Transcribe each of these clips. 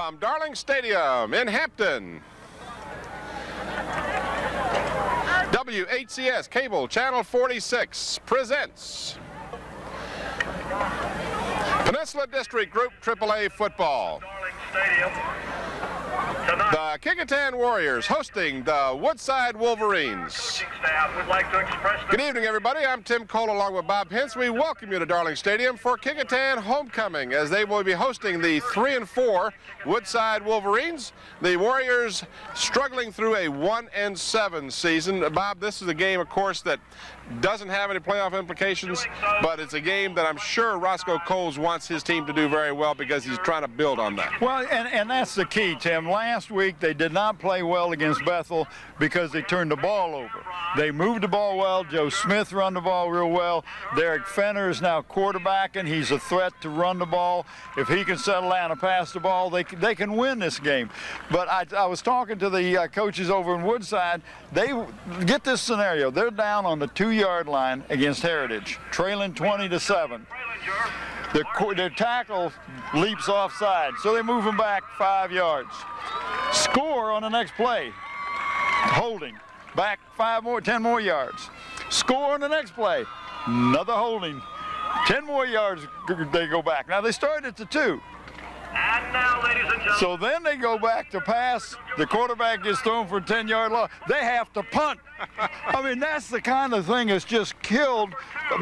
From Darling Stadium in Hampton, WHCS Cable Channel 46 presents Peninsula District Group AAA Football. The Kecoughtan Warriors hosting the Woodside Wolverines. Good evening, everybody. I'm Tim Cole along with Bob Hintz. We welcome you to Darling Stadium for Kecoughtan Homecoming as they will be hosting the 3-4 Woodside Wolverines. The Warriors struggling through a 1-7 season. Bob, this is a game, of course, that doesn't have any playoff implications, but it's a game that I'm sure Roscoe Coles wants his team to do very well because he's trying to build on that. Well, and that's the key, Tim. Last week they did not play well against Bethel because they turned the ball over. They moved the ball well. Joe Smith run the ball real well. Derek Fenner is now quarterbacking. He's a threat to run the ball. If he can settle down and pass the ball, they can win this game. But I was talking to the coaches over in Woodside. They get this scenario. They're down on the 2-yard line against Heritage, trailing 20-7. Their tackle leaps offside, so they move him back 5 yards. Score on the next play. Holding. Back 10 more yards. Score on the next play. Another holding. 10 more yards they go back. Now they started at the 2. And now, ladies and gentlemen. So then they go back to pass. The quarterback gets thrown for a 10-yard loss. They have to punt. I mean, that's the kind of thing that's just killed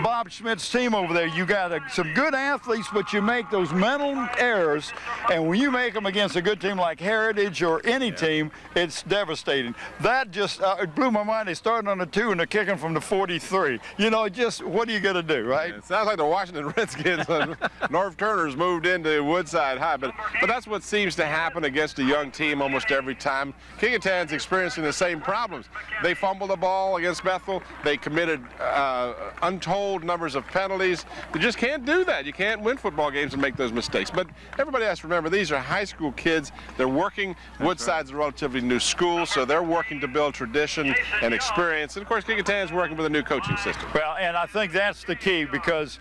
Bob Schmidt's team over there. You got some good athletes, but you make those mental errors, and when you make them against a good team like Heritage or any team, it's devastating. That just it blew my mind. They started on the 2 and they're kicking from the 43. You know, just what are you going to do, right? Yeah, it sounds like the Washington Redskins. Norv Turner's moved into Woodside High, but that's what seems to happen against a young team almost every time. Kecoughtan's experiencing the same problems. They fumbled the ball against Bethel. They committed untold numbers of penalties. You just can't do that. You can't win football games and make those mistakes. But everybody has to remember, these are high school kids. They're working. Woodside's a relatively new school, so they're working to build tradition and experience. And, of course, Kecoughtan's working with a new coaching system. Well, and I think that's the key because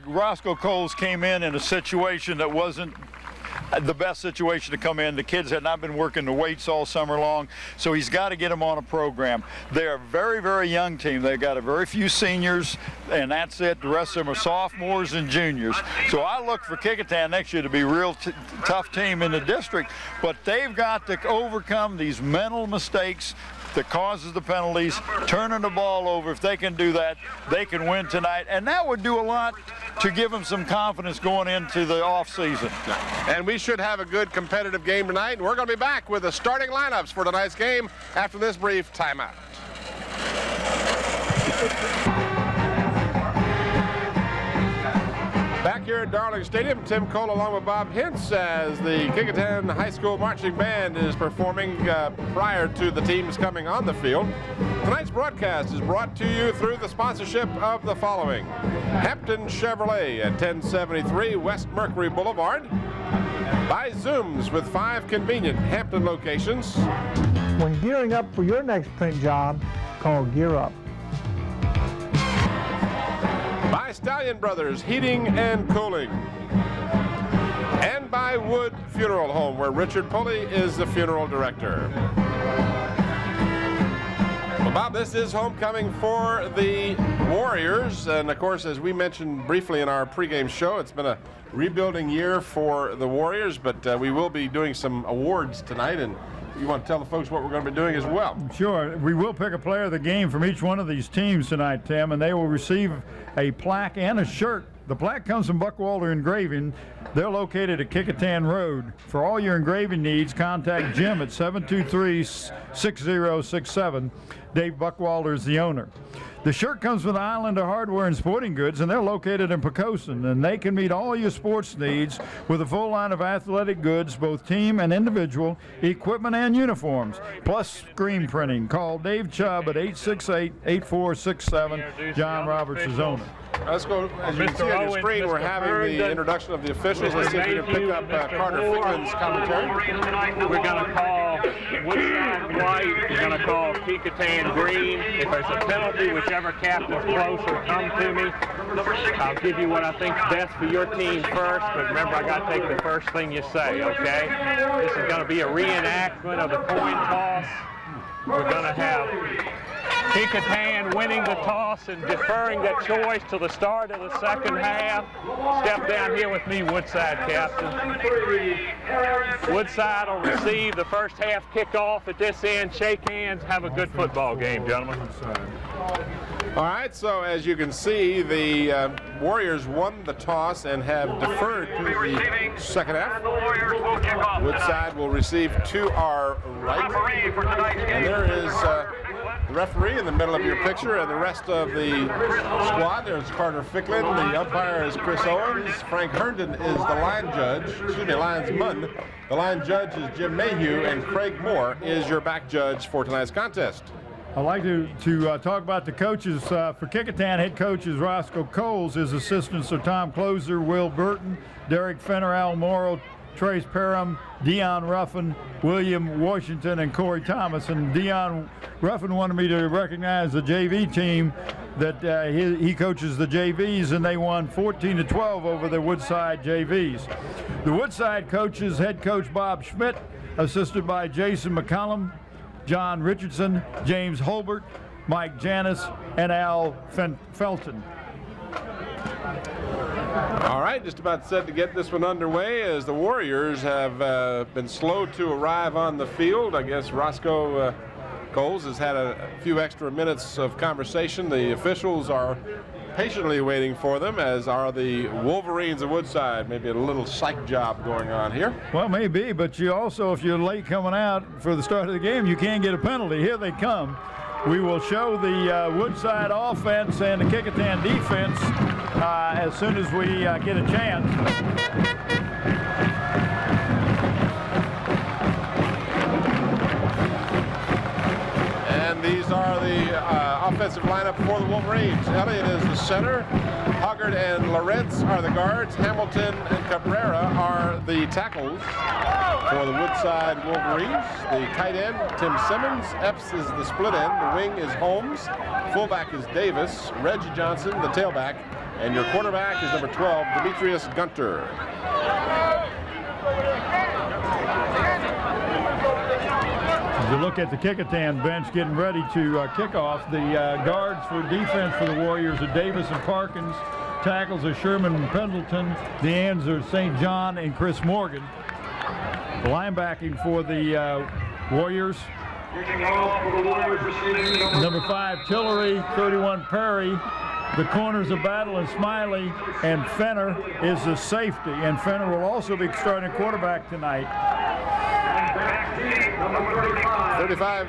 Roscoe Coles came in a situation that wasn't the best situation to come in. The kids had not been working the weights all summer long, so he's got to get them on a program. They're a very, very young team. They've got a very few seniors, and that's it. The rest of them are sophomores and juniors. So I look for Kecoughtan next year to be a real tough team in the district, but they've got to overcome these mental mistakes that causes the penalties, turning the ball over. If they can do that, they can win tonight, and that would do a lot to give them some confidence going into the off-season. And we should have a good competitive game tonight, and we're going to be back with the starting lineups for tonight's game after this brief timeout. Back here at Darling Stadium, Tim Cole along with Bob Hintz as the Kecoughtan High School Marching Band is performing prior to the teams coming on the field. Tonight's broadcast is brought to you through the sponsorship of the following: Hampton Chevrolet at 1073 West Mercury Boulevard, by Zooms with 5 convenient Hampton locations. When gearing up for your next print job, call Gear Up. By Stallion Brothers Heating and Cooling. And by Wood Funeral Home, where Richard Pulley is the funeral director. Well, Bob, this is homecoming for the Warriors. And, of course, as we mentioned briefly in our pregame show, it's been a rebuilding year for the Warriors, but we will be doing some awards tonight, and you want to tell the folks what we're going to be doing as well? Sure. We will pick a player of the game from each one of these teams tonight, Tim, and they will receive a plaque and a shirt. The plaque comes from Buckwalter Engraving. They're located at Kecoughtan Road. For all your engraving needs, contact Jim at 723-6067. Dave Buckwalter is the owner. The shirt comes from the Islander Hardware and Sporting Goods, and they're located in Pregame, and they can meet all your sports needs with a full line of athletic goods, both team and individual, equipment and uniforms, plus screen printing. Call Dave Chubb at 868-8467. John Roberts is owner. Let's go. As you can see on your screen, we're having the introduction of the officials. Let's see if we can pick up Carter Ficklen's commentary. We're going to call Woodside white. We're going to call Kecoughtan green. If there's a penalty, whichever captain's closer, come to me. I'll give you what I think's best for your team first, but remember, I got to take the first thing you say, okay? This is going to be a reenactment of the coin toss. We're going to have Kecoughtan winning the toss and deferring that choice till the start of the second half. Step down here with me, Woodside captain. Woodside will receive the first half kickoff at this end. Shake hands. Have a good football game, gentlemen. All right, so as you can see, the Warriors won the toss and have deferred to the second half. Woodside will receive to our right. And there is the referee in the middle of your picture, and the rest of the squad. There's Carter Ficklin, the umpire is Chris Owens, Frank Herndon is the line judge, linesman. The line judge is Jim Mayhew, and Craig Moore is your back judge for tonight's contest. I'd like to talk about the coaches. For Kecoughtan, head coach is Roscoe Coles. His assistants are Tom Closer, Will Burton, Derek Fenner, Al Morrow, Trace Parham, Dion Ruffin, William Washington, and Corey Thomas. And Dion Ruffin wanted me to recognize the JV team that he coaches the JVs, and they won 14-12 over the Woodside JVs. The Woodside coaches, head coach Bob Schmidt, assisted by Jason McCollum, John Richardson, James Holbert, Mike Janis, and Al Felton. All right, just about set to get this one underway as the Warriors have been slow to arrive on the field. I guess Roscoe Coles has had a few extra minutes of conversation. The officials are patiently waiting for them, as are the Wolverines of Woodside. Maybe a little psych job going on here. Well, maybe, but you also, if you're late coming out for the start of the game, you can get a penalty. Here they come. We will show the Woodside offense and the Kecoughtan defense as soon as we get a chance. And these are the offensive lineup for the Wolverines. Elliott is the center. Huggard and Lorenz are the guards. Hamilton and Cabrera are the tackles for the Woodside Wolverines. The tight end, Tim Simmons. Epps is the split end. The wing is Holmes. Fullback is Davis. Reggie Johnson, the tailback. And your quarterback is number 12, Demetrius Gunter. As you look at the Kecoughtan bench getting ready to kick off, the guards for defense for the Warriors are Davis and Parkins. Tackles are Sherman and Pendleton. The ends are St. John and Chris Morgan. The linebacking for the Warriors. Number 5, Tillery, 31, Perry. The corners of Battle and Smiley, and Fenner is the safety. And Fenner will also be starting quarterback tonight. 35,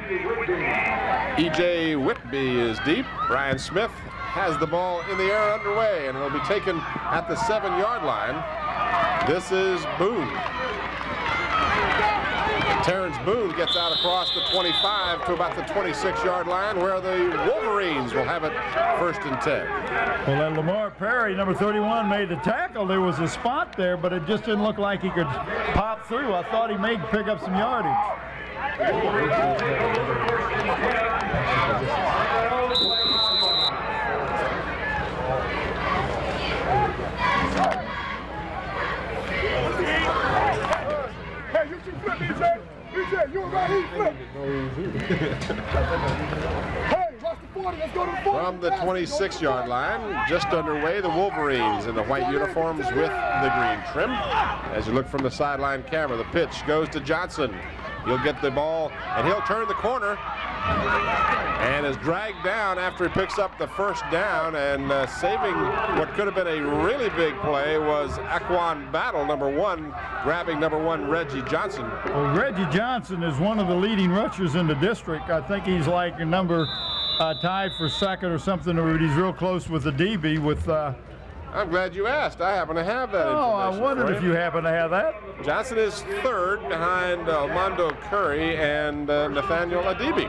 E.J. Whitby is deep. Brian Smith has the ball in the air underway, and will be taken at the 7-yard line. This is Boone. Terrence Boone gets out across the 25 to about the 26-yard line, where the Wolverines will have it 1st and 10. Well, then Lamar Perry, number 31, made the tackle. There was a spot there, but it just didn't look like he could pop through. I thought he may pick up some yardage. Hey, you two flip, EJ. EJ, you right here, flip. Hey, watch the 40. Let's go to the 40. From the 26-yard line, just underway, the Wolverines in the white uniforms with the green trim. As you look from the sideline camera, the pitch goes to Johnson. He'll get the ball, and he'll turn the corner, and is dragged down after he picks up the first down. And saving what could have been a really big play was Aquan Battle, number 1, grabbing number 1, Reggie Johnson. Well, Reggie Johnson is one of the leading rushers in the district. I think he's like a number tied for second or something, or he's real close with the DB with I'm glad you asked. I happen to have that Oh, I information wondered for if you happen to have that. Johnson is third behind Armando Curry and Nathaniel Adibi.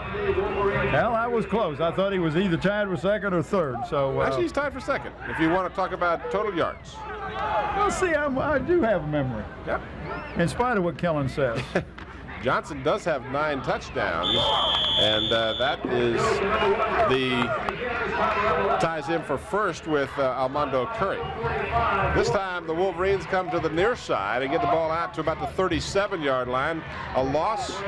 Well, I was close. I thought he was either tied for second or third. So Actually, he's tied for second, if you want to talk about total yards. well, see, I do have a memory, Yep. in spite of what Kellen says. Johnson does have 9 touchdowns, and that is ties him for first with Armando Curry. This time the Wolverines come to the near side and get the ball out to about the 37-yard line. A loss.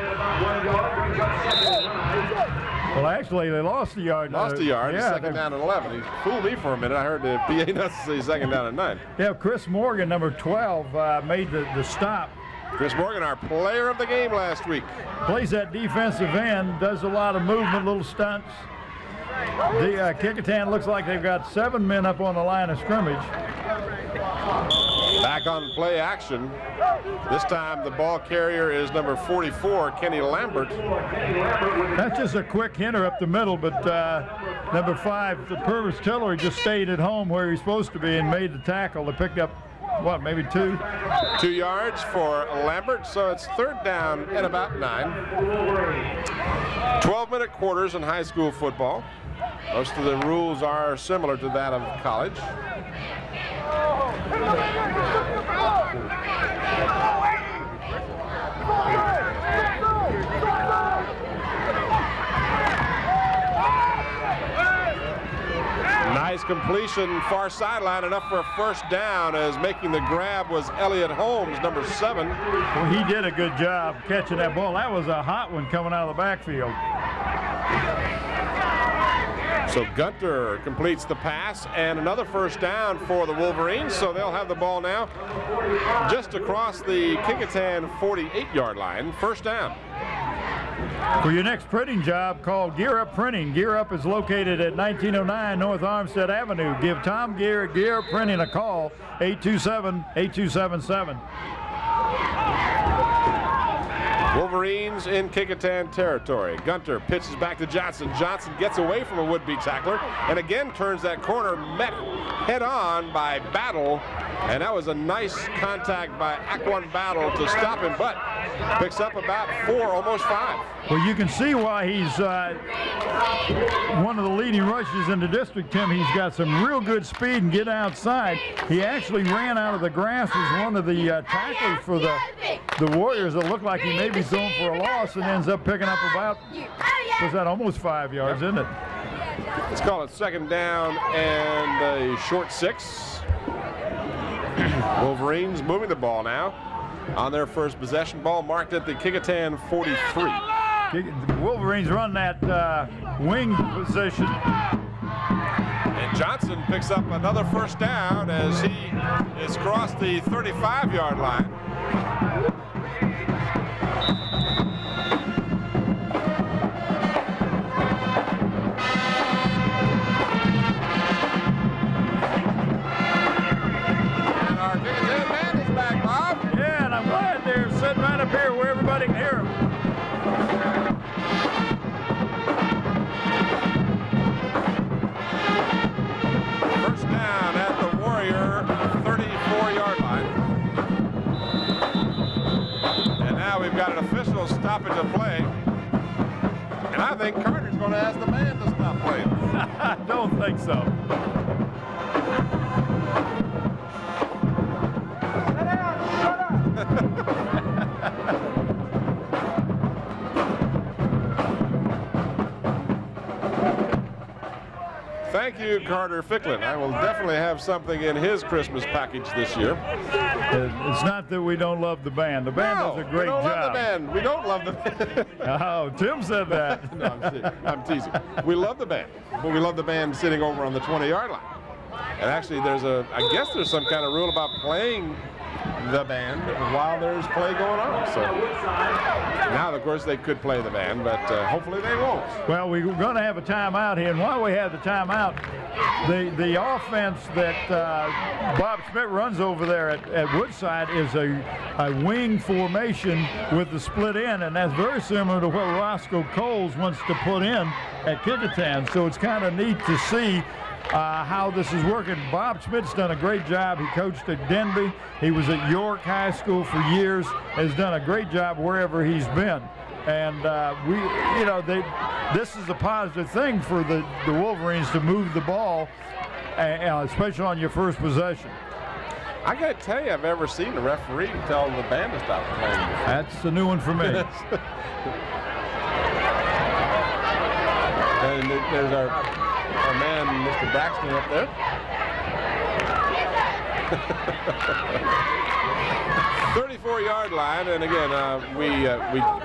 Well, actually, they lost a yard. Lost a yard. Yeah, Second down and 11. He fooled me for a minute. I heard the PA announcers say second down and 9. Yeah, Chris Morgan, number 12, made the stop. Chris Morgan, our player of the game last week. Plays that defensive end, does a lot of movement, little stunts. The Kecoughtan looks like they've got 7 men up on the line of scrimmage. Back on play action. This time the ball carrier is number 44, Kenny Lambert. That's just a quick hinter up the middle, but number 5, the Purvis Tillery, just stayed at home where he's supposed to be and made the tackle. They picked up, what, maybe 2? 2 yards for Lambert, so it's third down and about 9. 12-minute quarters in high school football. Most of the rules are similar to that of college. Nice completion, far sideline, enough for a first down, as making the grab was Elliott Holmes, number 7. Well, he did a good job catching that ball. That was a hot one coming out of the backfield. So Gunter completes the pass, and another first down for the Wolverines, so they'll have the ball now just across the Kecoughtan 48-yard line. First down. For your next printing job, call Gear Up Printing. Gear Up is located at 1909 North Armstead Avenue. Give Tom Gear at Gear Up Printing a call, 827-8277. Wolverines in Kecoughtan territory. Gunter pitches back to Johnson. Johnson gets away from a would-be tackler and again turns that corner, met head-on by Battle, and that was a nice contact by Aquan Battle to stop him, but picks up about 4, almost 5. Well, you can see why he's one of the leading rushers in the district, Tim. He's got some real good speed and get outside. He actually ran out of the grass as one of the tacklers for the Warriors. It looked like he may be going for a loss and ends up picking up about, was that almost 5 yards, isn't it? Let's call it second down and a short 6. Wolverines moving the ball now on their first possession. Ball marked at the Kecoughtan 43. The Wolverines run that wing position. And Johnson picks up another first down as he is crossed the 35-yard line. And our Kecoughtan band is back, Bob. Yeah, and I'm glad they're sitting right up here where everybody can hear them. First down at the Warrior 34-yard line. And now we've got an official stoppage of play. And I think Carter's going to ask the band to stop playing. I don't think so. Thank you, Carter Ficklin. I will definitely have something in his Christmas package this year. It's not that we don't love the band. The band does a great we don't job. love the band. We don't love the band. Oh, Tim said that. No, I'm teasing. We love the band, but we love the band sitting over on the 20-yard line. And actually, I guess there's some kind of rule about playing the band while there's play going on. So now, of course, they could play the band, but hopefully they won't. Well, we're going to have a timeout here, and while we have the timeout, the offense that Bob Schmidt runs over there at Woodside is a wing formation with the split end, and that's very similar to what Roscoe Coles wants to put in at Kecoughtan. So it's kind of neat to see how this is working. Bob Schmidt's done a great job. He coached at Denby. He was at York High School for years. Has done a great job wherever he's been. And this is a positive thing for the Wolverines to move the ball, especially on your first possession. I can't tell you I've ever seen a referee tell the band to stop playing. That's a new one for me. And there's our man, Mr. Braxton, up there. 34-yard line, and again,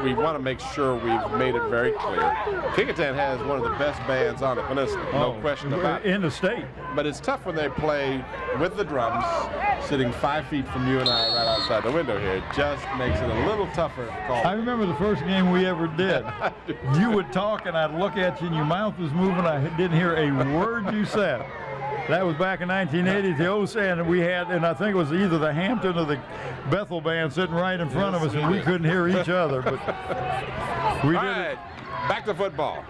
we want to make sure we've made it very clear. Kecoughtan has one of the best bands on the peninsula, no question about it. In the state. But it's tough when they play with the drums, sitting 5 feet from you and I right outside the window here. It just makes it a little tougher to call. I remember the first game we ever did. You would talk, and I'd look at you, and your mouth was moving. I didn't hear a word you said. That was back in 1980, the OSAN, and we had, and I think it was either the Hampton or the Bethel band sitting right in front of us, and we couldn't hear each other. But we did it. Back to football.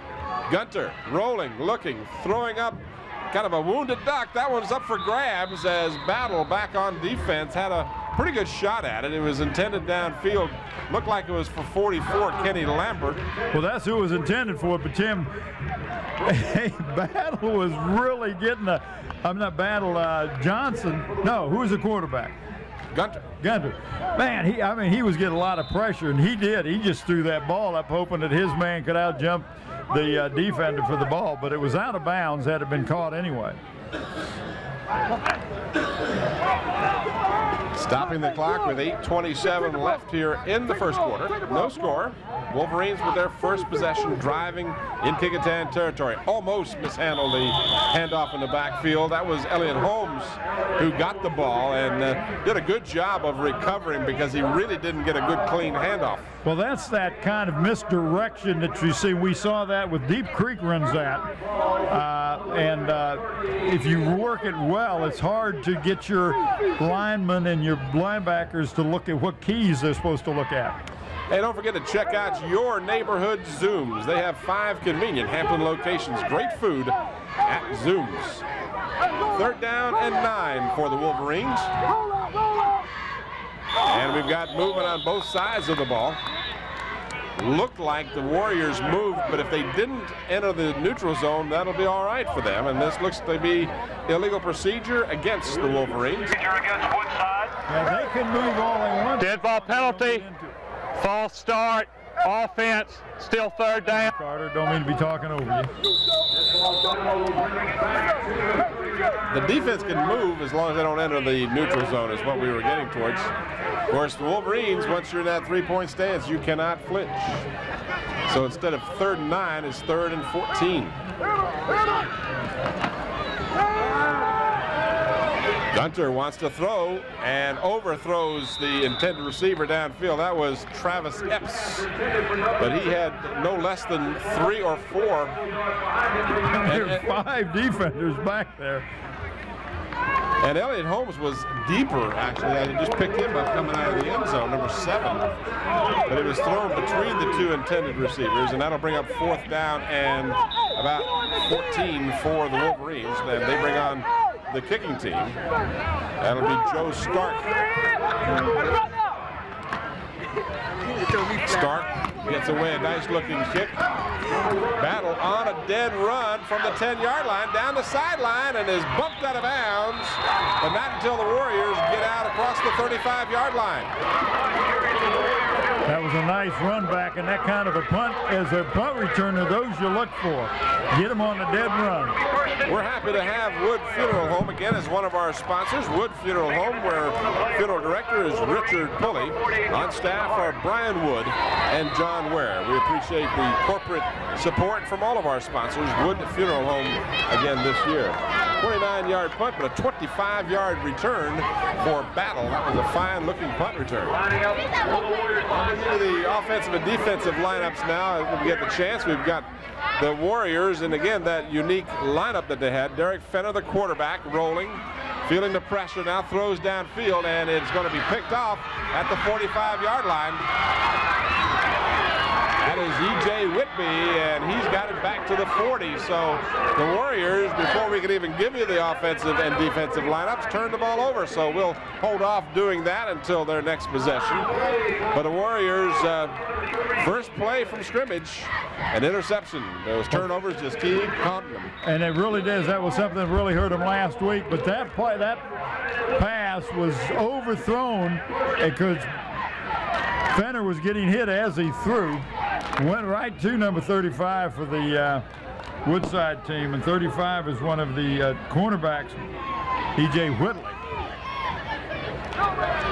Gunter rolling, looking, throwing up, kind of a wounded duck. That one's up for grabs as Battle back on defense had a pretty good shot at it. It was intended downfield. Looked like it was for 44, Kenny Lambert. Well, that's who it was intended for, but Tim, Battle was really getting Johnson. No, who was the quarterback? Gunter. Man, he was getting a lot of pressure, and he did. He just threw that ball up, hoping that his man could out-jump the defender for the ball, but it was out of bounds had it been caught anyway. Stopping the clock with 8:27 left here in the first quarter. No score. Wolverines with their first possession driving in Kecoughtan territory. Almost mishandled the handoff in the backfield. That was Elliot Holmes who got the ball and did a good job of recovering because he really didn't get a good clean handoff. Well, that's that kind of misdirection that you see. We saw that with Deep Creek runs that. If you work it well, it's hard to get your linemen and your linebackers to look at what keys they're supposed to look at. Hey, don't forget to check out your neighborhood Zooms. They have 5 convenient Hampton locations. Great food at Zooms. 3rd down and 9 for the Wolverines. And we've got movement on both sides of the ball. Looked like the Warriors moved, but if they didn't enter the neutral zone, that'll be all right for them. And this looks to be illegal procedure against the Wolverines. Yeah, they can move all they want. Dead ball penalty. False start. Offense. Still 3rd down. Carter, don't mean to be talking over you. The defense can move as long as they don't enter the neutral zone is what we were getting towards. Of course, the Wolverines, once you're in that 3-point stance, you cannot flinch. So instead of 3rd and 9, it's 3rd and 14. Gunter wants to throw and overthrows the intended receiver downfield. That was Travis Epps, but he had no less than 3 or 4. There are 5 defenders back there. And Elliot Holmes was deeper, actually. I just picked him up coming out of the end zone, number 7. But it was thrown between the 2 intended receivers, and that'll bring up 4th down and about 14 for the Wolverines. Then they bring on the kicking team. That'll be Joe Stark. Stark gets away a nice looking kick. Battle on a dead run from the 10-yard line down the sideline and is bumped out of bounds, but not until the Warriors get out across the 35-yard line. That was a nice run back, and that kind of a punt, as a punt returner, those you look for. Get them on a dead run. We're happy to have Wood Funeral Home again as one of our sponsors. Wood Funeral Home, where funeral director is Richard Pulley. On staff are Brian Wood and John Ware. We appreciate the corporate support from all of our sponsors. Wood Funeral Home again this year. 29-yard punt, but a 25-yard return for Battle. That was a fine-looking punt return. The offensive and defensive lineups now. If we get the chance, we've got the Warriors, and again, that unique lineup that they had. Derek Fenner, the quarterback, rolling, feeling the pressure, now throws downfield, and it's going to be picked off at the 45-yard line. That is E.J. Whitby, and he's got it back to the 40. So the Warriors, before we can even give you the offensive and defensive lineups, turn the ball over. So we'll hold off doing that until their next possession. But the Warriors, first play from scrimmage, an interception. Those turnovers just keep haunting them. And it really does. That was something that really hurt them last week. But that pass was overthrown because Fenner was getting hit as he threw. Went right to number 35 for the Woodside team, and 35 is one of the cornerbacks, E.J. Whitley.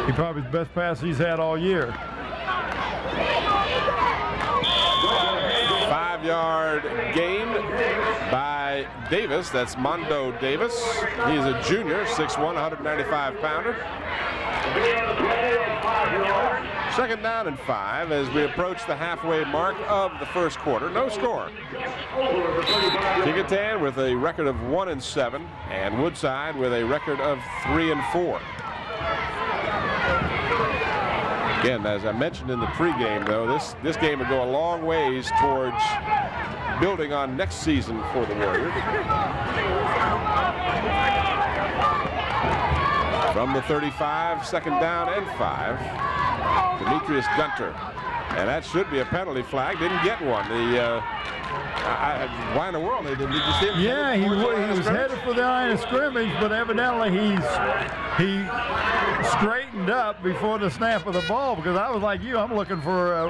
He probably the best pass he's had all year. 5-yard gain by Davis. That's Mondo Davis. He's a junior, 6'1", 195-pounder. Second down and 5 as we approach the halfway mark of the first quarter. No score. Kecoughtan with a record of 1-7, and Woodside with a record of 3-4. Again, as I mentioned in the pregame, though, this game would go a long ways towards building on next season for the Warriors. From the 35, second down and 5. Demetrius Gunter, and that should be a penalty flag. Didn't get one. Why in the world they didn't? Did you see him? Yeah, he was headed for the line of scrimmage, but evidently he straightened up before the snap of the ball, because I was like you, I'm looking for a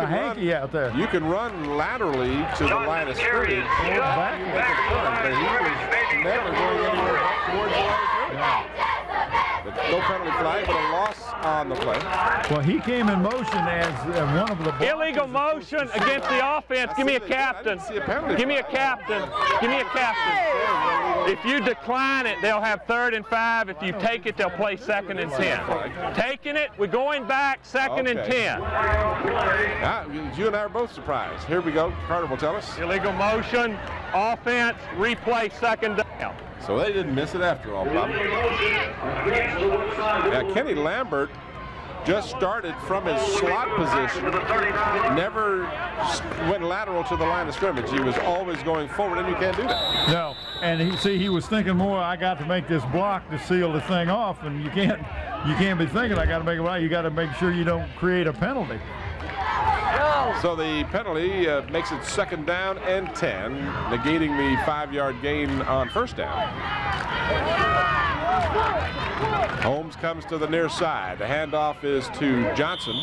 hanky out there. You can run laterally to the line of scrimmage, back at the front, but he was never going anywhere towards the line of scrimmage. But no penalty flag, but a loss on the play. Well, he came in motion as one of the illegal motion against the offense. Give me a captain. Give me a captain. Give me a captain. If you decline it, they'll have 3rd and 5. If you take it, they'll play 2nd and 10. Taking it, we're going back 2nd and 10. You and I are both surprised. Here we go. Carter will tell us. Illegal motion, offense, replay 2nd down. So they didn't miss it after all, Bob. Yeah, Kenny Lambert just started from his slot position, never went lateral to the line of scrimmage. He was always going forward, and you can't do that. No, and he was thinking more, I got to make this block to seal the thing off, and you can't be thinking I got to make a block. You got to make sure you don't create a penalty. So the penalty makes it 2nd down and 10, negating the 5-yard gain on 1st down. Holmes comes to the near side. The handoff is to Johnson.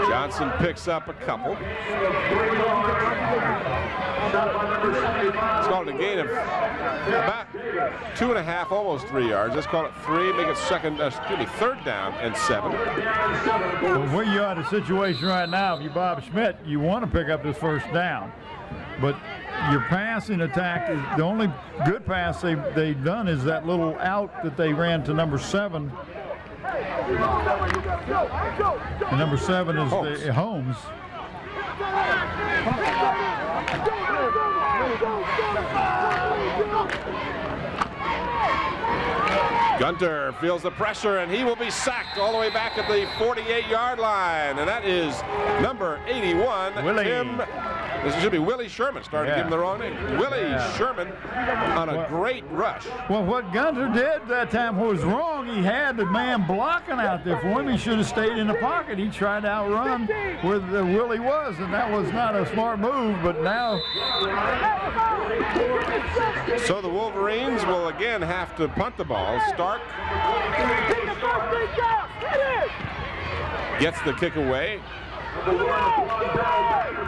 Johnson picks up a couple. It's called a gain of about 2.5, almost 3 yards. Let's call it 3, make it 3rd down and 7. Well, where you are in a situation right now, if you're Bob Schmidt, you want to pick up this 1st down. But your passing attack, is the only good pass they've done is that little out that they ran to number 7. And number 7 is Holmes. Gunter feels the pressure, and he will be sacked all the way back at the 48-yard line. And that is number 81, Willie. This should be Willie Sherman. Started to give him the wrong name. Willie Sherman on a great rush. Well, what Gunter did that time was wrong. He had the man blocking out there for him. He should have stayed in the pocket. He tried to outrun where the Willie was, and that was not a smart move, but now. So the Wolverines will again have to punt the ball. Stark gets the kick away.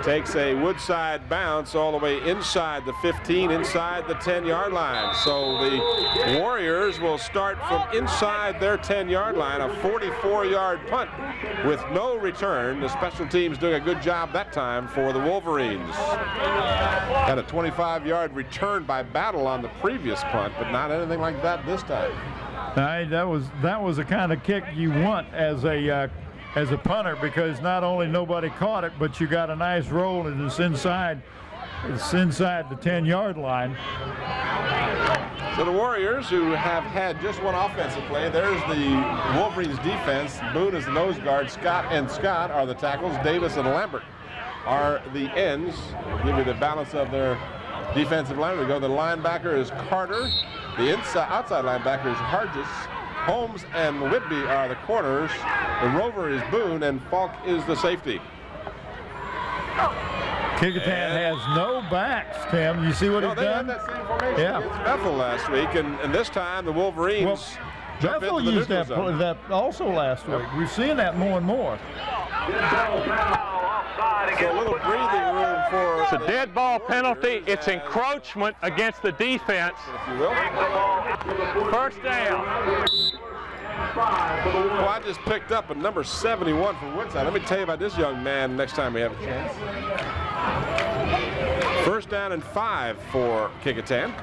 Takes a Woodside bounce all the way inside the 15, inside the 10-yard line. So the Warriors will start from inside their 10-yard line, a 44-yard punt with no return. The special teams doing a good job that time for the Wolverines. Had a 25-yard return by Battle on the previous punt, but not anything like that this time. That was the kind of kick you want as a punter, because not only nobody caught it, but you got a nice roll, and it's inside the 10-yard line. So the Warriors, who have had just one offensive play, there's the Wolverines defense. Boone is the nose guard. Scott are the tackles. Davis and Lambert are the ends. I'll give you the balance of their defensive line. We go. The linebacker is Carter. The outside linebacker is Hargis. Holmes and Whitby are the corners. The rover is Boone, and Falk is the safety. Kecoughtan has no backs, Tim. You see what he's they done? had that same formation against Bethel last week, and this time the Wolverines jump Bethel into the used that also last week. We've seen that more and more. So a little breathing room for... It's a dead ball penalty. It's encroachment against the defense. If you will. First down. Well, I just picked up a number 71 from Woodside. Let me tell you about this young man next time we have a chance. First down and 5 for Kecoughtan.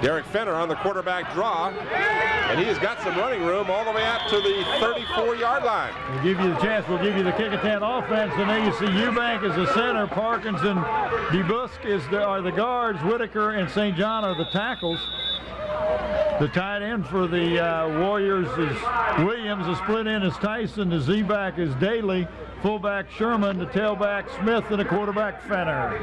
Derek Fenner on the quarterback draw, and he has got some running room all the way out to the 34-yard line. We'll give you the chance. We'll give you the Kecoughtan offense, and then you see Eubank as the center, Parkinson, DeBusk are the guards, Whitaker and St. John are the tackles. The tight end for the Warriors is Williams. The split end is Tyson. The Z-back is Daly. Fullback Sherman. The tailback Smith. And the quarterback Fenner.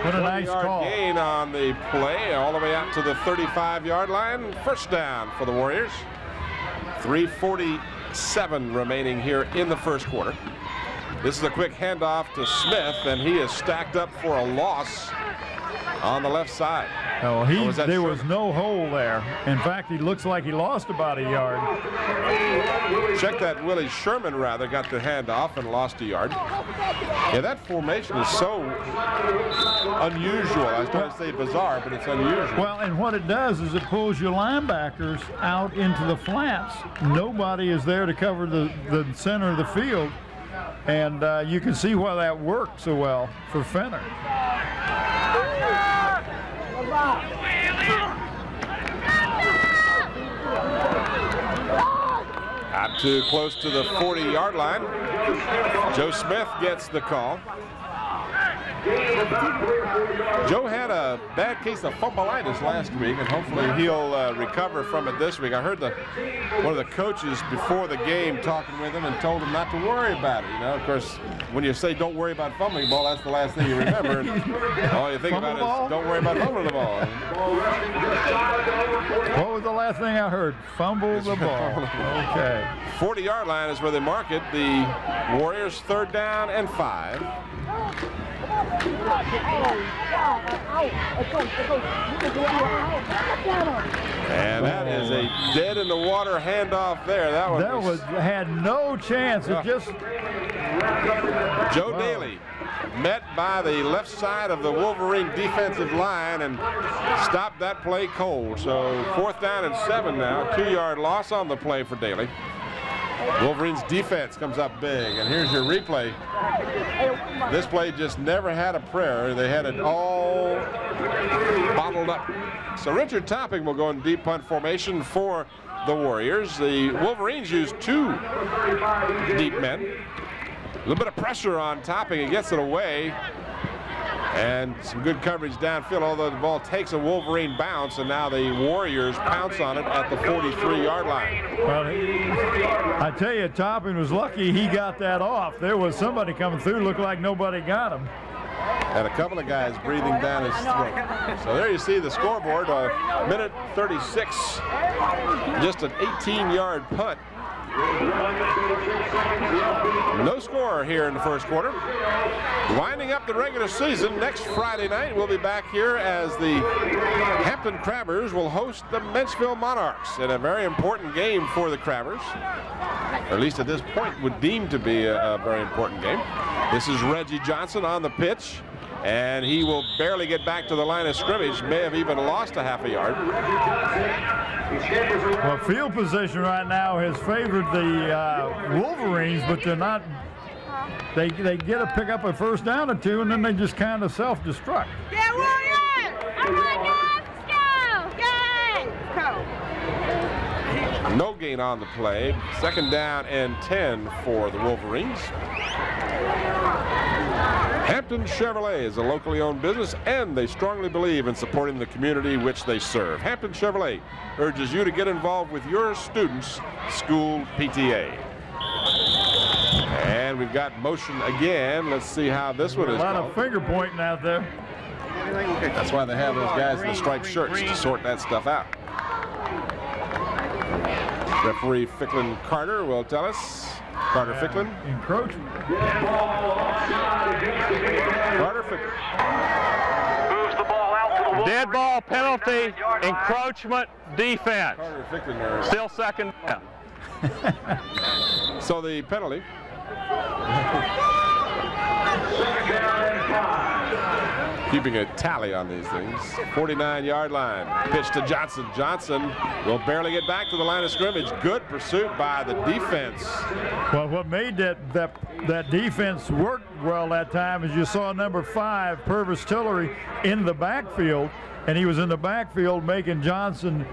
What a nice call. Gain on the play all the way out to the 35-yard line. First down for the Warriors. 3:47 remaining here in the first quarter. This is a quick handoff to Smith, and he is stacked up for a loss on the left side. Oh, there was no hole there. In fact, he looks like he lost about a yard. Check that. Willie Sherman, rather, got the handoff and lost a yard. Yeah, that formation is so unusual. I was trying to say bizarre, but it's unusual. Well, and what it does is it pulls your linebackers out into the flats. Nobody is there to cover the center of the field. And you can see why that worked so well for Fenner. Not too close to the 40-yard line. Joe Smith gets the call. Joe had a bad case of fumbleitis last week, and hopefully he'll recover from it this week. I heard one of the coaches before the game talking with him and told him not to worry about it. You know, of course, when you say don't worry about fumbling the ball, that's the last thing you remember. And all you think about is don't worry about fumbling the ball. What was the last thing I heard? Fumble the ball. Okay. 40-yard line is where they mark it. The Warriors 3rd down and 5. And that is a dead in the water handoff there. That had no chance. It just Joe Daly met by the left side of the Wolverine defensive line and stopped that play cold. So 4th down and 7 now. 2-yard loss on the play for Daly. Wolverines defense comes up big, and here's your replay. This play just never had a prayer. They had it all bottled up. So Richard Topping will go in deep punt formation for the Warriors. The Wolverines use 2 deep men. A little bit of pressure on Topping. He gets it away. And some good coverage downfield, although the ball takes a Wolverine bounce, and now the Warriors pounce on it at the 43-yard line. Well, I tell you, Topping was lucky he got that off. There was somebody coming through, looked like nobody got him. And a couple of guys breathing down his throat. So there you see the scoreboard, minute 36, just an 18-yard punt. No score here in the first quarter. Winding up the regular season, next Friday night we'll be back here as the Hampton Crabbers will host the Menchville Monarchs in a very important game for the Crabbers. Or at least at this point would deem to be a very important game. This is Reggie Johnson on the pitch, and he will barely get back to the line of scrimmage, may have even lost a half a yard. Well, field position right now has favored the Wolverines, but they're not. They get to pick up a first down or 2, and then they just kind of self-destruct. Yeah, Warriors! Come on, guys! Go! No gain on the play. 2nd down and 10 for the Wolverines. Hampton Chevrolet is a locally owned business, and they strongly believe in supporting the community which they serve. Hampton Chevrolet urges you to get involved with your students' school PTA. And we've got motion again. Let's see how this one is. A lot called. of finger pointing out there. That's why they have those guys in the striped shirts to sort that stuff out. Referee Ficklin Carter will tell us. Carter Ficklin. Encroachment. Carter Ficklin. Moves the ball out to the Wolverines. Dead ball penalty, encroachment, defense. Carter Ficklin. Still second down. So the penalty. Keeping a tally on these things. 49-yard line. Pitch to Johnson. Johnson will barely get back to the line of scrimmage. Good pursuit by the defense. Well, what made that defense work well that time is you saw number 5, Purvis Tillery, in the backfield, and he was in the backfield making Johnson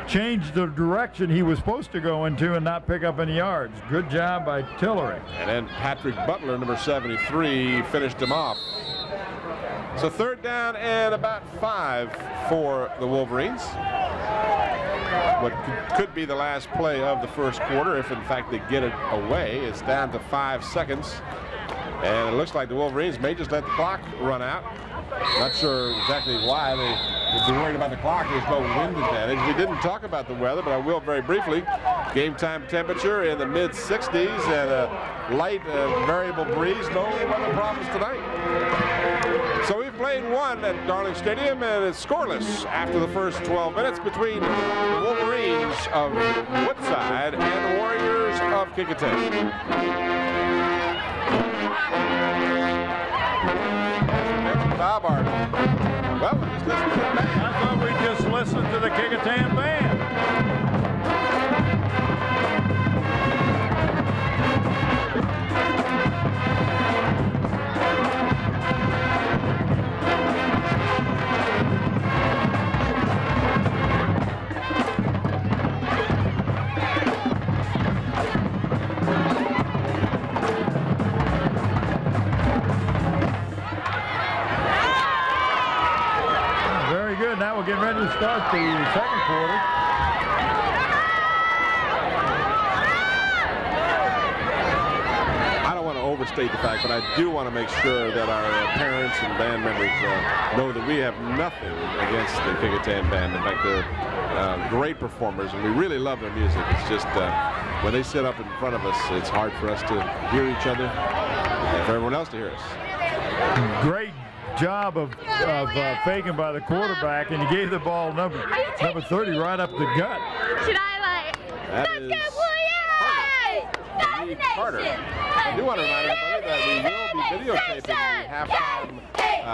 change the direction he was supposed to go into and not pick up any yards. Good job by Tillery. And then Patrick Butler, number 73, finished him off. So third down and about 5 for the Wolverines. What could be the last play of the first quarter, if in fact they get it away. It's down to 5 seconds. And it looks like the Wolverines may just let the clock run out. Not sure exactly why they would be worried about the clock. There's no wind advantage. We didn't talk about the weather, but I will very briefly. Game time temperature in the mid-60s and a light variable breeze. No weather problems tonight. So we've played one at Darling Stadium, and it's scoreless after the first 12 minutes between the Wolverines of Woodside and the Warriors of Kecoughtan. Well, we'll just listen to the band. I thought we just listened to the Kecoughtan band. Now we're getting ready to start the second quarter. I don't want to overstate the fact, but I do want to make sure that our parents and band members know that we have nothing against the Kecoughtan band. In fact, they're great performers, and we really love their music. It's just when they sit up in front of us, it's hard for us to hear each other and for everyone else to hear us. Great job of faking by the quarterback, and he gave the ball number 30 right up the gut. Should I like? That Let's is go, Warriors! Carter. I do want to remind everybody that we will be videotaping the halftime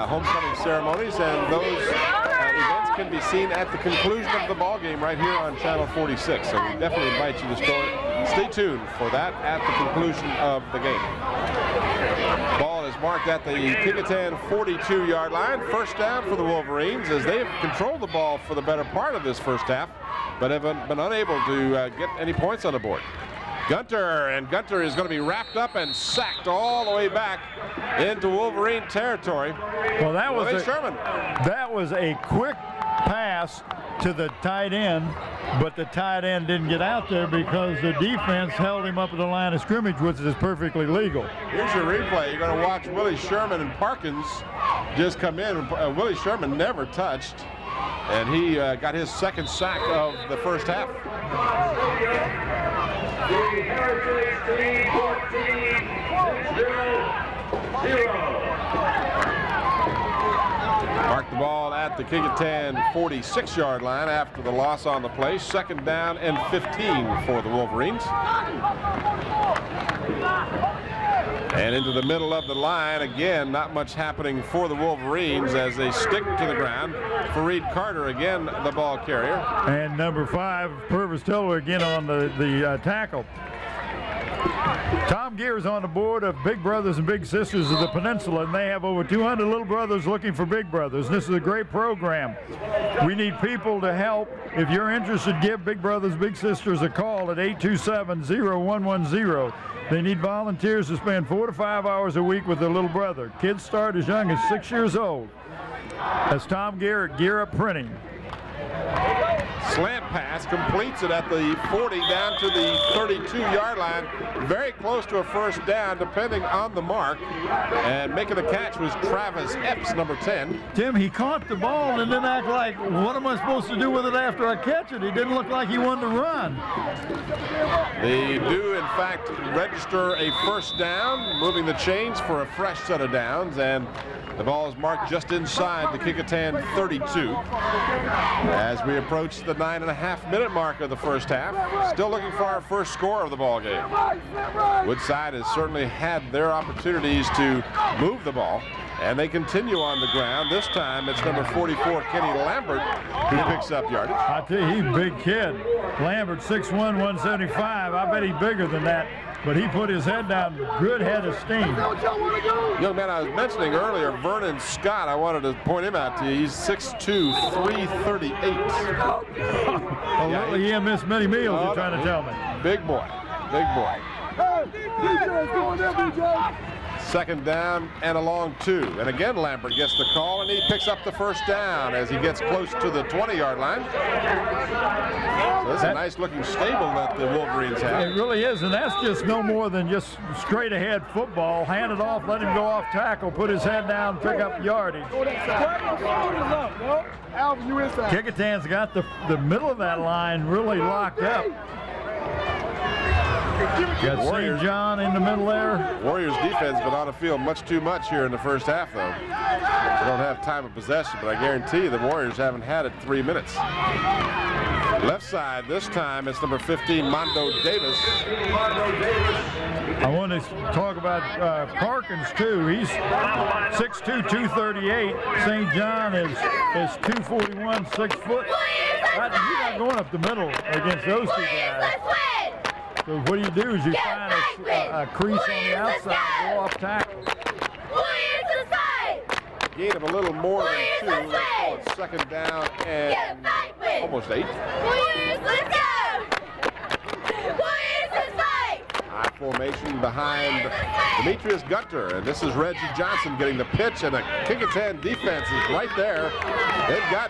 homecoming ceremonies, and those events can be seen at the conclusion of the ball game right here on Channel 46. So we definitely invite you to stay tuned for that at the conclusion of the game. Ball is marked at the Kecoughtan 42-yard line. First down for the Wolverines, as they have controlled the ball for the better part of this first half, but have been unable to get any points on the board. Gunter is going to be wrapped up and sacked all the way back into Wolverine territory. Well, that was a quick pass to the tight end, but the tight end didn't get out there because the defense held him up at the line of scrimmage, which is perfectly legal. Here's your replay. You're going to watch Willie Sherman and Parkins just come in. Willie Sherman never touched, and he got his second sack of the first half. Mark the ball at the Kecoughtan 46-yard line after the loss on the play. Second down and 15 for the Wolverines. And into the middle of the line again. Not much happening for the Wolverines as they stick to the ground. Fareed Carter again the ball carrier. And number 5, Purvis Tiller again on the tackle. Tom Gear's on the board of Big Brothers and Big Sisters of the Peninsula, and they have over 200 little brothers looking for big brothers. This is a great program. We need people to help. If you're interested, give Big Brothers, Big Sisters a call at 827-0110. They need volunteers to spend 4 to 5 hours a week with their little brother. Kids start as young as 6 years old. That's Tom Gear at Gear Up Printing. Slant pass, completes it at the 40 down to the 32-yard line. Very close to a first down, depending on the mark. And making the catch was Travis Epps, number 10. Tim, he caught the ball and didn't act like, what am I supposed to do with it after I catch it? He didn't look like he wanted to run. They do, in fact, register a first down, moving the chains for a fresh set of downs. And the ball is marked just inside the Kecoughtan 32 as we approach the 9.5-minute mark of the first half. Still looking for our first score of the ball game. Woodside has certainly had their opportunities to move the ball, and they continue on the ground. This time it's number 44, Kenny Lambert, who picks up yardage. I tell you, he's a big kid. Lambert, 6'1", 175. I bet he's bigger than that. But he put his head down, good head of steam. Young man I was mentioning earlier, Vernon Scott, I wanted to point him out to you. He's 6'2", 338. Yeah, he ain't missed many meals, you're trying to tell me. Big boy, big boy. Second down and a long 2. And again, Lambert gets the call, and he picks up the first down as he gets close to the 20-yard line. So this is a nice-looking stable that the Wolverines have. It really is, and that's just no more than just straight-ahead football. Hand it off, let him go off tackle, put his head down, pick up yardage. Kecoughtan's got the middle of that line really locked up. Got St. John in the middle there. Warriors defense been on the field much too much here in the first half, though. They don't have time of possession, but I guarantee you the Warriors haven't had it 3 minutes. Left side this time, it's number 15, Mondo Davis. I want to talk about Parkins, too. He's 6'2", 238. St. John is 241, 6 foot. You're not going up the middle against those two guys. So what you do is you find a crease on the outside, go off tackle. Gain of a little more than 2. Let's call it second down and almost 8. High formation behind Demetrius Gunter, and this is Reggie Johnson getting the pitch, and the Kecoughtan defense is right there. They've got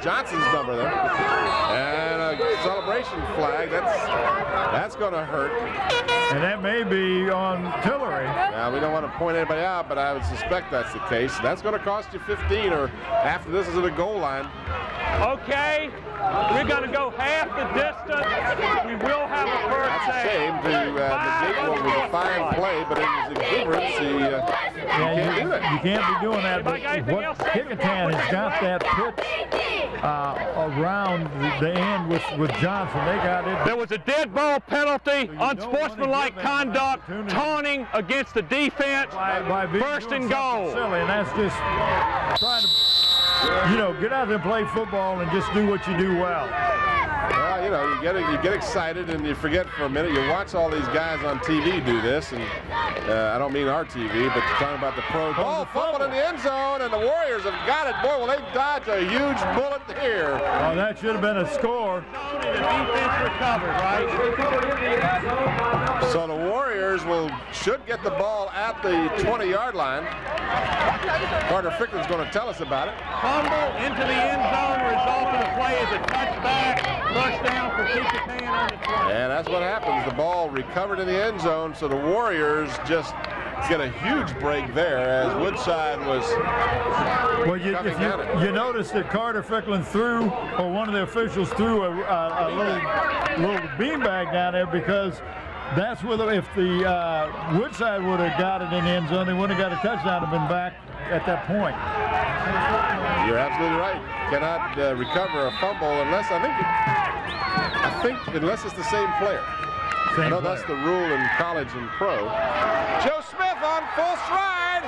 Johnson's number there, and a celebration flag. That's going to hurt. And that may be on Tillery. Now, we don't want to point anybody out, but I would suspect that's the case. That's going to cost you 15, or after this is at the goal line. Okay, we're going to go half the distance. We will have a first That's a shame to negate what was a fine play, but in his exuberance, you can't do that. You can't be doing that. But what Kecoughtan has got that pitch around the end with Johnson. They got it. There was a dead ball penalty, unsportsmanlike conduct, taunting against the defense, by first and goal. Silly, and that's just trying to, get out there and play football and just do what you do well. Well, you get excited and you forget for a minute. You watch all these guys on TV do this, and I don't mean our TV, but you're talking about the pro. Ball fumbled in the end zone, and the Warriors have got it. Boy, will they dodge a huge bullet here. Oh, that should have been a score. The defense recovered, right? So the Warriors should get the ball at the 20-yard line. Carter Ficklen's going to tell us about it. Fumble into the end zone, result of the play is a touchback. First down for Kecoughtan on the 20. And that's what happens. The ball recovered in the end zone, so the Warriors just get a huge break there as Woodside was you notice that Carter Ficklen threw, or one of the officials threw a little beanbag down there, because that's where if the Woodside would have got it in the end zone, they wouldn't have got a touchdown and been back at that point. You're absolutely right. Cannot recover a fumble unless unless it's the same player. I know that's the rule in college and pro. Joe Smith on full stride,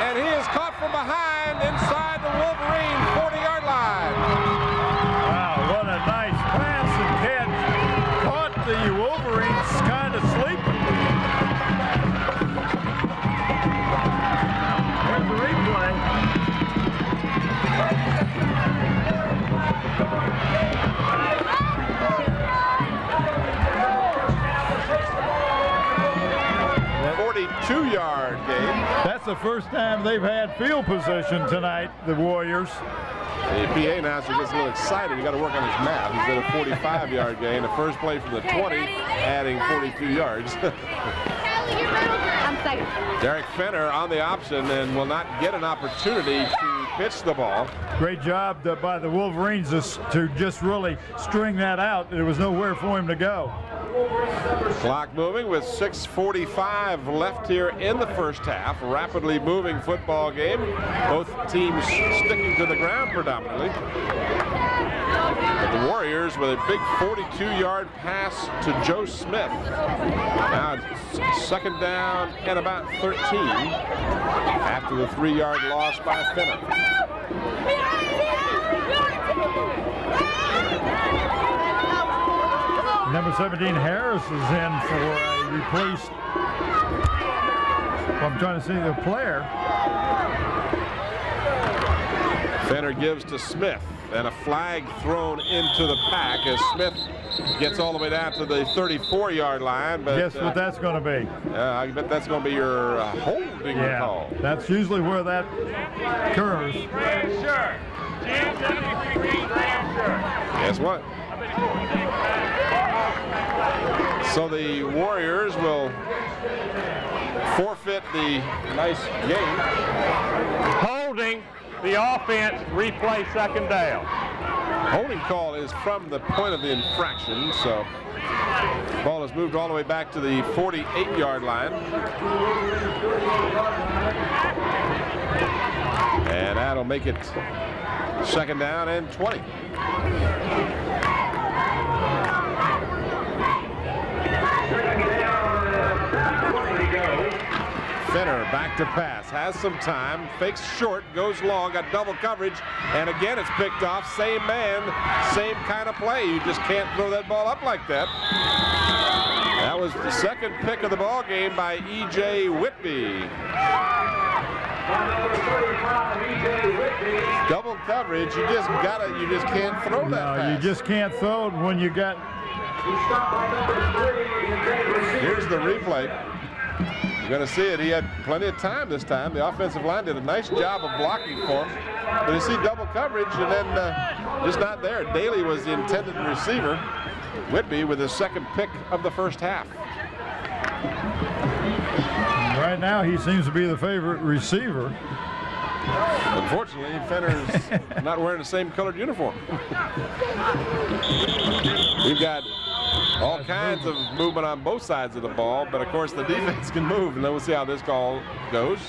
and he is caught from behind inside the Wolverine 40-yard line. Wow, what a nice pass and catch. Caught the Wolverines kind of sleeping. 42-yard gain. That's the first time they've had field position tonight, the Warriors. The PA announcer gets a little excited. You got to work on his math. He's at a 45-yard gain. The first play from the 20, adding 42 yards. I'm second. Derek Fenner on the option and will not get an opportunity to pitch the ball. Great job by the Wolverines to just really string that out. There was nowhere for him to go. Clock moving with 6:45 left here in the first half. Rapidly moving football game. Both teams sticking to the ground predominantly. But the Warriors with a big 42-yard pass to Joe Smith. Now it's second down and about 13 after the 3-yard loss by Fenner. Number 17 Harris is in for a replaced. I'm trying to see the player. Fenner gives to Smith, and a flag thrown into the pack as Smith gets all the way down to the 34-yard line. But guess what that's going to be? I bet that's going to be your holding call. That's usually where that occurs. Guess what? So the Warriors will forfeit the nice game. Holding, the offense, replay second down. Holding call is from the point of the infraction, so the ball is moved all the way back to the 48-yard line. And that'll make it second down and 20. Fenner back to pass, has some time, fakes short, goes long, got double coverage, and again it's picked off. Same man, same kind of play. You just can't throw that ball up like that. That was the second pick of the ball game by E.J. Whitby. Double coverage, you just can't throw that pass. You just can't throw it when you got. Here's the replay. You're going to see it. He had plenty of time this time. The offensive line did a nice job of blocking for him. But you see double coverage and then just not there. Daly was the intended receiver. Whitby with his second pick of the first half. Right now he seems to be the favorite receiver. Unfortunately, Fenner's not wearing the same colored uniform. We've got all kinds of movement on both sides of the ball, but of course the defense can move, and then we'll see how this call goes.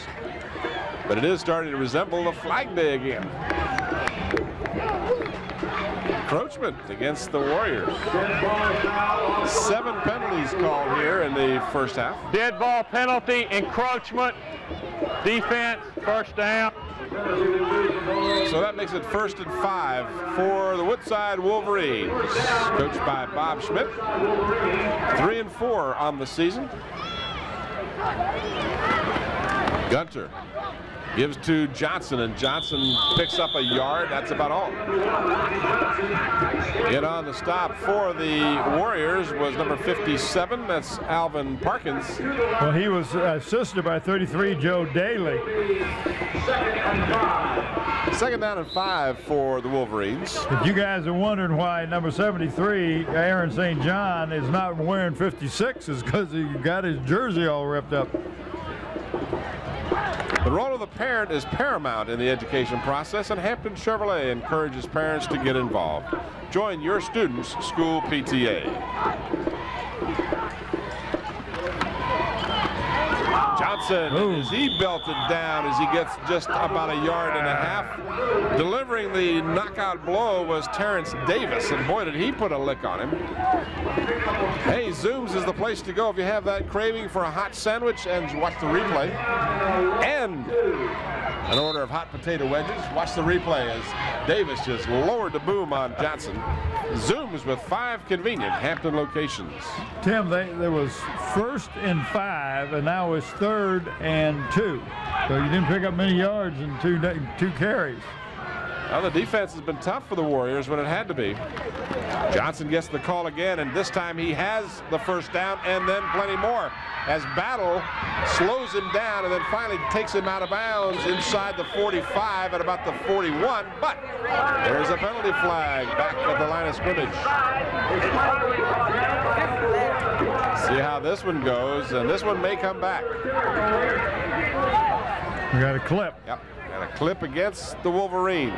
But it is starting to resemble the Flag Day again. Encroachment against the Warriors. 7 penalties called here in the first half. Dead ball penalty, encroachment, defense, first down. So that makes it 1st and 5 for the Woodside Wolverines, coached by Bob Schmidt. 3-4 on the season. Gunter gives to Johnson, and Johnson picks up a yard. That's about all. In on the stop for the Warriors was number 57. That's Alvin Parkins. Well, he was assisted by 33 Joe Daly. Second down and 5 for the Wolverines. If you guys are wondering why number 73, Aaron St. John, is not wearing 56, is because he got his jersey all ripped up. The role of the parent is paramount in the education process, and Hampton Chevrolet encourages parents to get involved. Join your student's school PTA. Johnson, as he belted down as he gets just about a yard and a half. Delivering the knockout blow was Terrence Davis, and boy did he put a lick on him. Hey, Zooms is the place to go if you have that craving for a hot sandwich and watch the replay. And an order of hot potato wedges. Watch the replay as Davis just lowered the boom on Johnson. Zooms with 5 convenient Hampton locations. Tim, there was 1st and 5, and now it's 3rd and 2. So you didn't pick up many yards in two carries. Well, the defense has been tough for the Warriors when it had to be. Johnson gets the call again, and this time he has the first down and then plenty more as Battle slows him down and then finally takes him out of bounds inside the 45 at about the 41. But there's a penalty flag back at the line of scrimmage. See how this one goes, and this one may come back. We got a clip. Yep, got a clip against the Wolverines.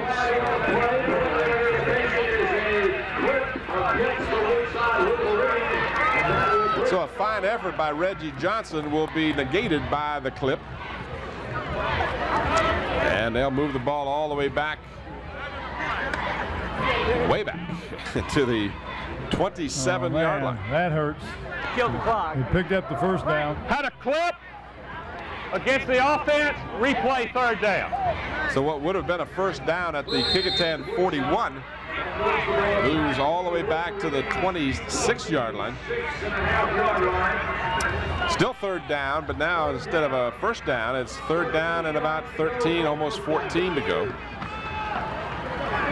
So a fine effort by Reggie Johnson will be negated by the clip. And they'll move the ball all the way back to the 27-yard line. That hurts. Killed the clock. He picked up the first down. Had a clip against the offense, replay third down. So what would have been a first down at the Kecoughtan 41 moves all the way back to the 26-yard line. Still third down, but now instead of a first down, it's third down and about 13, almost 14 to go.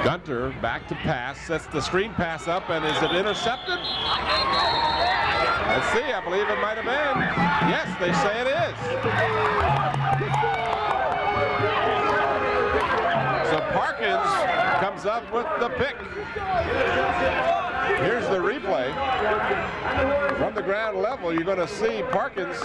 Gunter back to pass, sets the screen pass up, and is it intercepted? Let's see, I believe it might have been. Yes, they say it is. So Parkins comes up with the pick. Here's the replay. From the ground level, you're going to see Parkins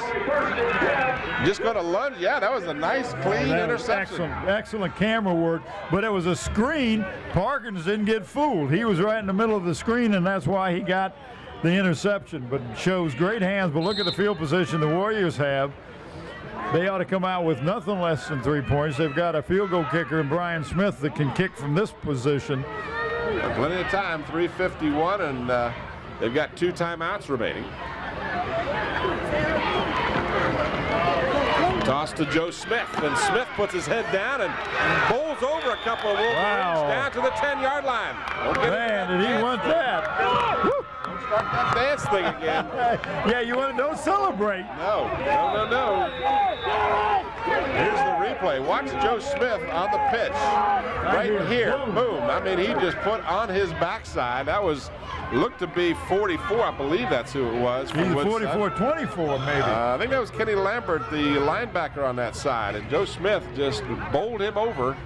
just going to lunge. Yeah, that was a nice, clean interception. Excellent camera work, but it was a screen. Parkins didn't get fooled. He was right in the middle of the screen, and that's why he got the interception. But shows great hands. But look at the field position the Warriors have. They ought to come out with nothing less than 3 points. They've got a field goal kicker in Brian Smith that can kick from this position. Plenty of time, 3:51, and they've got 2 timeouts remaining. Toss to Joe Smith, and Smith puts his head down and bowls over a couple of Wolverines down to the 10-yard line. Man, did he want that? Don't start that dance thing again. Yeah, you want to don't celebrate. No. Here's the replay. Watch Joe Smith on the pitch. Right here. Boom. I mean, he just put on his backside. That was looked to be 44. I believe that's who it was. He's 44-24 maybe. I think that was Kenny Lambert, the linebacker on that side. And Joe Smith just bowled him over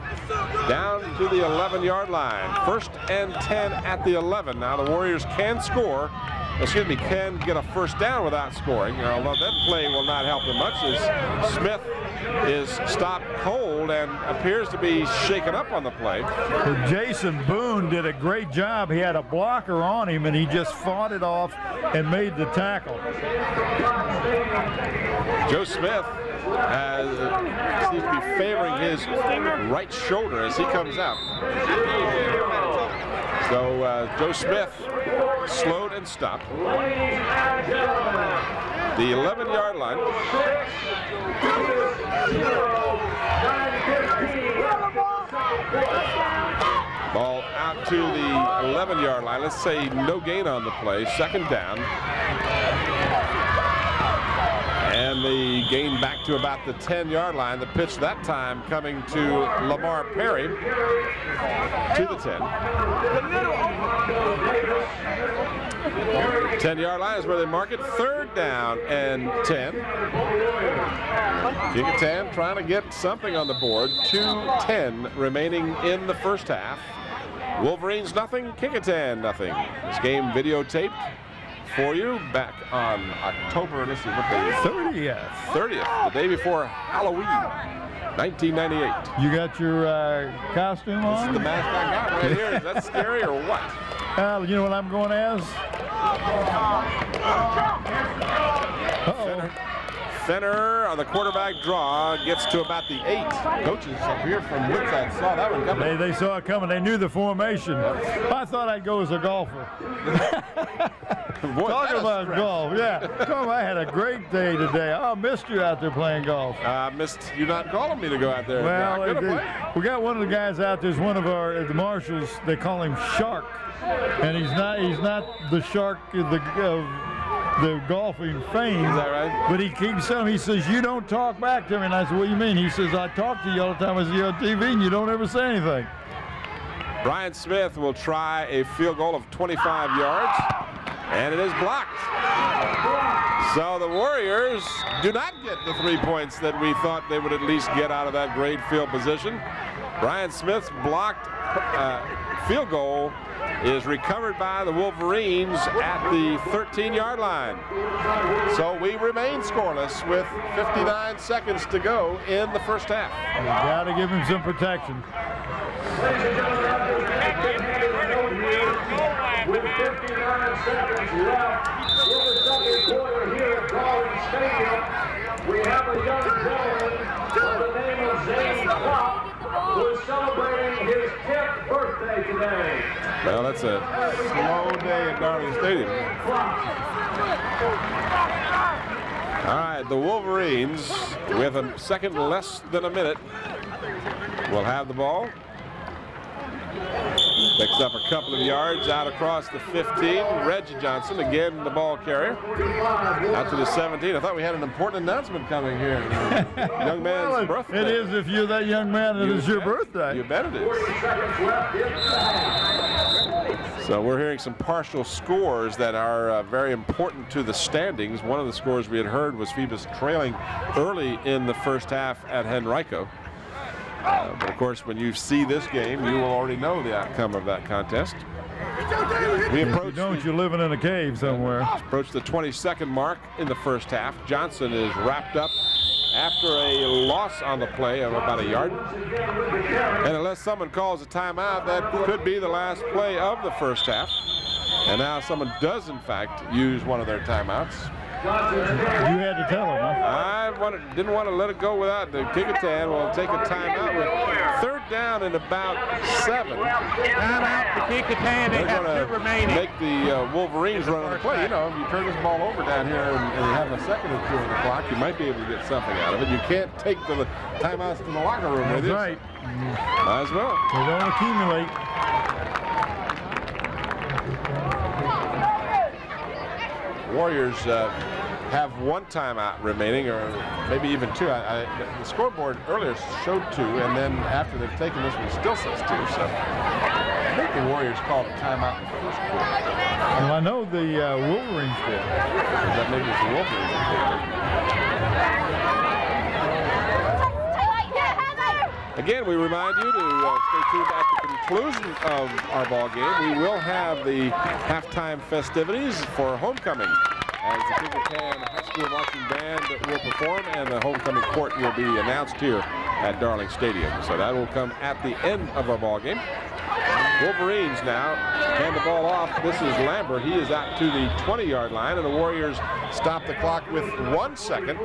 down to the 11-yard line. 1st and 10 at the 11. Now the Warriors can score. Can get a first down without scoring, although that play will not help them much as Smith is stopped cold and appears to be shaken up on the play. But Jason Boone did a great job. He had a blocker on him, and he just fought it off and made the tackle. Joe Smith seems to be favoring his right shoulder as he comes out. So Joe Smith slowed and stopped. The 11-yard line. Ball out to the 11-yard line. Let's say no gain on the play. 2nd down. And the gain back to about the 10-yard line. The pitch that time coming to Lamar Perry to the 10. 10-yard line is where they mark it. 3rd down and 10. Kecoughtan trying to get something on the board. 2:10 remaining in the first half. Wolverines nothing, Kecoughtan nothing. This game videotaped for you back on October, let's see, what day? 30th, the day before Halloween, 1998. You got your costume on? This is the mask I got right here. Is that scary or what? You know what I'm going as? Uh-oh. Fenner on the quarterback draw gets to about the 8. Coaches up here from Woodside saw that one coming. They saw it coming. They knew the formation. I thought I'd go as a golfer. Boy, talking about golf, yeah. I had a great day today. I missed you out there playing golf. I missed you not calling me to go out there. Well, we got one of the guys out there. One of our the marshals. They call him Shark, and he's not the shark the golfing fame. Is that right? But he keeps telling me, he says, you don't talk back to me. And I said, what do you mean? He says, I talk to you all the time. I see you on TV and you don't ever say anything. Brian Smith will try a field goal of 25 yards, and it is blocked. So the Warriors do not get the 3 points that we thought they would at least get out of that great field position. Brian Smith's blocked field goal is recovered by the Wolverines at the 13-yard line. So we remain scoreless with 59 seconds to go in the first half. You got to give him some protection. With 59 seconds left in the second quarter here at Darling Stadium, we have a young gentleman by the name of Zane Klopp who is celebrating his 10th birthday today. Well, that's a slow day at Darling Stadium. All right, the Wolverines, with a second less than a minute, will have the ball. Picks up a couple of yards out across the 15. Reggie Johnson, again the ball carrier. Out to the 17. I thought we had an important announcement coming here. Young man's birthday. It is if you're that young man and it's your birthday. You bet it is. So we're hearing some partial scores that are very important to the standings. One of the scores we had heard was Phoebus trailing early in the first half at Henrico. But of course, when you see this game, you will already know the outcome of that contest. We approach. You're living in a cave somewhere. Approach the 22nd mark in the first half. Johnson is wrapped up after a loss on the play of about a yard. And unless someone calls a timeout, that could be the last play of the first half. And now someone does, in fact, use one of their timeouts. You had to tell him, huh? I didn't want to let it go without. The Kecoughtan will take a timeout with third down and about 7. Timeout to Kecoughtan. They have 2 remaining. Make the Wolverines run on the play. You know, if you turn this ball over down here and you have a second or two on the clock, you might be able to get something out of it. You can't take the timeouts to the locker room with you. That's right. Might as well. They don't accumulate. Warriors have 1 timeout remaining, or maybe even 2. The scoreboard earlier showed 2, and then after they've taken this one, it still says 2. So I think the Warriors called a timeout in the first quarter. Well, I know the Wolverines did. That maybe it's the Wolverines. Again, we remind you to stay tuned at the conclusion of our ball game. We will have the halftime festivities for homecoming, as the Kecoughtan High School Marching Band will perform, and the homecoming court will be announced here at Darling Stadium. So that will come at the end of our ball game. Wolverines now hand the ball off. This is Lambert. He is out to the 20-yard line, and the Warriors stop the clock with 1 second.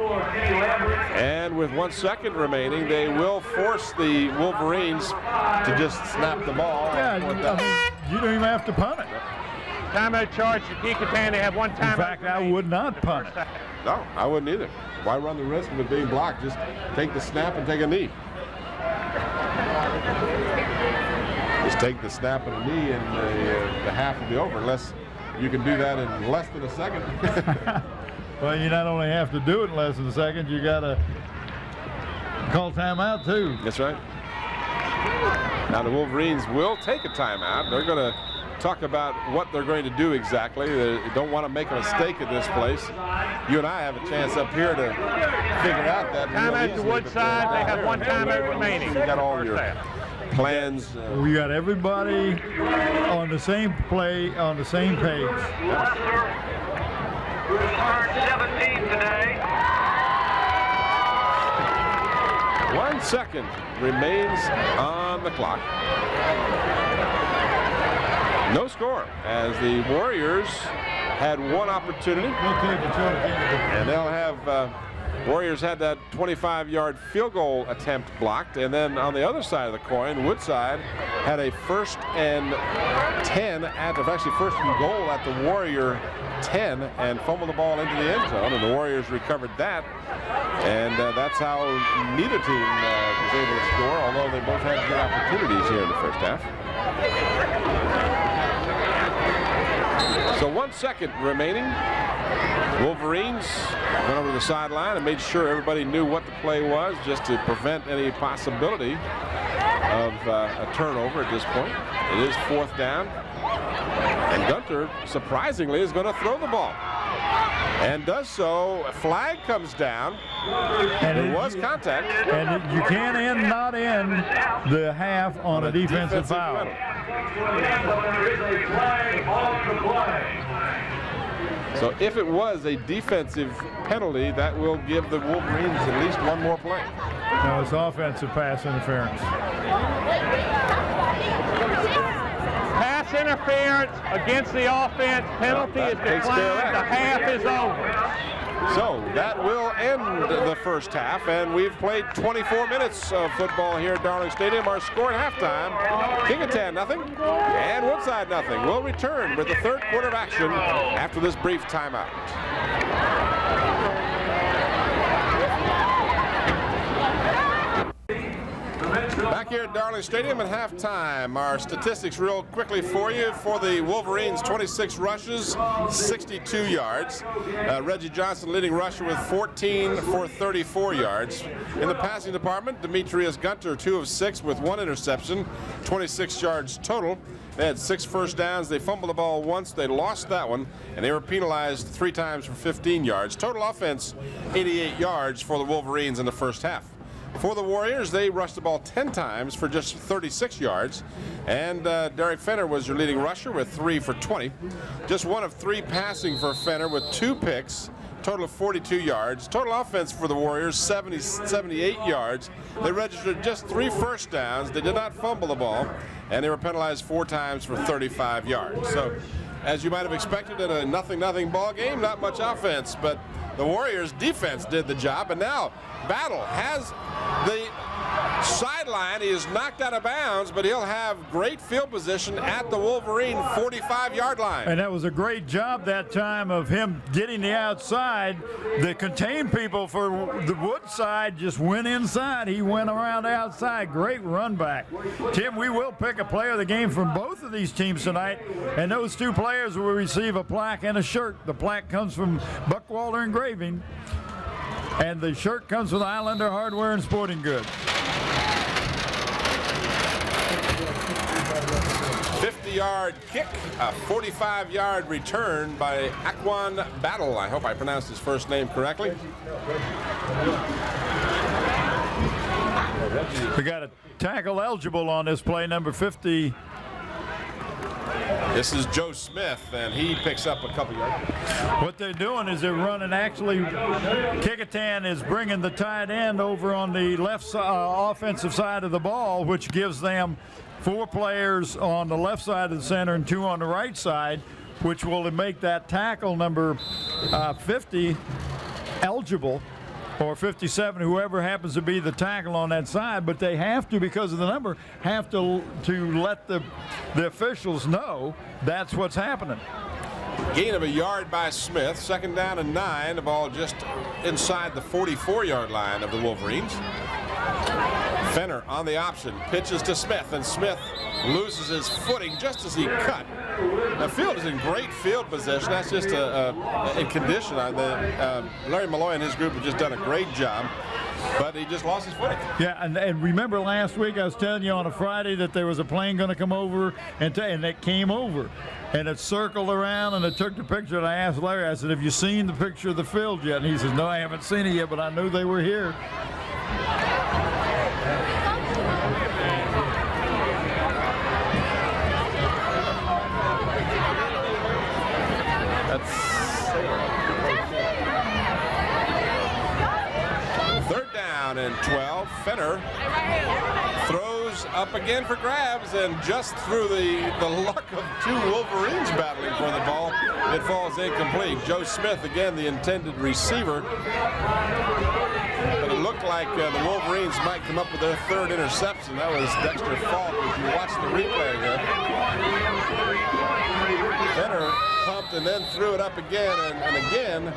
And with 1 second remaining, they will force the Wolverines to just snap the ball. Yeah, you don't even have to punt it. Timeout charge to Kecoughtan. They have 1 timeout. In fact, I would not punt it. No, I wouldn't either. Why run the risk of it being blocked? Just take the snap and take a knee. Just take the snap and a knee, and the half will be over, unless you can do that in less than a second. Well, you not only have to do it in less than a second, you got to call timeout too. That's right. Now the Wolverines will take a timeout. They're going to talk about what they're going to do exactly. They don't want to make a mistake at this place. You and I have a chance up here to figure out that. Timeout to Woodside. They have 1 timeout remaining. You got all your plans. We got everybody on the same play, on the same page. Turn 17 today. 1 second remains on the clock. No score, as the Warriors had 1 opportunity. And they'll have Warriors had that 25-yard field goal attempt blocked, and then on the other side of the coin, Woodside had a 1st and 10 actually 1st and goal at the Warrior 10, and fumbled the ball into the end zone, and the Warriors recovered that, and that's how neither team was able to score, although they both had good opportunities here in the first half. So 1 second remaining. Wolverines went over to the sideline and made sure everybody knew what the play was, just to prevent any possibility of a turnover at this point. It is 4th down. And Gunter, surprisingly, is going to throw the ball. And does so. A flag comes down. And there was contact. And you can't not end the half on a defensive foul. There is a flag on the play. So if it was a defensive penalty, that will give the Wolverines at least one more play. No, it's offensive pass interference. Pass interference against the offense. Penalty is declined. The half is over. So that will end the first half, and we've played 24 minutes of football here at Darling Stadium. Our score at halftime, Kecoughtan nothing, and Woodside nothing. We'll return with the third quarter of action after this brief timeout. Back here at Darling Stadium at halftime. Our statistics real quickly for you. For the Wolverines, 26 rushes, 62 yards. Reggie Johnson leading rusher with 14 for 34 yards. In the passing department, Demetrius Gunter, 2 of 6 with 1 interception, 26 yards total. They had 6 first downs. They fumbled the ball once. They lost that one, and they were penalized 3 times for 15 yards. Total offense, 88 yards for the Wolverines in the first half. For the Warriors, they rushed the ball 10 times for just 36 yards. And Derek Fenner was your leading rusher with 3 for 20. Just 1 of 3 passing for Fenner with 2 picks, total of 42 yards. Total offense for the Warriors, 78 yards. They registered just 3 first downs. They did not fumble the ball, and they were penalized 4 times for 35 yards. So, as you might have expected in a nothing ball game, not much offense, but the Warriors defense did the job, and now Battle has the sideline. He is knocked out of bounds, but he'll have great field position at the Wolverine 45-yard line. And that was a great job that time of him getting the outside. The contained people for the Woodside just went inside. He went around the outside. Great run back. Tim, we will pick a player of the game from both of these teams tonight, and those 2 players will receive a plaque and a shirt. The plaque comes from Buckwalter Engraving, and the shirt comes with Islander Hardware and Sporting Goods. 50-yard kick, a 45-yard return by Aquan Battle. I hope I pronounced his first name correctly. We got a tackle eligible on this play, number 50. This is Joe Smith, and he picks up a couple yards. What they're doing is they're running, actually, Kecoughtan is bringing the tight end over on the left offensive side of the ball, which gives them 4 players on the left side of the center and 2 on the right side, which will make that tackle number 50 eligible, or 57, whoever happens to be the tackle on that side. But they have to, because of the number, have to let the officials know that's what's happening. Gain of a yard by Smith. 2nd down and 9. The ball just inside the 44-yard line of the Wolverines. Fenner on the option, pitches to Smith, and Smith loses his footing just as he cut. The field is in great field position. That's just in condition. Larry Malloy and his group have just done a great job, but he just lost his footing. Yeah, and remember last week I was telling you on a Friday that there was a plane going to come over, and it came over. And it circled around, and it took the picture, and I asked Larry, I said, have you seen the picture of the field yet? And he says, no, I haven't seen it yet, but I knew they were here. Third down and 12. Fenner throws up again for grabs, and just through the luck of 2 Wolverines battling for the ball, it falls incomplete. Joe Smith, again, the intended receiver. But it looked like the Wolverines might come up with their 3rd interception. That was Dexter Falk, if you watch the replay here. Fenner pumped and then threw it up again, and again,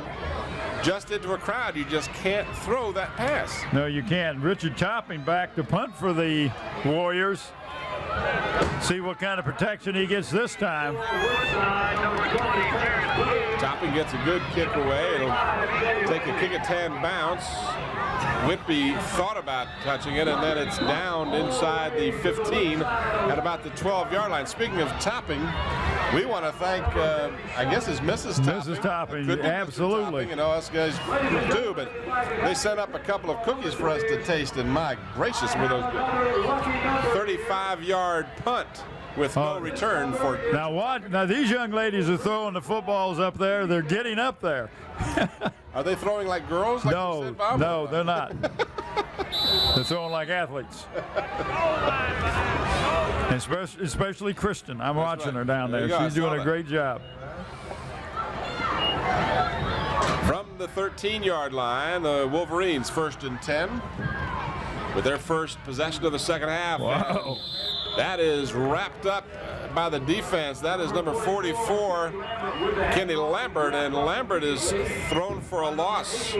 just into a crowd. You just can't throw that pass. No, you can't. Richard Topping back to punt for the Warriors. See what kind of protection he gets this time. Topping gets a good kick away. It'll take a Kecoughtan bounce. Whitby thought about touching it, and then it's down inside the 15 at about the 12-yard line. Speaking of Topping, we want to thank, I guess it's Mrs. Topping. Mrs. Topping, Could be absolutely. Mr. Topping, you know, us guys do, but they sent up a couple of cookies for us to taste, and my gracious, were those good. 35-yard punt with no return for. Now what? Now these young ladies are throwing the footballs up there. They're getting up there. Are they throwing like girls? Like you said, Bob? No, they're not. They're throwing like athletes. Especially Kristen. I'm watching her down there. She's doing a great job. From the 13-yard line, the Wolverines 1st and 10 with their first possession of the second half. Wow. That is wrapped up by the defense. That is number 44, Kenny Lambert, and Lambert is thrown for a loss.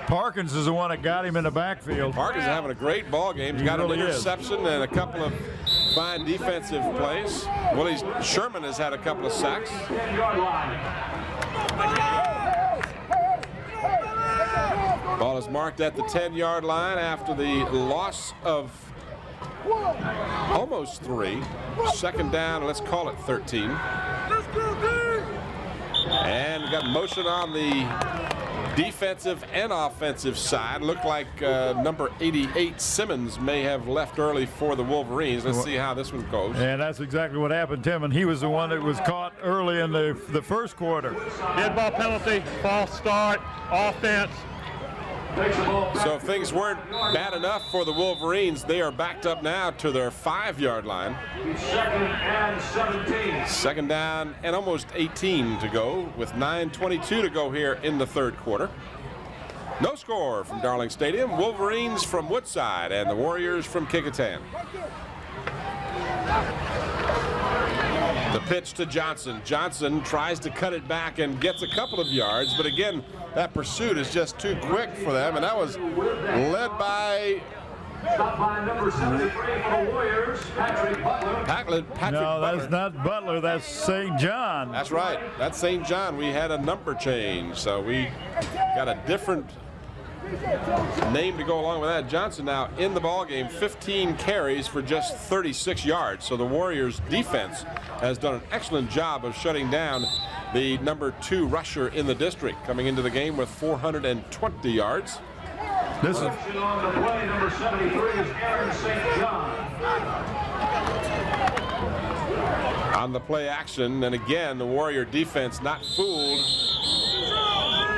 Parkins is the one that got him in the backfield. Parkins is having a great ball game. He's got an interception and a couple of fine defensive plays. Willie Sherman has had a couple of sacks. Ball is marked at the 10-yard line after the loss of almost 3. Second down, let's call it 13. And we got motion on the defensive and offensive side. Looked like number 88 Simmons may have left early for the Wolverines. Let's see how this one goes. And that's exactly what happened, Tim. And he was the one that was caught early in the first quarter. Dead ball penalty, false start, offense. So if things weren't bad enough for the Wolverines, they are backed up now to their 5-yard line. 2nd and 17. 2nd down and almost 18 to go with 9:22 to go here in the third quarter. No score from Darling Stadium. Wolverines from Woodside and the Warriors from Kecoughtan. The pitch to Johnson. Johnson tries to cut it back and gets a couple of yards, but again, that pursuit is just too quick for them, and that was led by Stop by number 73 for the Warriors, Patrick Butler. Patrick No, Butler. that's not Butler. That's St. John. That's right. That's St. John. We had a number change, so we got a different name to go along with that. Johnson now in the ball game, 15 carries for just 36 yards. So the Warriors defense has done an excellent job of shutting down the number 2 rusher in the district, coming into the game with 420 yards. This is On the play, number 73 is Aaron St. John. On the play action, and again, the Warrior defense not fooled.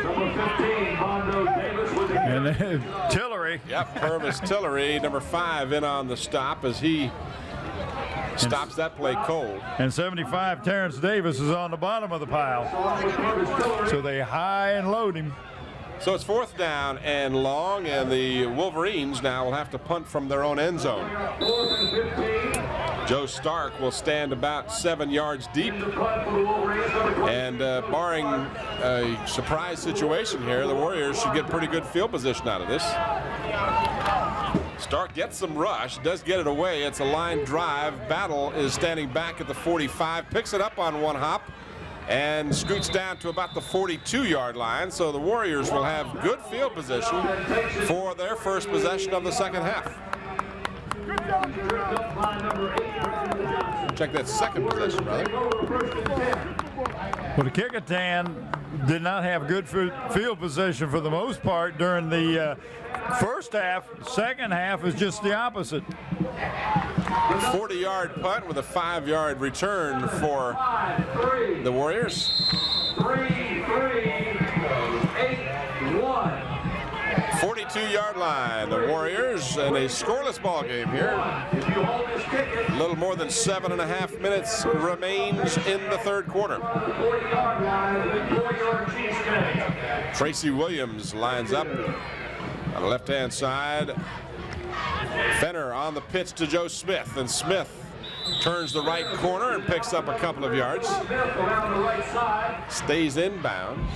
Number 15, Mondo Davis with the and then Tillery. Yep, Purvis Tillery, number 5, in on the stop as he stops that play cold. And 75, Terrence Davis, is on the bottom of the pile. So they high and load him. So it's 4th down and long, and the Wolverines now will have to punt from their own end zone. 4th and 15. Joe Stark will stand about 7 yards deep, and barring a surprise situation here, the Warriors should get pretty good field position out of this. Stark gets some rush, does get it away. It's a line drive. Battle is standing back at the 45, picks it up on one hop, and scoots down to about the 42-yard line. So the Warriors will have good field position for their first possession of the second half. Check that second possession, brother. Well, the Kecoughtan did not have good field position for the most part during the first half. Second half is just the opposite. 40-yard punt with a 5-yard return for the Warriors. 3-3-8-1. 42-yard line, the Warriors, and a scoreless ball game here. A little more than 7.5 minutes remains in the third quarter. Tracy Williams lines up on the left-hand side. Fenner on the pitch to Joe Smith, and Smith turns the right corner and picks up a couple of yards. Stays inbounds.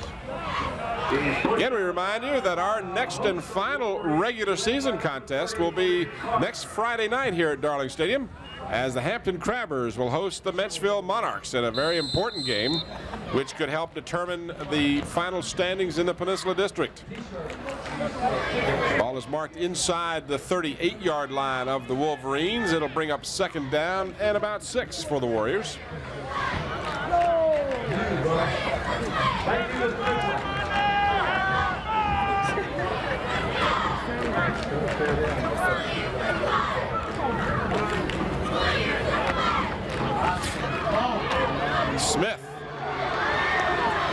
Again, we remind you that our next and final regular season contest will be next Friday night here at Darling Stadium. as the Hampton Crabbers will host the Menchville Monarchs in a very important game, which could help determine the final standings in the Peninsula District. Ball is marked inside the 38-yard line of the Wolverines. It'll bring up second down and about 6 for the Warriors. Smith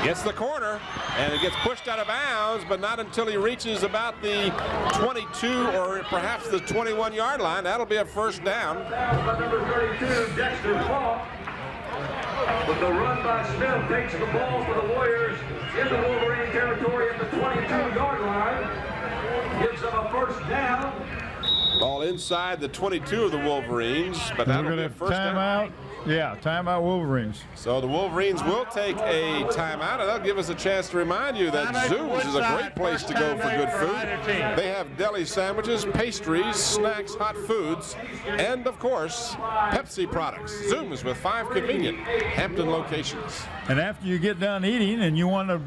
gets the corner, and it gets pushed out of bounds, but not until he reaches about the 22 or perhaps the 21-yard line. That'll be a first down. Number 32, Dexter Falk. But the run by Smith takes the ball for the Warriors in the Wolverine territory at the 22-yard line. Gives them a first down. Ball inside the 22 of the Wolverines, but that'll be a first down. Yeah, timeout Wolverines. So the Wolverines will take a timeout, and that'll give us a chance to remind you that Zoom's is a great place to go for good food. They have deli sandwiches, pastries, snacks, hot foods, and of course, Pepsi products. Zoom's with 5 convenient Hampton locations. And after you get done eating and you want to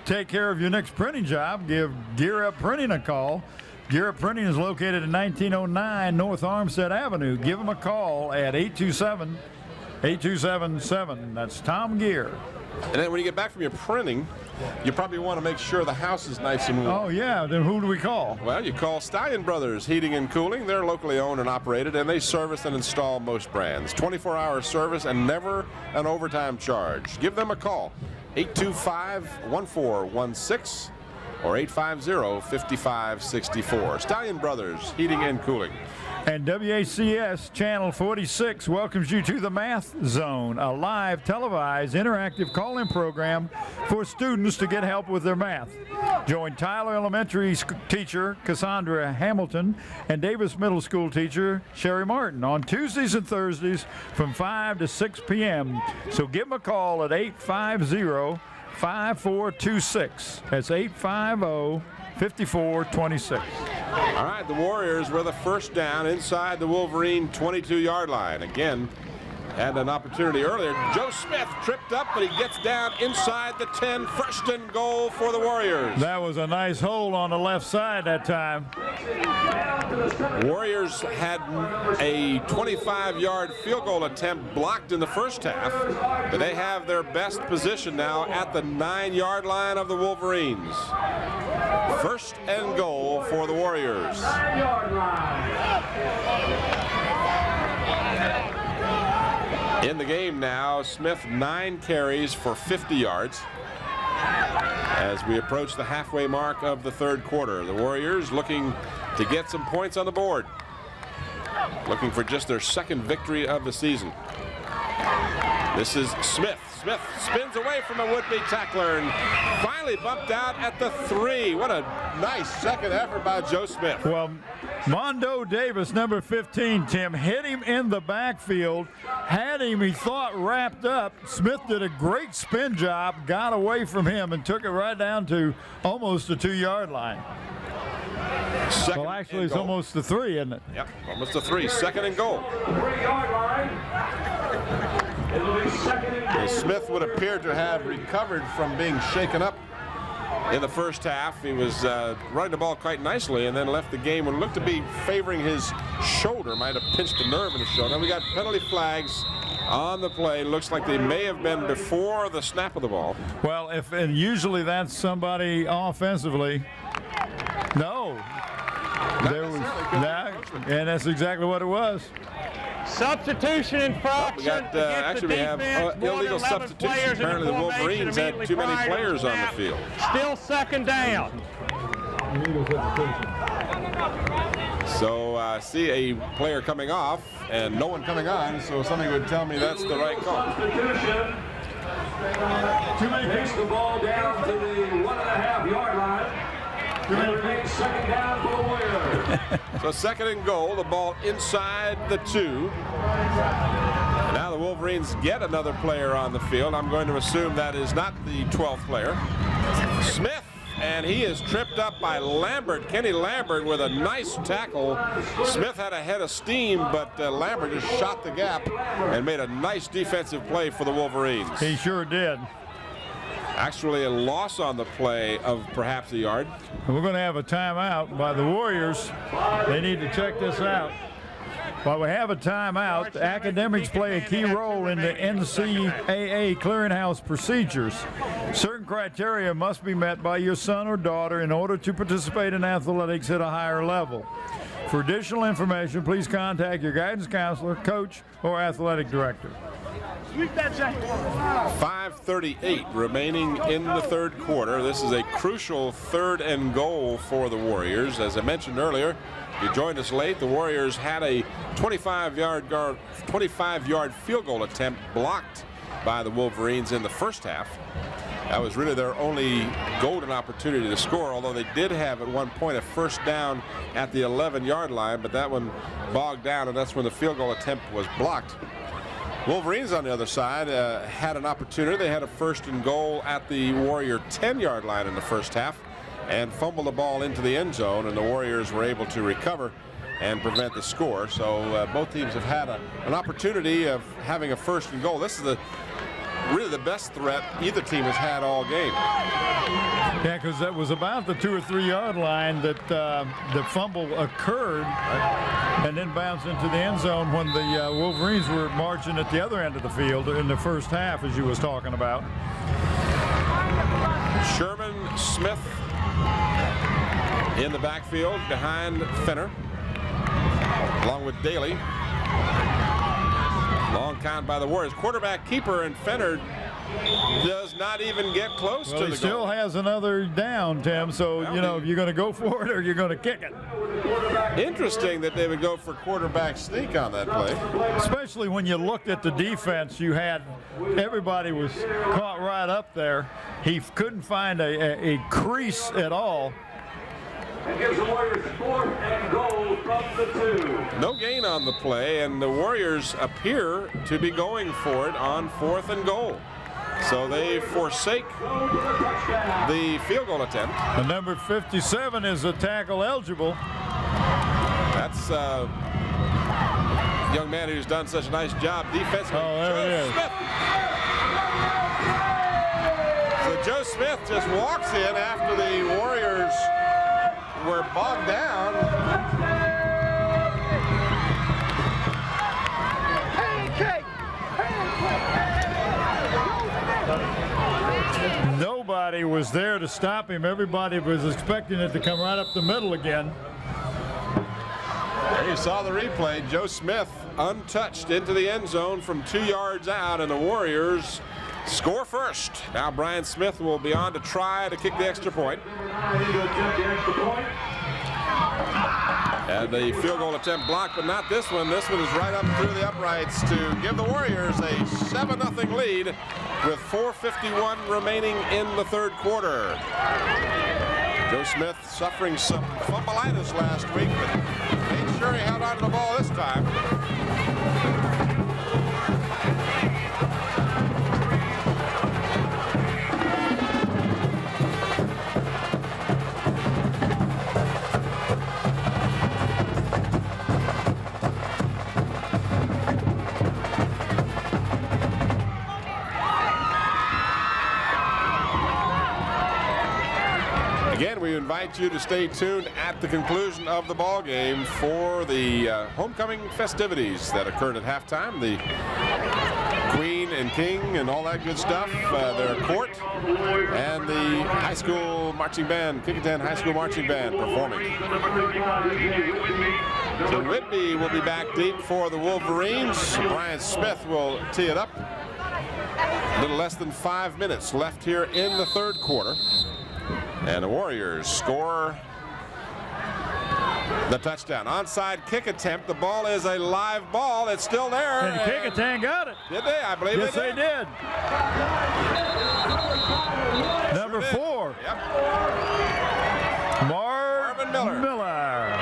take care of your next printing job, give Gear Up Printing a call. Gear Up Printing is located at 1909 North Armstead Avenue. Give them a call at 827-8277. That's Tom Gear. And then when you get back from your printing, you probably want to make sure the house is nice and warm. Oh, yeah. Then who do we call? Well, you call Stallion Brothers Heating and Cooling. They're locally owned and operated, and they service and install most brands. 24-hour service and never an overtime charge. Give them a call, 825-1416 or 850-5564. Stallion Brothers Heating and Cooling. And WACS Channel 46 welcomes you to the Math Zone, a live televised interactive call-in program for students to get help with their math. Join Tyler Elementary teacher Cassandra Hamilton and Davis Middle School teacher Sherry Martin on Tuesdays and Thursdays from 5 to 6 p.m. So give them a call at 850-5426. That's 850-5426. All right, the Warriors with a first down inside the Wolverine 22-yard line. Again, had an opportunity earlier. Joe Smith tripped up, but he gets down inside the 10. First and goal for the Warriors. That was a nice hole on the left side that time. Warriors had a 25-yard field goal attempt blocked in the first half, but they have their best position now at the 9-yard line of the Wolverines. First and goal for the Warriors. 9-yard line. In the game now, Smith 9 carries for 50 yards. As we approach the halfway mark of the third quarter, the Warriors looking to get some points on the board. Looking for just their second victory of the season. This is Smith. Smith spins away from a would-be tackler and finally bumped out at the 3. What a nice second effort by Joe Smith. Well, Mondo Davis, number 15, Tim, hit him in the backfield, had him, he thought, wrapped up. Smith did a great spin job, got away from him, and took it right down to almost the 2-yard line. Second well, actually, it's almost the 3, isn't it? Yep, almost the 3. Second and goal. 3-yard line. It'll be second and goal. Smith would appear to have recovered from being shaken up in the first half. He was running the ball quite nicely and then left the game and looked to be favoring his shoulder. Might have pinched a nerve in his shoulder. We got penalty flags on the play. Looks like they may have been before the snap of the ball. Well, and usually that's somebody offensively. No. There was that, and that's exactly what it was. Substitution infraction. We got actually we have illegal substitution. Apparently the Wolverines had too many players on the field. Still second down. So see a player coming off and no one coming on, so something would tell me that's the right call. Substitution. Takes the ball down to the 1.5-yard line. Second down for the Warriors. So second and goal, the ball inside the 2. Now the Wolverines get another player on the field. I'm going to assume that is not the 12th player. Smith, and he is tripped up by Lambert. Kenny Lambert with a nice tackle. Smith had a head of steam, but Lambert just shot the gap and made a nice defensive play for the Wolverines. He sure did. Actually a loss on the play of perhaps a yard. We're going to have a timeout by the Warriors. They need to check this out. While we have a timeout, academics play a key role in the NCAA clearinghouse procedures. Certain criteria must be met by your son or daughter in order to participate in athletics at a higher level. For additional information, please contact your guidance counselor, coach, or athletic director. 5:38 remaining in the third quarter. This is a crucial 3rd and goal for the Warriors. As I mentioned earlier, if you joined us late, the Warriors had a 25-yard field goal attempt blocked by the Wolverines in the first half. That was really their only golden opportunity to score, although they did have at one point a first down at the 11-yard line, but that one bogged down, and that's when the field goal attempt was blocked. Wolverines on the other side had an opportunity. They had a 1st and goal at the Warrior 10-yard line in the first half and fumbled the ball into the end zone, and the Warriors were able to recover and prevent the score. So both teams have had an opportunity of having a 1st and goal. This is really the best threat either team has had all game. Yeah, because that was about the 2 or 3 yard line that the fumble occurred and then bounced into the end zone when the Wolverines were marching at the other end of the field in the first half, as you was talking about. Sherman Smith in the backfield behind Fenner, along with Daly. Long count by the Warriors. Quarterback keeper, and Fenner does not even get close to the goal. He still has another down, Tim, so you know if you're going to go for it or you're going to kick it. Interesting that they would go for quarterback sneak on that play. Especially when you looked at the defense, you had everybody was caught right up there. He couldn't find a crease at all. And gives the Warriors 4th and goal from the 2. No gain on the play, and the Warriors appear to be going for it on 4th and goal. So they forsake the field goal attempt. The number 57 is a tackle eligible. That's a young man who's done such a nice job defensively. Oh, there it is. So Joe Smith just walks in after the Warriors were bogged down. Nobody was there to stop him. Everybody was expecting it to come right up the middle again. There you saw the replay. Joe Smith untouched into the end zone from 2 yards out, and the Warriors score first. Now Brian Smith will be on to try to kick the extra point. And the field goal attempt blocked, but not this one. This one is right up through the uprights to give the Warriors a 7-0 lead with 4:51 remaining in the third quarter. Joe Smith suffering some fumbleitis last week, but made sure he held on to the ball this time. Again, we invite you to stay tuned at the conclusion of the ball game for the homecoming festivities that occurred at halftime. The Queen and King and all that good stuff, their court, and the high school marching band, Kecoughtan High School Marching Band performing. So Whitby will be back deep for the Wolverines. Brian Smith will tee it up. A little less than 5 minutes left here in the third quarter. And the Warriors score the touchdown. Onside kick attempt. The ball is a live ball. It's still there. And Kecoughtan got it. Did they? I believe yes, they did. Number 4. Yep. Marvin Miller.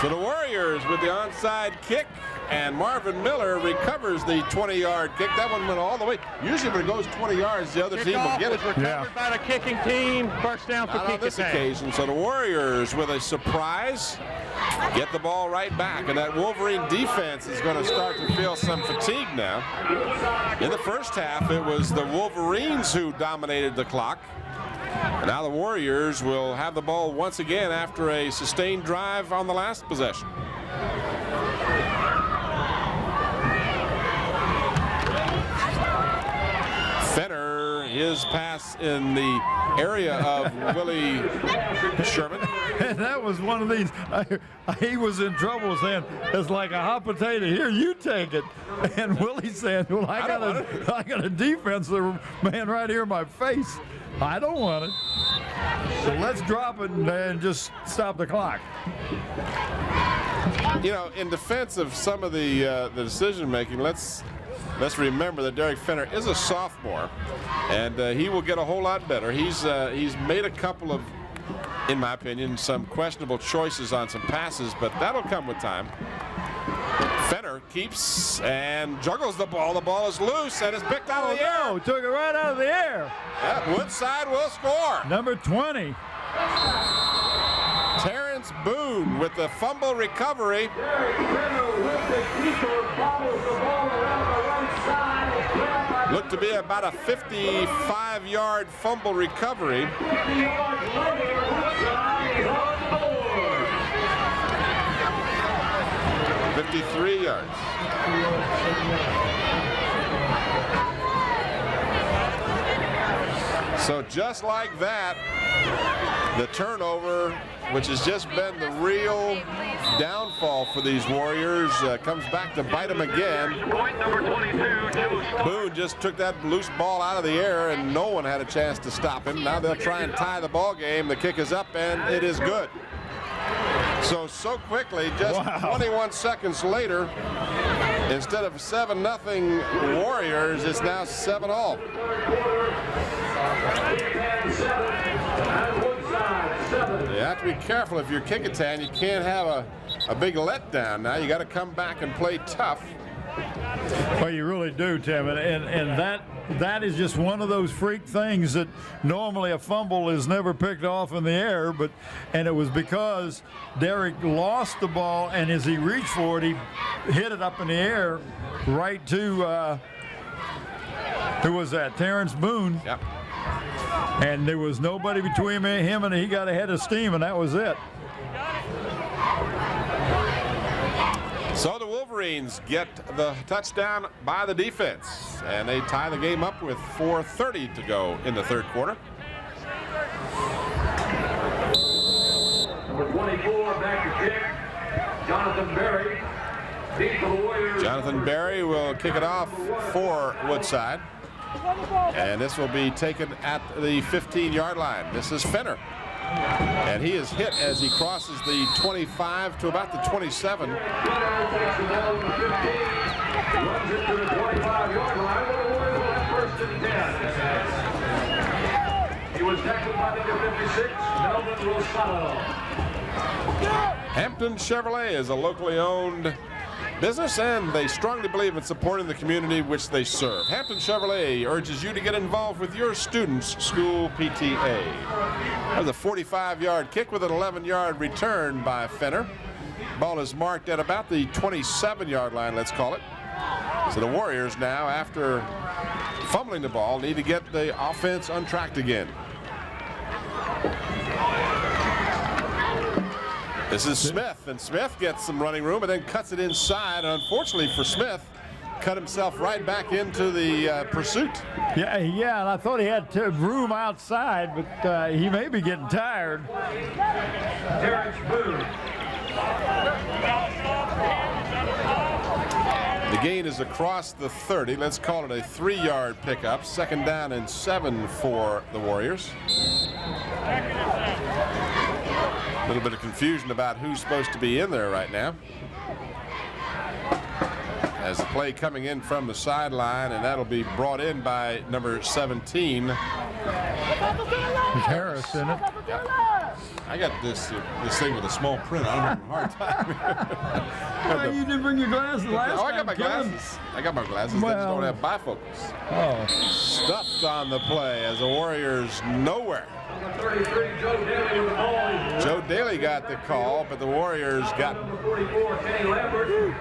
So the Warriors with the onside kick and Marvin Miller recovers the 20-yard kick. That one went all the way. Usually when it goes 20 yards, the other team will get it. Recovered by the kicking team. First down for Not on this occasion. So the Warriors, with a surprise, get the ball right back, and that Wolverine defense is going to start to feel some fatigue now. In the first half, it was the Wolverines who dominated the clock. And now the Warriors will have the ball once again after a sustained drive on the last possession. Fenner, his pass in the area of Willie Sherman. And that was one of these, he was in trouble saying, it's like a hot potato. Here, you take it. And Willie said, well, I got a defensive man right here in my face. I don't want it. So let's drop it and just stop the clock. You know, in defense of some of the decision making, let's remember that Derek Fenner is a sophomore, and he will get a whole lot better. He's made a couple of, in my opinion, some questionable choices on some passes, but that'll come with time. Fenner keeps and juggles the ball. The ball is loose and is picked out of the air. No, took it right out of the air. Yeah, Woodside will score. Number 20. Terrence Boone with the fumble recovery. Looked to be about a 55-yard fumble recovery. 53 yards. So just like that, the turnover, which has just been the real downfall for these Warriors, comes back to bite them again. Boone just took that loose ball out of the air, and no one had a chance to stop him. Now they'll try and tie the ball game. The kick is up, and it is good. So quickly, just 21 seconds later, instead of 7-0 Warriors, it's now 7-all. You have to be careful if you're Kecoughtan. You can't have a big letdown now. You got to come back and play tough. Well, you really do, Tim, and that is just one of those freak things that normally a fumble is never picked off in the air, and it was because Derek lost the ball, and as he reached for it, he hit it up in the air right to who was that? Terrence Boone. Yep. And there was nobody between him and he got ahead of steam, and that was it. So the Wolverines get the touchdown by the defense, and they tie the game up with 4:30 to go in the third quarter. Number 24, back to kick, Jonathan Berry. Deep for the Warriors. Jonathan Berry will kick it off for Woodside, and this will be taken at the 15-yard line. This is Fenner, and he is hit as he crosses the 25 to about the 27. Runs it to the 25-yard line. The Warriors will have first and 10. He was tackled by number 56, Melvin Rosado. Hampton Chevrolet is a locally owned business, and they strongly believe in supporting the community which they serve. Hampton Chevrolet urges you to get involved with your students' school PTA. That was a 45-yard kick with an 11-yard return by Fenner. Ball is marked at about the 27-yard line, let's call it. So the Warriors now, after fumbling the ball, need to get the offense untracked again. This is Smith, and Smith gets some running room and then cuts it inside. And unfortunately for Smith, cut himself right back into the pursuit. Yeah, and I thought he had room outside, but he may be getting tired. Terrence Boone. The gain is across the 30. Let's call it a 3-yard pickup. Second down and 7 for the Warriors. A little bit of confusion about who's supposed to be in there right now. As the play coming in from the sideline, and that'll be brought in by number 17. It's Harris in it. I got this thing with a small print. I don't have a hard time. Oh, you didn't bring your glasses last time. I got my glasses. I got my glasses. They just don't have bifocals. Oh. Stuffed on the play as the Warriors nowhere. 33, Joe Daly with the ball. Joe Daly got the call, but the Warriors got. Number 44, Kenny Lambert.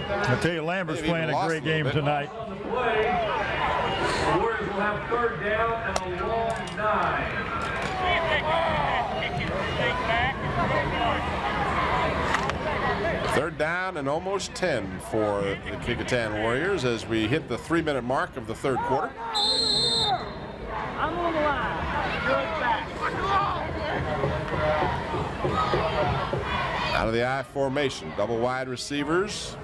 I tell you, Lambert's playing a great game tonight. On the play. The Warriors will have 3rd down and a long 9. Third down and almost 10 for the Kecoughtan Warriors as we hit the 3-minute mark of the 3rd quarter. I'm on the line. Good back. Out of the I formation, double wide receivers.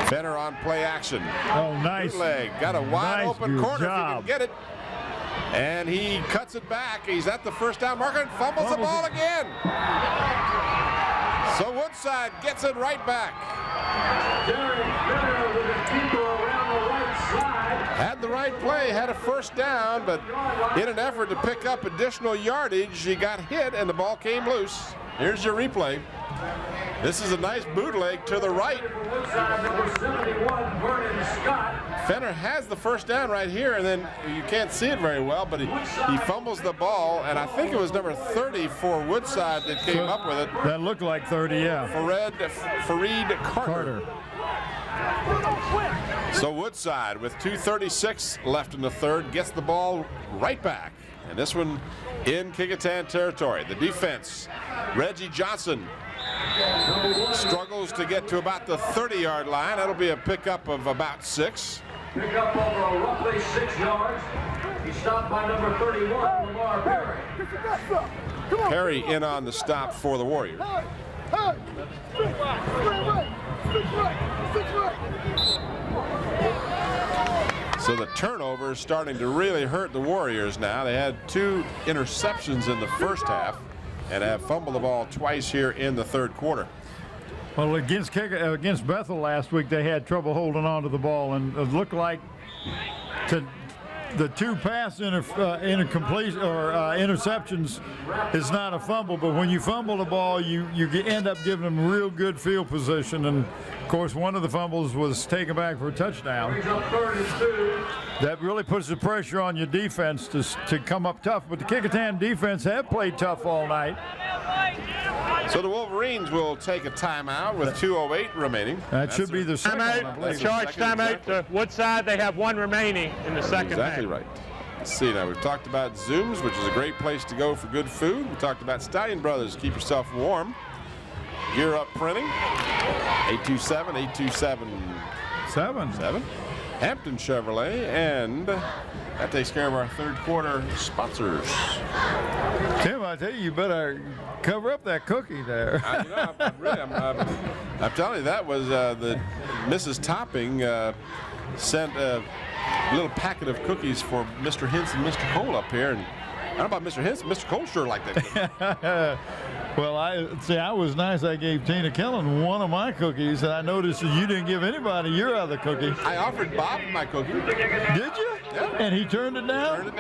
Fenner on play action. Oh, nice. Bootleg, got a wide open corner if he can get it. And he cuts it back. He's at the 1st down marker and fumbles the ball again. So Woodside gets it right back. Fenner with a keeper around the right side. Had the right play, had a 1st down, but in an effort to pick up additional yardage, he got hit and the ball came loose. Here's your replay. This is a nice bootleg to the right. Woodside, number 71, Vernon Scott. Fenner has the 1st down right here, and then you can't see it very well, but he fumbles the ball, and I think it was number 30 for Woodside that came up with it. That looked like 30, yeah. Fareed Carter. So Woodside, with 2:36 left in the 3rd, gets the ball right back. And this one in Kecoughtan territory. The defense, Reggie Johnson, struggles to get to about the 30-yard line. That'll be a pickup of about 6. Pick up over roughly 6 yards. He's stopped by number 31, Lamar Perry. Perry in on the stop for the Warriors. So the turnover is starting to really hurt the Warriors now. They had 2 interceptions in the 1st half and have fumbled the ball twice here in the 3rd quarter. Well, against Bethel last week, they had trouble holding on to the ball, and it looked like the 2 pass interceptions is not a fumble, but when you fumble the ball, you end up giving them real good field position. And of course, one of the fumbles was taken back for a touchdown. That really puts the pressure on your defense to come up tough. But the Kecoughtan defense have played tough all night. So the Wolverines will take a timeout with 2:08 remaining. That should be the second one, I believe. Charge timeout to Woodside. They have 1 remaining in the 2nd Exactly half. right. Let's see now. We've talked about Zooms, which is a great place to go for good food. We talked about Stallion Brothers. Keep yourself warm. Gear Up Printing. 827-827-7. Hampton Chevrolet, and that takes care of our 3rd quarter sponsors. Tim, I tell you better cover up that cookie there. I'm telling you, that was the Mrs. Topping sent a little packet of cookies for Mr. Hintz and Mr. Cole up here. And I don't know about Mr. Hintz, Mr. Cole sure liked that cookie. Well, I was nice. I gave Tina Killen one of my cookies, and I noticed that you didn't give anybody your other cookie. I offered Bob my cookie. Did you? Yeah. And he turned it down? Turned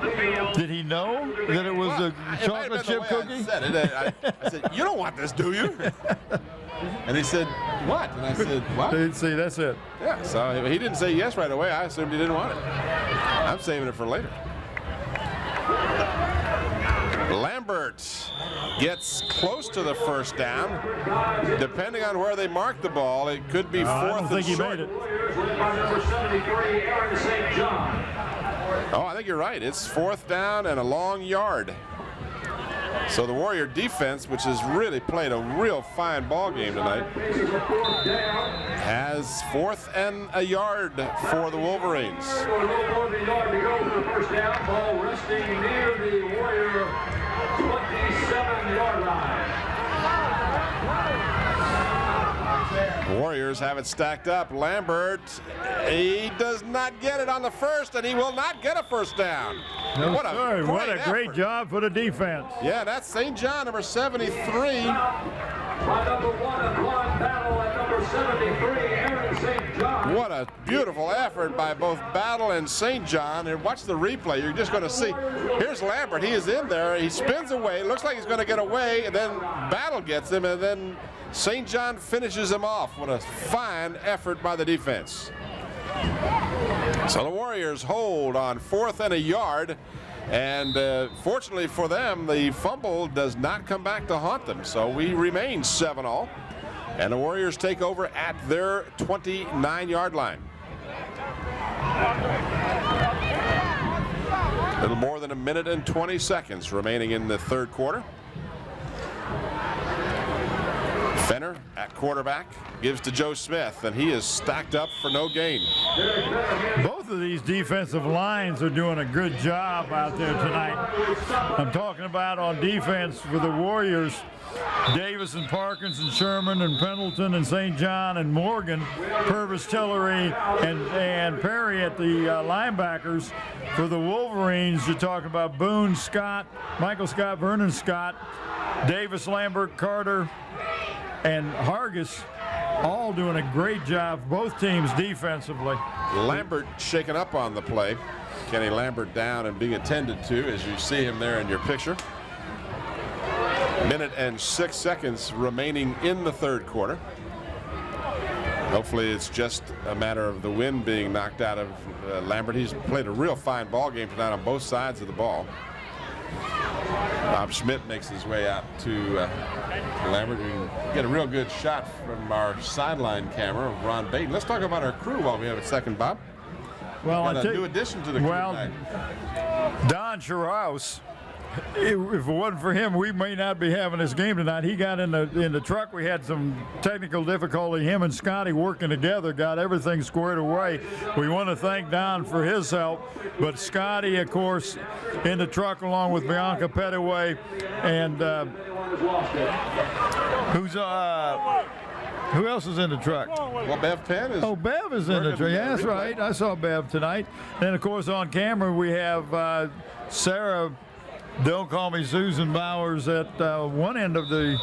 it down. Did he know that it was a chocolate chip cookie? I said, you don't want this, do you? And he said, what? And I said, what? See, that's it. Yeah, so he didn't say yes right away. I assumed he didn't want it. I'm saving it for later. Lambert gets close to the 1st down. Depending on where they mark the ball, it could be 4th I don't think he made it. Oh, I think you're right. It's 4th down and a long yard. So the Warrior defense, which has really played a real fine ball game tonight, has 4th and a yard for the Wolverines. Ball resting near the Warrior 27-yard line. Warriors have it stacked up. Lambert, he does not get it on the 1st, and he will not get a 1st down. No, what a great effort. job for the defense. Yeah, that's St. John, number 73. by number 1 of Claude Battle and number 73, Aaron St. John. What a beautiful effort by both Battle and St. John. And watch the replay. You're just going to see. Here's Lambert. He is in there. He spins away. Looks like he's going to get away. And then Battle gets him. And then St. John finishes him off. What a fine effort by the defense. So the Warriors hold on 4th and a yard. And fortunately for them, the fumble does not come back to haunt them. So we remain 7-all. And the Warriors take over at their 29-yard line. A little more than a minute and 20 seconds remaining in the third quarter. Fenner at quarterback gives to Joe Smith, and he is stacked up for no gain. Both of these defensive lines are doing a good job out there tonight. I'm talking about on defense for the Warriors, Davis and Parkins and Sherman and Pendleton and St. John and Morgan, Purvis, Tillery, and Perry at the linebackers. For the Wolverines, you're talking about Boone, Scott, Michael Scott, Vernon Scott, Davis, Lambert, Carter, and Hargis, all doing a great job, both teams defensively. Lambert shaken up on the play. Kenny Lambert down and being attended to, as you see him there in your picture. Minute and 6 seconds remaining in the third quarter. Hopefully it's just a matter of the wind being knocked out of Lambert. He's played a real fine ball game tonight on both sides of the ball. Bob Schmidt makes his way out to Lambert. We can get a real good shot from our sideline camera of Ron Baton. Let's talk about our crew while we have a second, Bob. Well, got a new addition to the crew tonight. Don Chiraus, if it wasn't for him, we may not be having this game tonight. He got in the truck. We had some technical difficulty. Him and Scotty working together got everything squared away. We want to thank Don for his help. But Scotty, of course, in the truck along with Bianca Pettaway and who else is in the truck? Well, Bev Penn is. Oh, Bev is in the truck. Yeah, that's right. I saw Bev tonight. And, of course, on camera we have Sarah, don't call me Susan Bowers, at one end of the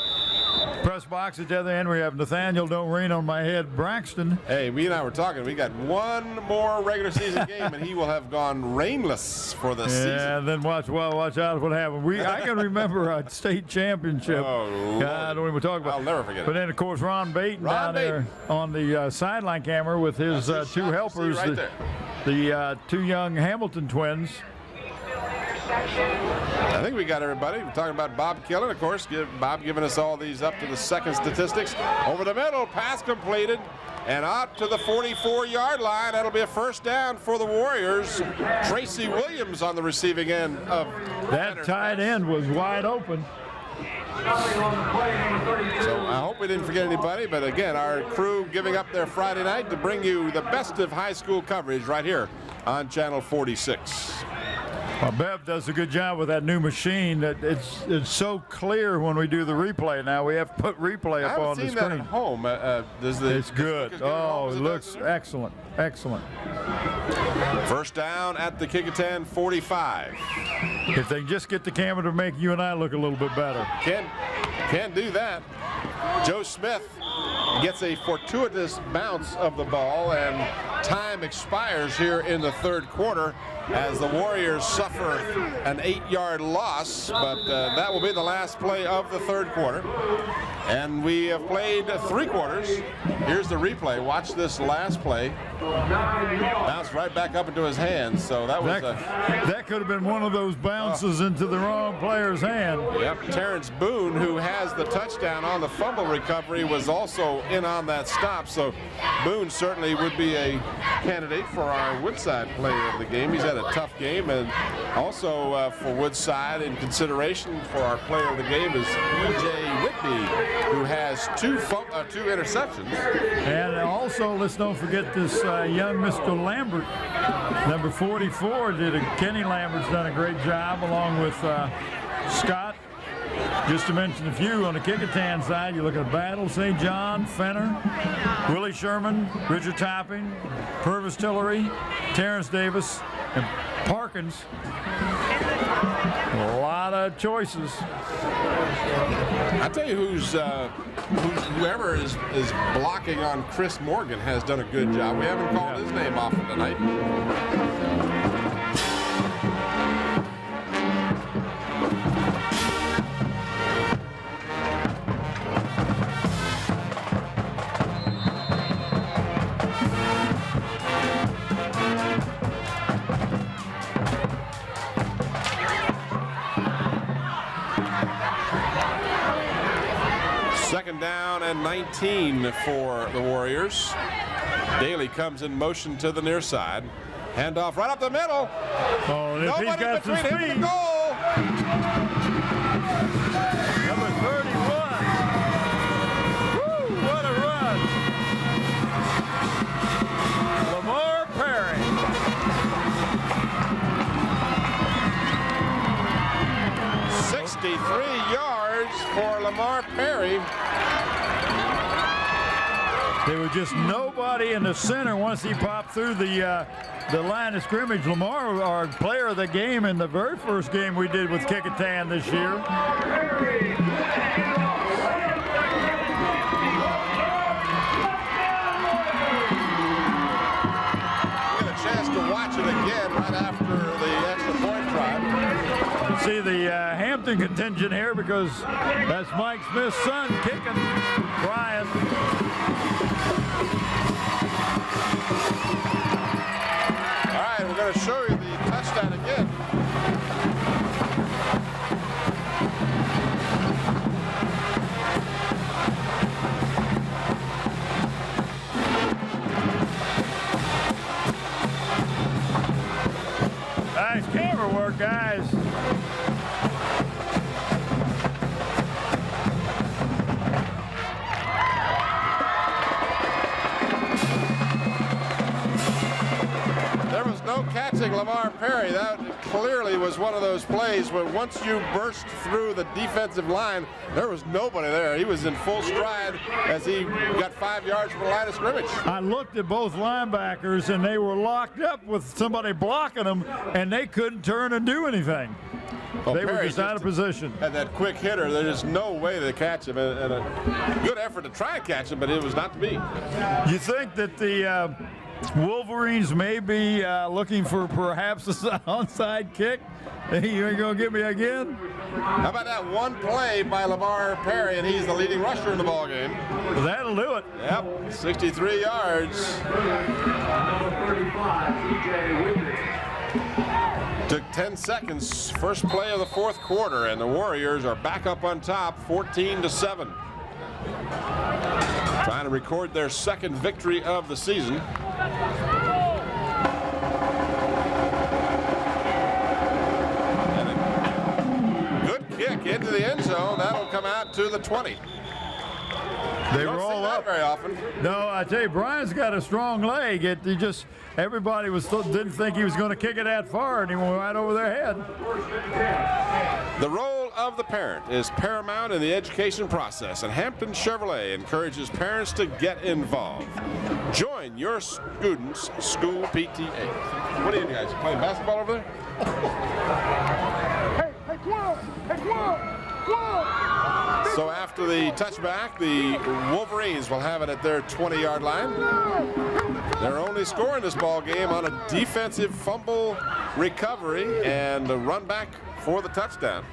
press box. At the other end we have Nathaniel, don't rain on my head, Braxton. Hey, we and I were talking. We got one more regular season game, and he will have gone rainless for the season. Yeah, then watch out what happened. I can remember a state championship. Oh, I don't even talk about. I'll never forget it. But then, of course, Ron Baton down there on the sideline camera with his two helpers, right the two young Hamilton twins. I think we got everybody. We're talking about Bob Killen, of course. Bob giving us all these up to the second statistics. Over the middle, pass completed, and out to the 44-yard line. That'll be a first down for the Warriors. Tracy Williams on the receiving end of that tight end was wide open. So I hope we didn't forget anybody, but again, our crew giving up their Friday night to bring you the best of high school coverage right here on Channel 46. Well, Bev does a good job with that new machine. That it's so clear when we do the replay. Now we have to put replay up on the screen. I haven't seen that at home. It's good. Oh, it looks excellent. Excellent. First down at the Kecoughtan 45. If they just get the camera to make you and I look a little bit better. Can't do that. Joe Smith gets a fortuitous bounce of the ball, and time expires here in the third quarter as the Warriors suffer an 8-yard loss, but that will be the last play of the third quarter. And we have played 3 quarters. Here's the replay. Watch this last play. Bounced right back up into his hands, so that was that could have been one of those bounces into the wrong player's hand. Yep, Terrence Boone, who has the touchdown on the fumble recovery, was also in on that stop, so Boone certainly would be a candidate for our Woodside player of the game. He's had a tough game, and also for Woodside in consideration for our player of the game is E.J. Whitney, who has 2 interceptions. And also, let's don't forget this young Mr. Lambert, number 44. Kenny Lambert's done a great job along with Scott. Just to mention a few on the Kecoughtan side, you look at Battle, St. John, Fenner, Willie Sherman, Richard Topping, Purvis Tillery, Terrence Davis, and Parkins. A lot of choices. I tell you whoever is blocking on Chris Morgan has done a good job. We haven't called his name often tonight. Second down and 19 for the Warriors. Daly comes in motion to the near side. Handoff right up the middle. Oh, if he's Nobody got between some him speed. and the goal. Number 31. Woo, what a run. Lamar Perry. yards for Lamar Perry. There was just nobody in the center once he popped through the line of scrimmage. Lamar, our player of the game in the very first game we did with Kecoughtan this year. Get a chance to watch it again right after the extra point try. You see the Hampton contingent here because that's Mike Smith's son kicking, Brian. All right, we're going to show you the touchdown again. Nice camera work, guys. There was no catching Lamar Perry. That clearly was one of those plays where once you burst through the defensive line, there was nobody there. He was in full stride as he got 5 yards from the line of scrimmage. I looked at both linebackers, and they were locked up with somebody blocking them, and they couldn't turn and do anything. Well, They were Perry just out of position. Had that quick hitter. There's no way to catch him, and a good effort to try and catch him, but it was not to be. You think that the Wolverines may be looking for perhaps an onside kick? You ain't gonna get me again? How about that one play by Lamar Perry, and he's the leading rusher in the ballgame. That'll do it. Yep, 63 yards. Took 10 seconds, first play of the fourth quarter, and the Warriors are back up on top, 14-7. Trying to record their second victory of the season. And a good kick into the end zone. That'll come out to the 20. They Don't were see all that up. very often. No, I tell you, Brian's got a strong leg. Everybody didn't think he was going to kick it that far, and he went right over their head. The role of the parent is paramount in the education process, and Hampton Chevrolet encourages parents to get involved. Join your students' school PTA. What are you guys playing basketball over there? Hey, come on! Hey, come on! So after the touchback, the Wolverines will have it at their 20-yard line. They're only scoring this ball game on a defensive fumble recovery and a run back for the touchdown.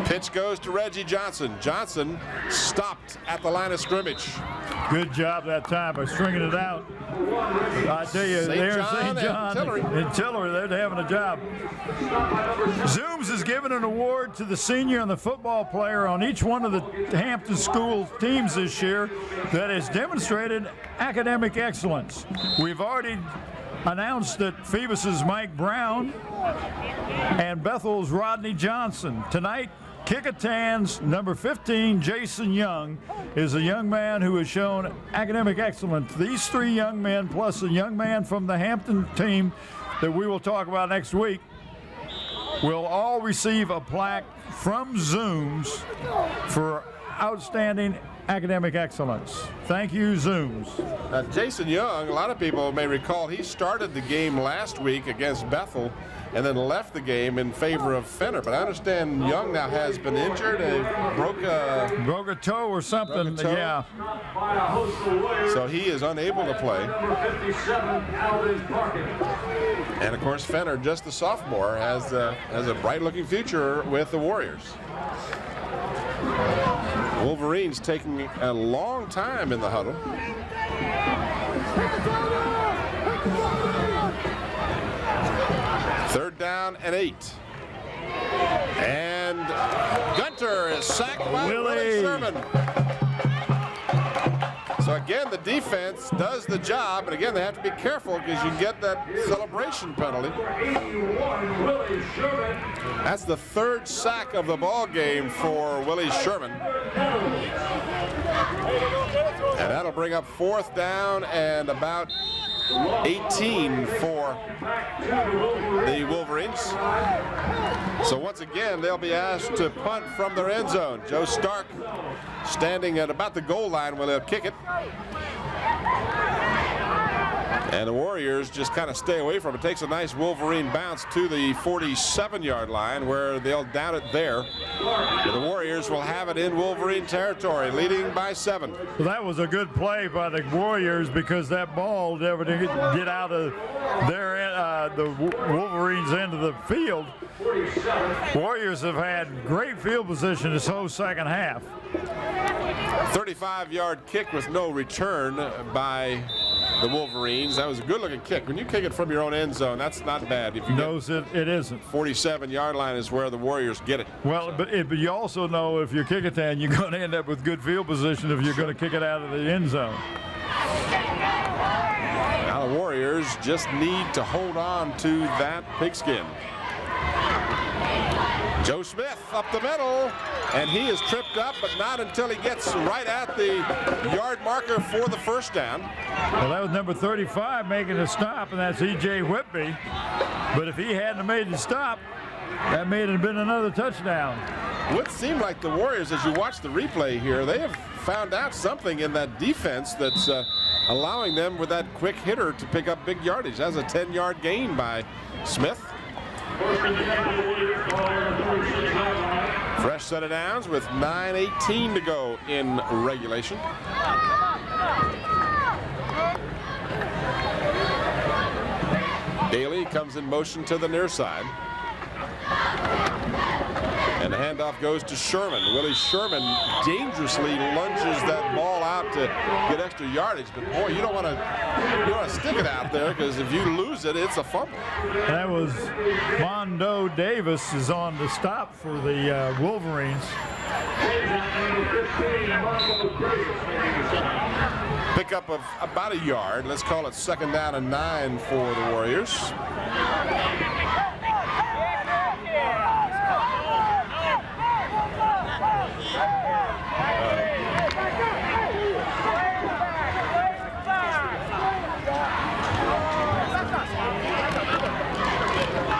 Pitch goes to Reggie Johnson. Johnson stopped at the line of scrimmage. Good job that time by stringing it out. I tell you, there in St. John and Tillery, they're having a job. Zooms is giving an award to the senior and the football player on each one of the Hampton School teams this year that has demonstrated academic excellence. We've already announced that Phoebus's Mike Brown and Bethel's Rodney Johnson. Tonight, Kecoughtan's number 15, Jason Young, is a young man who has shown academic excellence. These three young men, plus a young man from the Hampton team that we will talk about next week, will all receive a plaque from Zooms for outstanding academic excellence. Thank you, Zooms. Jason Young, a lot of people may recall, he started the game last week against Bethel and then left the game in favor of Fenner. But I understand Young now has been injured. Broke a toe or something. Broke a toe. Yeah. So he is unable to play. And of course, Fenner, just a sophomore, has a bright-looking future with the Warriors. Wolverines taking a long time in the huddle. Third down and 8. And Gunter is sacked by Willie Sherman. So again, the defense does the job, and again, they have to be careful because you get that celebration penalty. That's the 3rd sack of the ball game for Willie Sherman. And that'll bring up 4th down and about 18 for the Wolverines. So once again, they'll be asked to punt from their end zone. Joe Stark standing at about the goal line when they'll kick it. And the Warriors just kind of stay away from it. Takes a nice Wolverine bounce to the 47-yard line where they'll down it there. But the Warriors will have it in Wolverine territory, leading by 7. Well, that was a good play by the Warriors because that ball never did get out of the Wolverines' end of the field. Warriors have had great field position this whole second half. 35-yard kick with no return by the Wolverines. That was a good-looking kick. When you kick it from your own end zone, that's not bad. If you it isn't. 47-yard line is where the Warriors get it. Well, but you also know if you're Kecoughtan, you're going to end up with good field position if you're going to kick it out of the end zone. Now the Warriors just need to hold on to that pigskin. Joe Smith up the middle, and he is tripped up, but not until he gets right at the yard marker for the 1st down. Well, that was number 35 making a stop, and that's E.J. Whitby. But if he hadn't made the stop, that may have been another touchdown. Would seem like the Warriors, as you watch the replay here, they have found out something in that defense that's allowing them with that quick hitter to pick up big yardage. That's a 10-yard gain by Smith. Fresh set of downs with 9:18 to go in regulation. Daly comes in motion to the near side. And the handoff goes to Sherman. Willie Sherman dangerously lunges that ball out to get extra yardage. But boy, you don't want to stick it out there because if you lose it, it's a fumble. That was Mondo Davis is on the stop for the Wolverines. Pickup of about a yard. Let's call it 2nd down and 9 for the Warriors.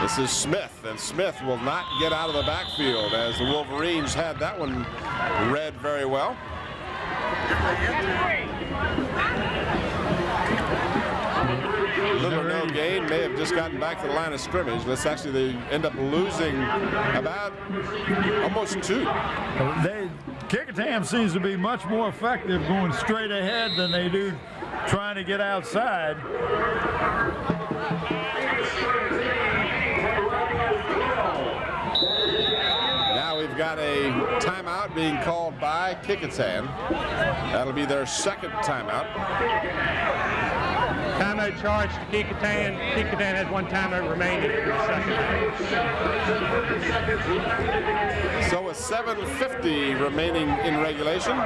This is Smith, and Smith will not get out of the backfield as the Wolverines had that one read very well. Little or no gain, may have just gotten back to the line of scrimmage. Let's actually, they end up losing about almost 2. Kecoughtan seems to be much more effective going straight ahead than they do trying to get outside. Now we've got a timeout being called by Kecoughtan. That'll be their 2nd timeout. Timeout charge to Kecoughtan. Kecoughtan has 1 timeout remaining for the 2nd. So with 7:50 remaining in regulation,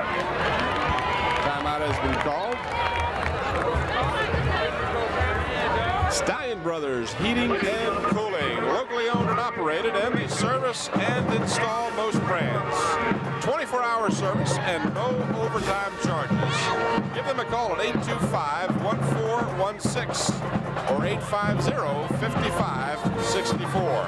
timeout has been called. Stallion Brothers Heating and Cooling, locally owned and operated, and they service and install most brands. 24-hour service and no overtime charges. Give them a call at 825-1416 or 850-5564.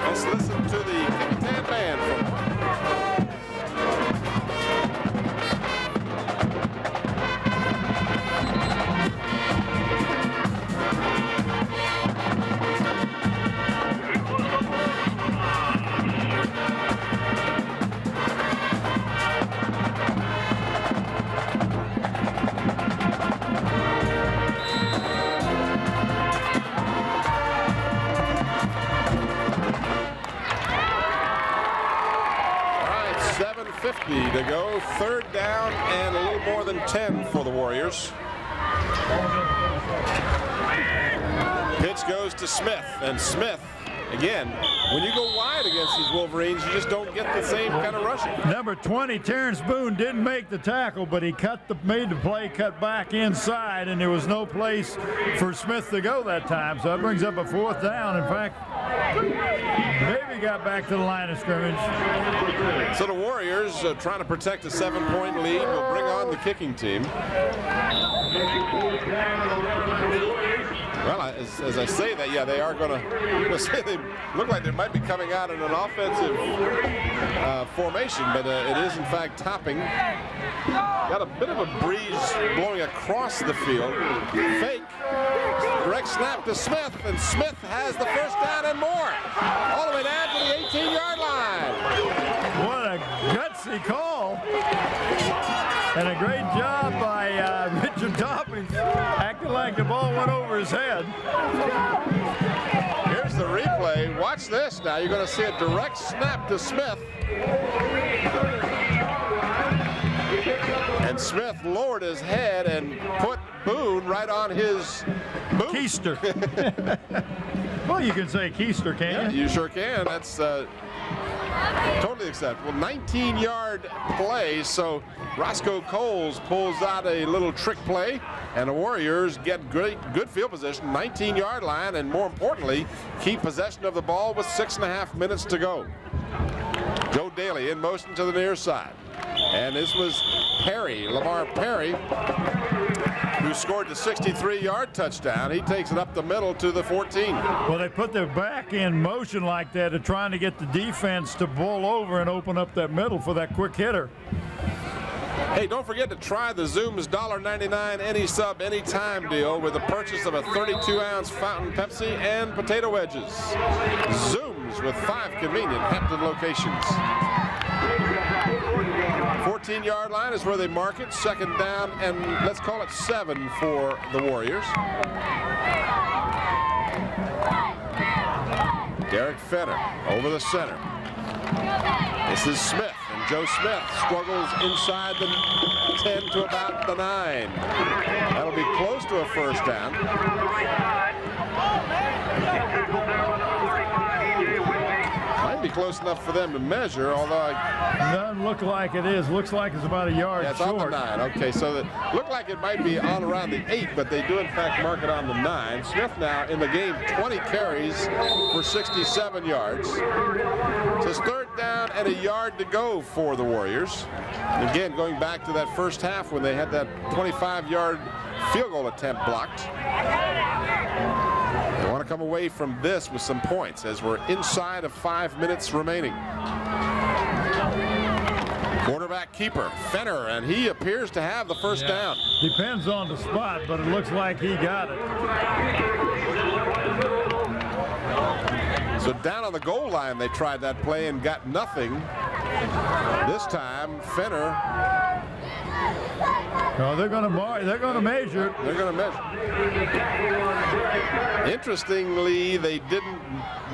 Let's listen to the Kecoughtan band for more. to go. Third down and a little more than 10 for the Warriors. Pitch goes to Smith, and Smith, again, when you go wide against these Wolverines, you just don't get the same kind of rushing. Number 20, Terrence Boone, didn't make the tackle, but he made the play, cut back inside, and there was no place for Smith to go that time. So that brings up a 4th down. In fact, maybe got back to the line of scrimmage. So the Warriors, trying to protect a 7-point lead, will bring on the kicking team. Well, as I say that, yeah, they are going to say they look like they might be coming out in an offensive formation, but it is, in fact, topping. Got a bit of a breeze blowing across the field. Fake. Direct snap to Smith, and Smith has the first down and more. All the way down to the 18-yard line. What a gutsy call. And a great job by Richard Toppings, acting like the ball went over his head. Here's the replay. Watch this now. You're going to see a direct snap to Smith. And Smith lowered his head and put Boone right on his boot. Keister. Well, you can say Keister, can't you? You sure can. That's totally acceptable. 19-yard play, so Roscoe Coles pulls out a little trick play, and the Warriors get good field position, 19-yard line, and more importantly, keep possession of the ball with 6.5 minutes to go. Joe Daly in motion to the near side. And this was Perry, Lamar Perry, who scored the 63-yard touchdown. He takes it up the middle to the 14. Well, they put their back in motion like that, trying to get the defense to bowl over and open up that middle for that quick hitter. Hey, don't forget to try the Zoom's $1.99 any sub, anytime deal with the purchase of a 32-ounce fountain Pepsi and potato wedges. Zoom's with 5 convenient Hampton locations. 14-yard line is where they mark it. Second down, and let's call it 7 for the Warriors. Derek Fenner over the center. This is Smith, and Joe Smith struggles inside the 10 to about the 9. That'll be close to a first down. Might be close enough for them to measure, although doesn't look like it is. Looks like it's about a yard it's short. on the 9. Okay, so it looked like it might be on around the 8, but they do in fact mark it on the 9. Smith now in the game, 20 carries for 67 yards. So it's third down and a yard to go for the Warriors. Again, going back to that first half when they had that 25-yard field goal attempt blocked. They want to come away from this with some points as we're inside of 5 minutes remaining. Quarterback keeper, Fenner, and he appears to have the first down. Depends on the spot, but it looks like he got it. So down on the goal line, they tried that play and got nothing. This time, Fenner. Oh, they're going to measure it. They're going to measure. Interestingly, they didn't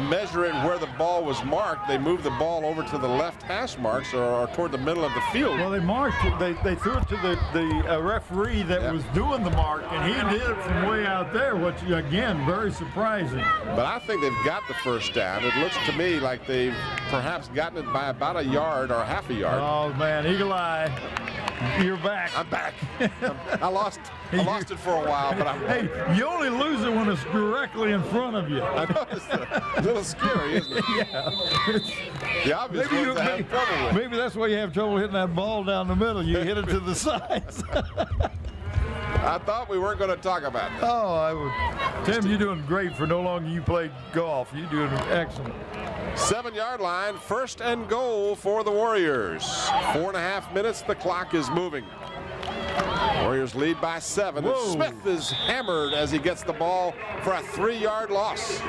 measure it where the ball was marked. They moved the ball over to the left hash marks or toward the middle of the field. Well, they marked it. They threw it to the referee that was doing the mark, and he did it from way out there, which, again, very surprising. But I think they've got the first down. It looks to me like they've perhaps gotten it by about a yard or half a yard. Oh, man, Eagle Eye. You're back. I'm back. I lost it for a while, but I'm back. Hey, you only lose it when it's directly in front of you. I know it's a little scary, isn't it? Yeah. The obvious ones I have trouble with. Maybe that's why you have trouble hitting that ball down the middle. You hit it to the sides. I thought we weren't going to talk about that. Oh, Tim, you're doing great for no longer you played golf. You're doing excellent. 7-yard line, first and goal for the Warriors. 4.5 minutes, the clock is moving. Warriors lead by 7. And Smith is hammered as he gets the ball for a 3-yard loss.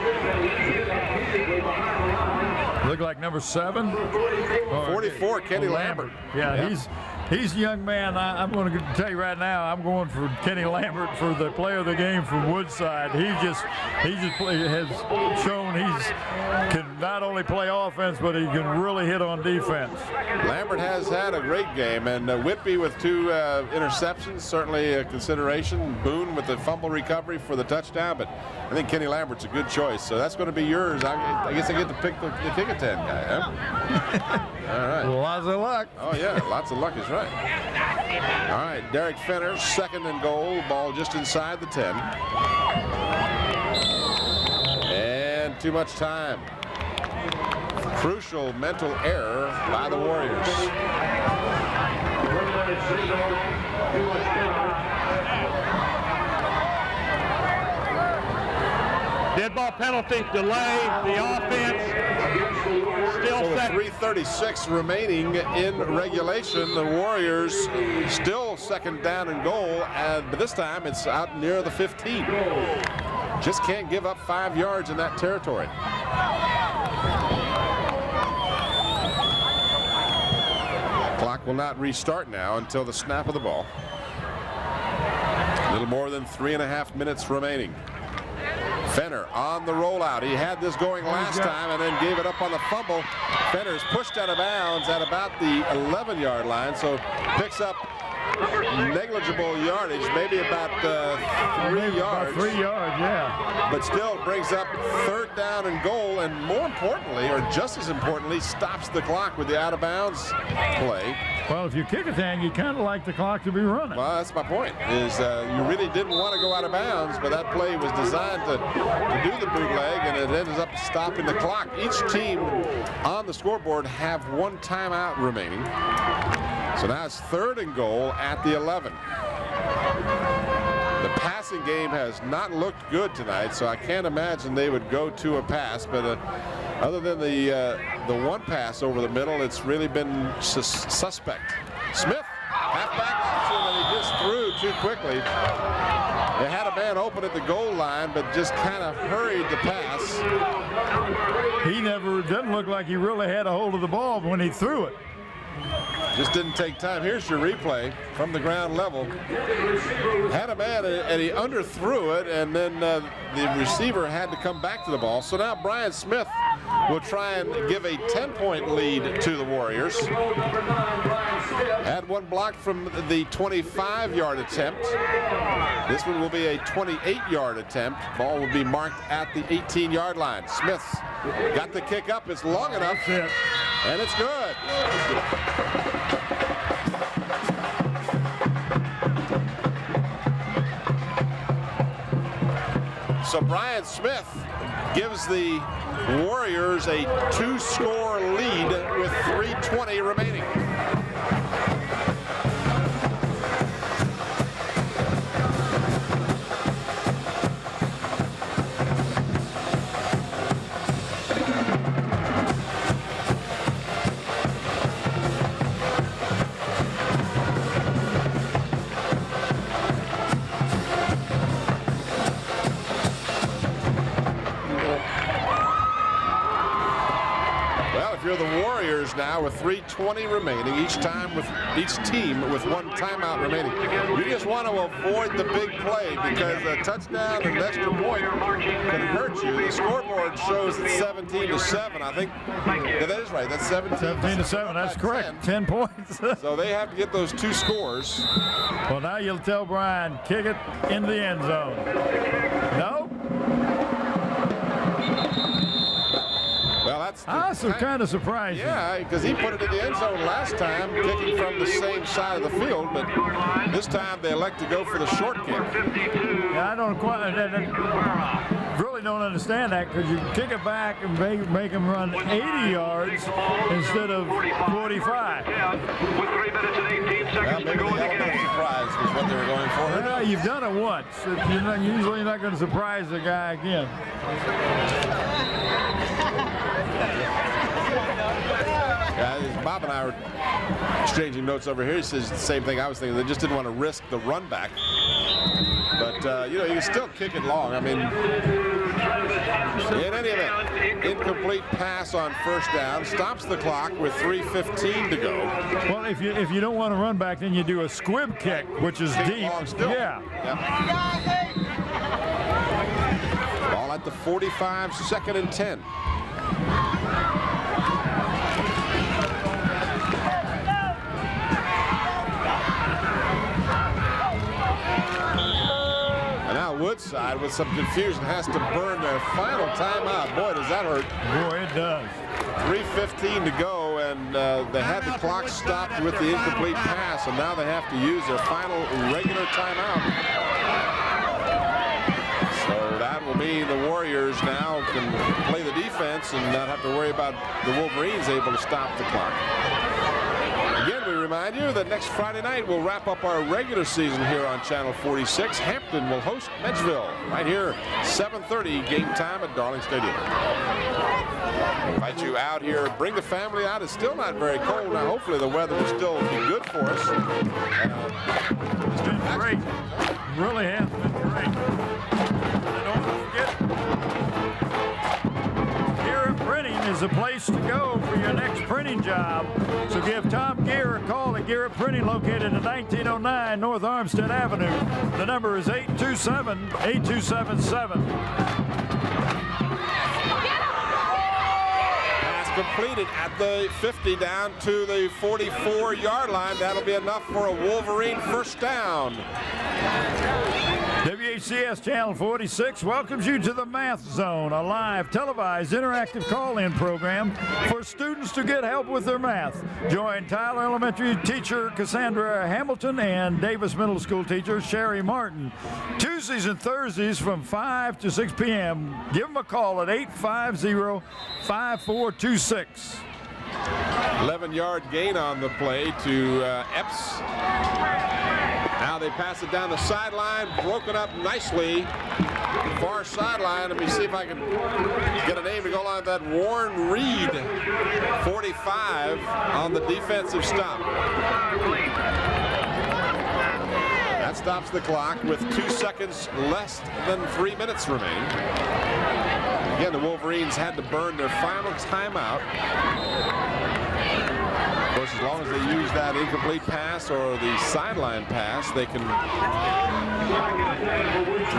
Look like number 7. 44, Kenny Lambert. Yeah, He's a young man. I'm going to tell you right now, I'm going for Kenny Lambert for the player of the game from Woodside. He has shown can not only play offense, but he can really hit on defense. Lambert has had a great game, and Whitby with 2 interceptions, certainly a consideration. Boone with the fumble recovery for the touchdown, but I think Kenny Lambert's a good choice. So that's going to be yours. I guess I get to pick the Kecoughtan guy, huh? All right. Lots of luck. Oh, yeah, lots of luck is right. All right, Derek Fenner, 2nd and goal. Ball just inside the 10. And too much time. Crucial mental error by the Warriors. Dead ball penalty, delay, the offense. Still So with second. 3:36 remaining in regulation, the Warriors still 2nd down and goal, but this time it's out near the 15. Just can't give up 5 yards in that territory. Clock will not restart now until the snap of the ball. A little more than 3.5 minutes remaining. Fenner on the rollout. He had this going last time and then gave it up on the fumble. Fenner's pushed out of bounds at about the 11-yard line, so picks up negligible yardage, maybe about 3 yards. About 3 yards, yeah. But still brings up 3rd down and goal, and more importantly, or just as importantly, stops the clock with the out-of-bounds play. Well, if you Kecoughtan, you kind of like the clock to be running. Well, that's my point, is you really didn't want to go out of bounds, but that play was designed to do the bootleg, and it ends up stopping the clock. Each team on the scoreboard have 1 timeout remaining. So now it's 3rd and goal at the 11. The passing game has not looked good tonight, so I can't imagine they would go to a pass, but other than the 1 pass over the middle, it's really been suspect. Smith, halfback option, and he just threw too quickly. They had a man open at the goal line, but just kind of hurried the pass. He doesn't look like he really had a hold of the ball when he threw it. Just didn't take time. Here's your replay from the ground level. Had a man, and he underthrew it, and then the receiver had to come back to the ball. So now Brian Smith will try and give a 10-point lead to the Warriors. Had 1 blocked from the 25-yard attempt. This one will be a 28-yard attempt. Ball will be marked at the 18-yard line. Smith got the kick up. It's long enough, and it's good. So Brian Smith gives the Warriors a 2-score lead with 3:20 remaining. You're the Warriors now with 3:20 remaining, each team with 1 timeout remaining. You just want to avoid the big play because a touchdown and an extra point can hurt you. The scoreboard shows it's 17-7. I think that is right. That's 17-7. That's correct. 10 points. So they have to get those 2 scores. Well, now you'll tell Brian, kick it in the end zone. No? Well, that's kind of surprising. Yeah, because he put it in the end zone last time, kicking from the same side of the field, but this time they elect to go for the short kick. Yeah, I don't really don't understand that, because you kick it back and make them run 80 yards instead of 45. With 3 minutes and 18 seconds to go in the game. Surprise was what they were going for. Well, you've done it once. You're usually not going to surprise the guy again. Bob and I were exchanging notes over here. He says the same thing I was thinking. They just didn't want to risk the run back. But, you can still kick it long. I mean, in any event, incomplete pass on first down, stops the clock with 3:15 to go. Well, if you don't want to run back, then you do a squib kick, which is deep. Yeah. Ball at the 45, 2nd and 10. Woodside with some confusion has to burn their final timeout. Boy, does that hurt. Boy, it does. 3:15 to go, and they had the clock stopped with the incomplete pass, and now they have to use their final regular timeout. So that will mean the Warriors now can play the defense and not have to worry about the Wolverines able to stop the clock. Again, we remind you that next Friday night we'll wrap up our regular season here on Channel 46. Hampton will host Medgeville right here, 7:30 game time at Darling Stadium. Invite you out here. Bring the family out. It's still not very cold now. Hopefully the weather will still be good for us. It's been great. Really has been great. And don't forget, Printing is the place to go for your next printing job. So give Tom Gear a call at Gear Printing, located at 1909 North Armstead Avenue. The number is 827-8277. Pass completed at the 50 down to the 44-yard line. That'll be enough for a Wolverine first down. WHCS Channel 46 welcomes you to the Math Zone, a live, televised, interactive call-in program for students to get help with their math. Join Tyler Elementary teacher Cassandra Hamilton and Davis Middle School teacher Sherry Martin. Tuesdays and Thursdays from 5 to 6 p.m. Give them a call at 850-5426. 11-yard gain on the play to Epps. Now they pass it down the sideline, broken up nicely. Far sideline. Let me see if I can get a name to go along with that. Warren Reed, 45 on the defensive stop. That stops the clock with 2 seconds less than 3 minutes remain. Again, the Wolverines had to burn their final timeout. Of course, as long as they use that incomplete pass or the sideline pass, they can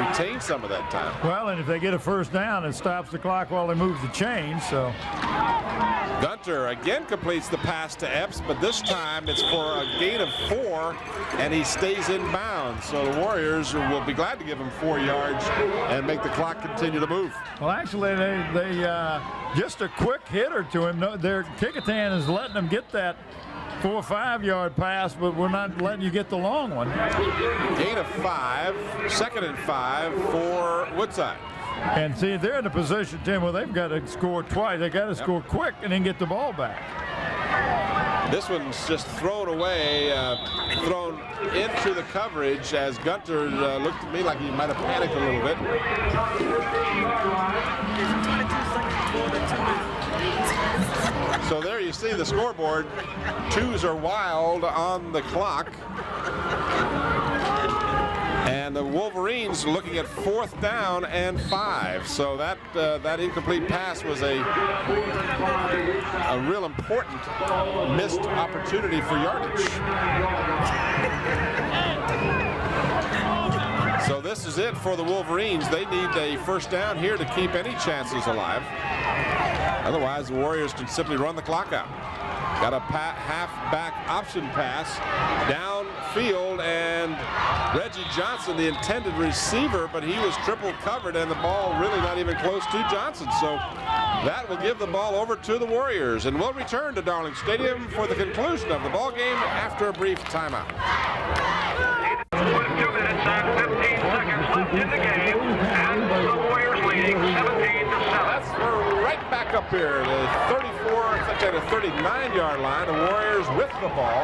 retain some of that time. Well, and if they get a first down, it stops the clock while they move the chains. So Gunter again completes the pass to Epps, but this time it's for a gain of 4, and he stays in bounds. So the Warriors will be glad to give him 4 yards and make the clock continue to move. Well, actually, they just a quick hitter to him. Their Kecoughtan is letting them get that 4 or 5 yard pass, but we're not letting you get the long one. Gain of 5, 2nd and 5 for Woodside. And see, they're in a position, Tim, where they've got to score twice. They got to score quick and then get the ball back. This one's just thrown away, thrown into the coverage as Gunter looked at me like he might have panicked a little bit. So there you see the scoreboard. 2s are wild on the clock. And the Wolverines looking at 4th down and 5. So that incomplete pass was a real important missed opportunity for yardage. So this is it for the Wolverines. They need a first down here to keep any chances alive. Otherwise, the Warriors can simply run the clock out. Got a half-back option pass downfield, and Reggie Johnson, the intended receiver, but he was triple covered, and the ball really not even close to Johnson. So that will give the ball over to the Warriors, and we'll return to Darling Stadium for the conclusion of the ball game after a brief timeout. 2 minutes and 15 seconds left in the game, and the Warriors leading 17-7. That's right back up here, the 39-yard line. The Warriors with the ball,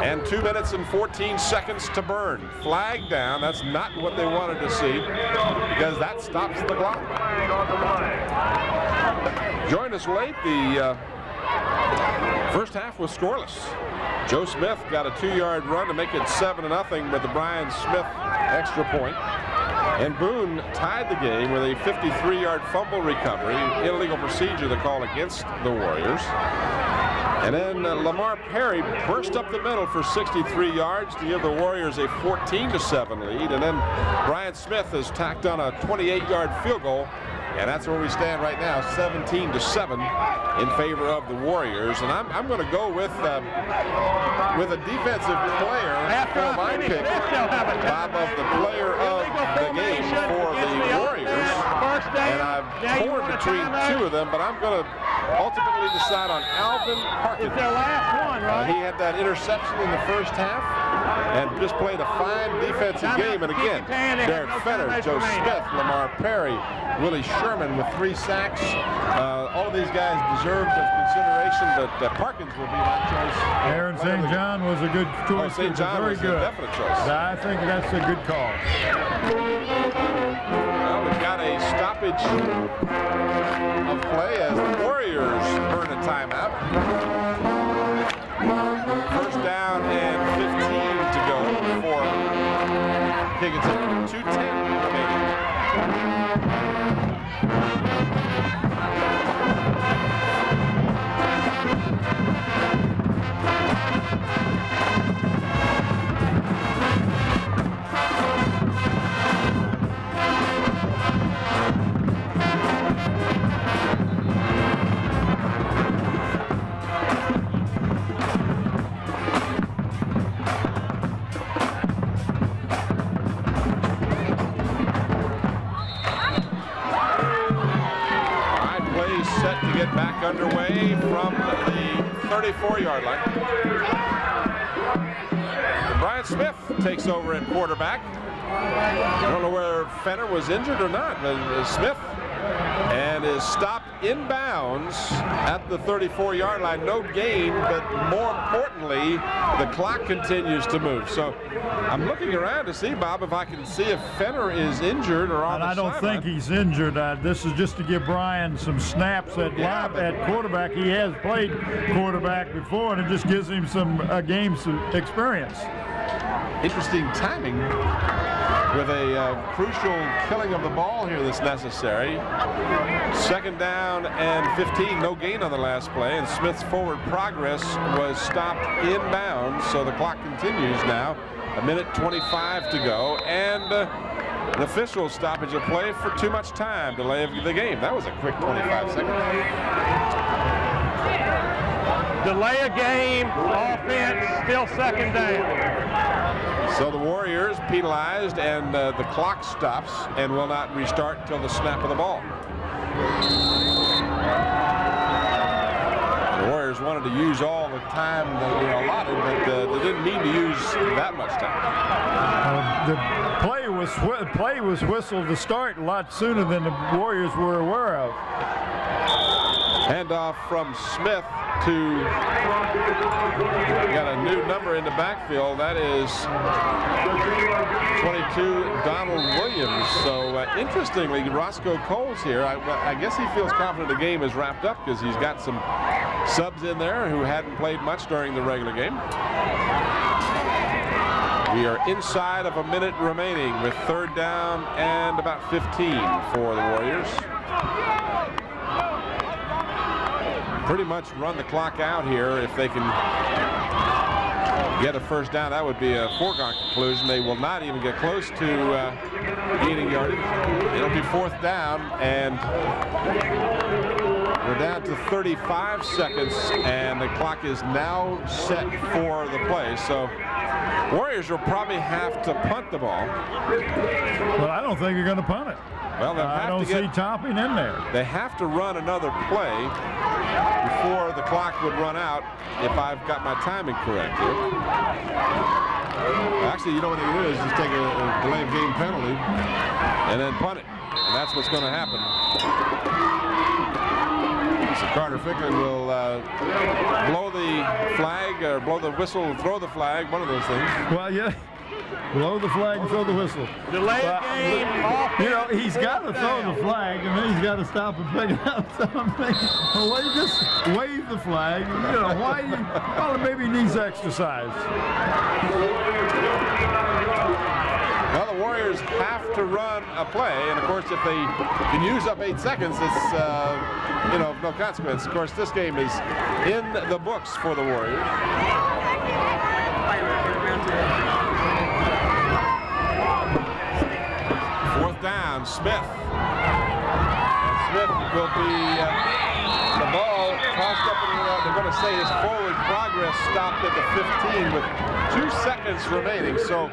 and 2 minutes and 14 seconds to burn. Flag down. That's not what they wanted to see, because that stops the clock. Joined us late. The first half was scoreless. Joe Smith got a 2-yard run to make it 7-0 with the Brian Smith extra point. And Boone tied the game with a 53-yard fumble recovery. Illegal procedure the call against the Warriors. And then Lamar Perry burst up the middle for 63 yards to give the Warriors a 14-7 lead. And then Brian Smith has tacked on a 28-yard field goal. And that's where we stand right now, 17-7 in favor of the Warriors. And I'm going to go with a defensive player for my pick, Bob, of the player of the game for the Warriors. And I've torn between two of them, but I'm going to ultimately decide on Alvin Harkins. It's their last one, right? He had that interception in the first half and just played a fine defensive game. And again, Derek Fenner, Joe Smith, Lamar Perry, Willie Sherman with 3 sacks. All of these guys deserved of consideration, but Parkins will be my choice. Aaron St. John was a good choice. Oh, St. John was a definite choice. I think that's a good call. Well, we've got a stoppage of play as the Warriors earn a timeout. First down and 15 to go for Kecoughtan. 2:10 remaining. Back underway from the 34-yard line. Brian Smith takes over at quarterback. I don't know whether Fenner was injured or not, but Smith and is stopped inbounds at the 34-yard line. No gain, but more importantly, the clock continues to move. So I'm looking around to see, Bob, if I can see if Fenner is injured or on the sideline. I don't think he's injured. This is just to give Brian some snaps at quarterback. He has played quarterback before, and it just gives him some games experience. Interesting timing with a crucial killing of the ball here that's necessary. Second down and 15, no gain on the last play, and Smith's forward progress was stopped inbounds, so the clock continues now. 1:25 to go, and an official stoppage of play for too much time, delay of the game. That was a quick 25 seconds. Delay a game, offense, still second down. So the Warriors penalized, and the clock stops and will not restart until the snap of the ball. The Warriors wanted to use all the time that they allotted, but they didn't need to use that much time. The play was whistled to start a lot sooner than the Warriors were aware of. Handoff from Smith to, got a new number in the backfield. That is 22, Donald Williams. So interestingly, Roscoe Cole's here. I guess he feels confident the game is wrapped up because he's got some subs in there who hadn't played much during the regular game. We are inside of a minute remaining with third down and about 15 for the Warriors. Pretty much run the clock out here. If they can get a first down, that would be a foregone conclusion. They will not even get close to gaining yardage. It'll be fourth down, and we're down to 35 seconds, and the clock is now set for the play. So Warriors will probably have to punt the ball. But I don't think you're going to punt it. Well, I don't see Topping in there. They have to run another play before the clock would run out, if I've got my timing correct here. Actually, you know what they do is just take a delay of game penalty and then punt it. And that's what's going to happen. So Carter Ficklin will blow the flag, or blow the whistle and throw the flag, one of those things. Well, yeah. Blow the flag and throw the whistle. Delay game. You know, he's got to throw the flag, and then he's got to stop and pick it up. So I'm thinking, well, why you just wave the flag? You know, why? Well, maybe he needs exercise. Well, the Warriors have to run a play, and of course, if they can use up 8 seconds, it's you know, of no consequence. Of course, this game is in the books for the Warriors. Fourth down, Smith. And Smith will be the ball tossed up, and they're going to say his forward progress stopped at the 15 with 2 seconds remaining. So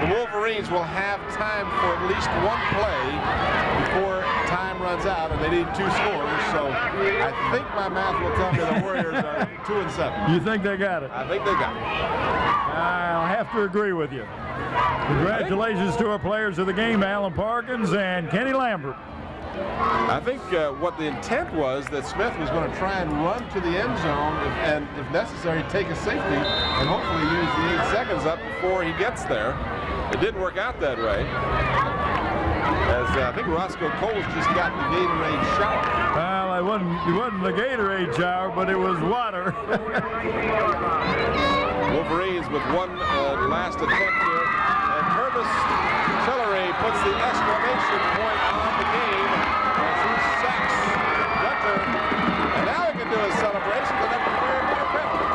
the Wolverines will have time for at least one play before time runs out, and they need 2 scores. So I think my math will tell me the Warriors are 2-7. You think they got it? I think they got it. I'll have to agree with you. Congratulations to our players of the game, Alan Parkins and Kenny Lambert. I think what the intent was that Smith was going to try and run to the end zone and, if necessary, take a safety and hopefully use the 8 seconds up before he gets there. It didn't work out that way. As I think Roscoe Coles just got the Gatorade shower. Well, it wasn't the Gatorade shower, but it was water. Wolverines with one last attempt here. And Hermes Tillery puts the exclamation point on the game as he sacks Gunter. And now he can do his celebration because they're prepared for a penalty.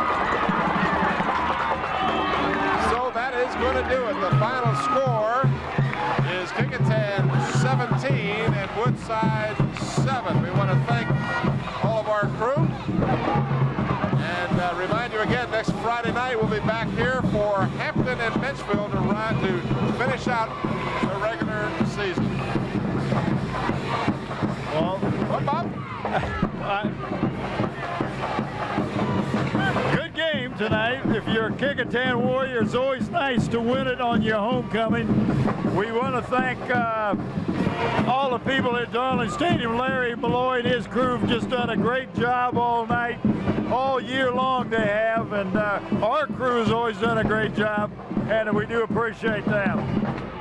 So that is going to do it. The final score is Kecoughtan 17 and Woodside 7. We want to thank all of our crew. And remind you again, next Friday night we'll be back here for Hampton and Menchville to finish out the regular season. Well, What, Bob? Good game tonight. If you're a Kecoughtan Warrior, it's always nice to win it on your homecoming. We want to thank all the people at Darling Stadium. Larry Malloy and his crew have just done a great job all night. All year long they have, and our crew has always done a great job, and we do appreciate them.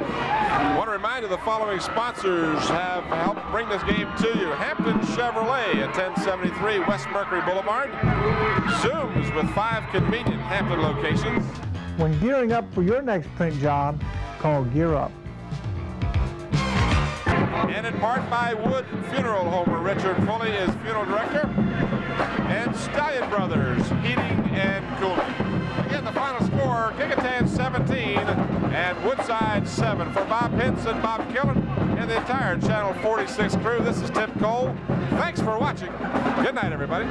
I want to remind you the following sponsors have helped bring this game to you. Hampton Chevrolet at 1073 West Mercury Boulevard. Zooms with 5 convenient Hampton locations. When gearing up for your next print job, call Gear Up. And in part by Wood Funeral Home, where Richard Foley is funeral director. And Stallion Brothers Heating and Cooling. Again, the final score, Kecoughtan 17 and Woodside 7. For Bob Henson, Bob Killen, and the entire Channel 46 crew, this is Tim Cole. Thanks for watching. Good night, everybody.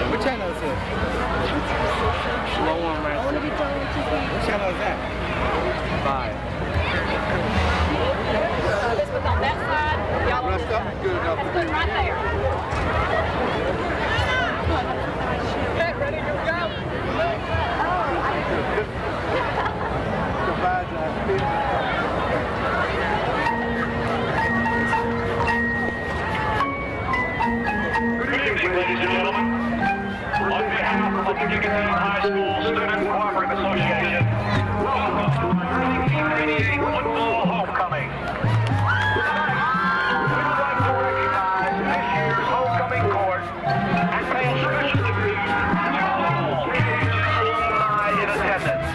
What channel is it? Slow on, man. What channel is that? 5. This was on that side. Y'all Rest up, good enough. Kecoughtan High School Student Cooperative Association. Welcome to our 1998 football homecoming. Tonight, we would like to recognize this year's homecoming court and pay a special tribute to all Kecoughtan alumni in attendance.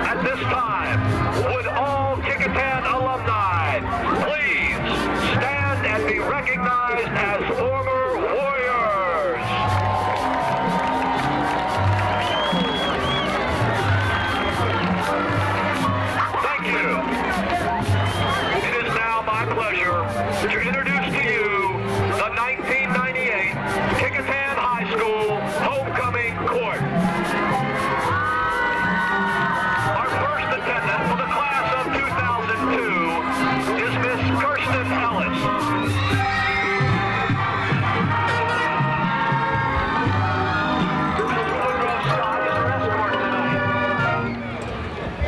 At this time, would all Kecoughtan alumni please stand and be recognized as former Warriors? Thank you. It is now my pleasure to introduce to you the 1998 Kecoughtan High School homecoming court. Our first attendant for the class of 2002 is Miss Kirsten Ellis.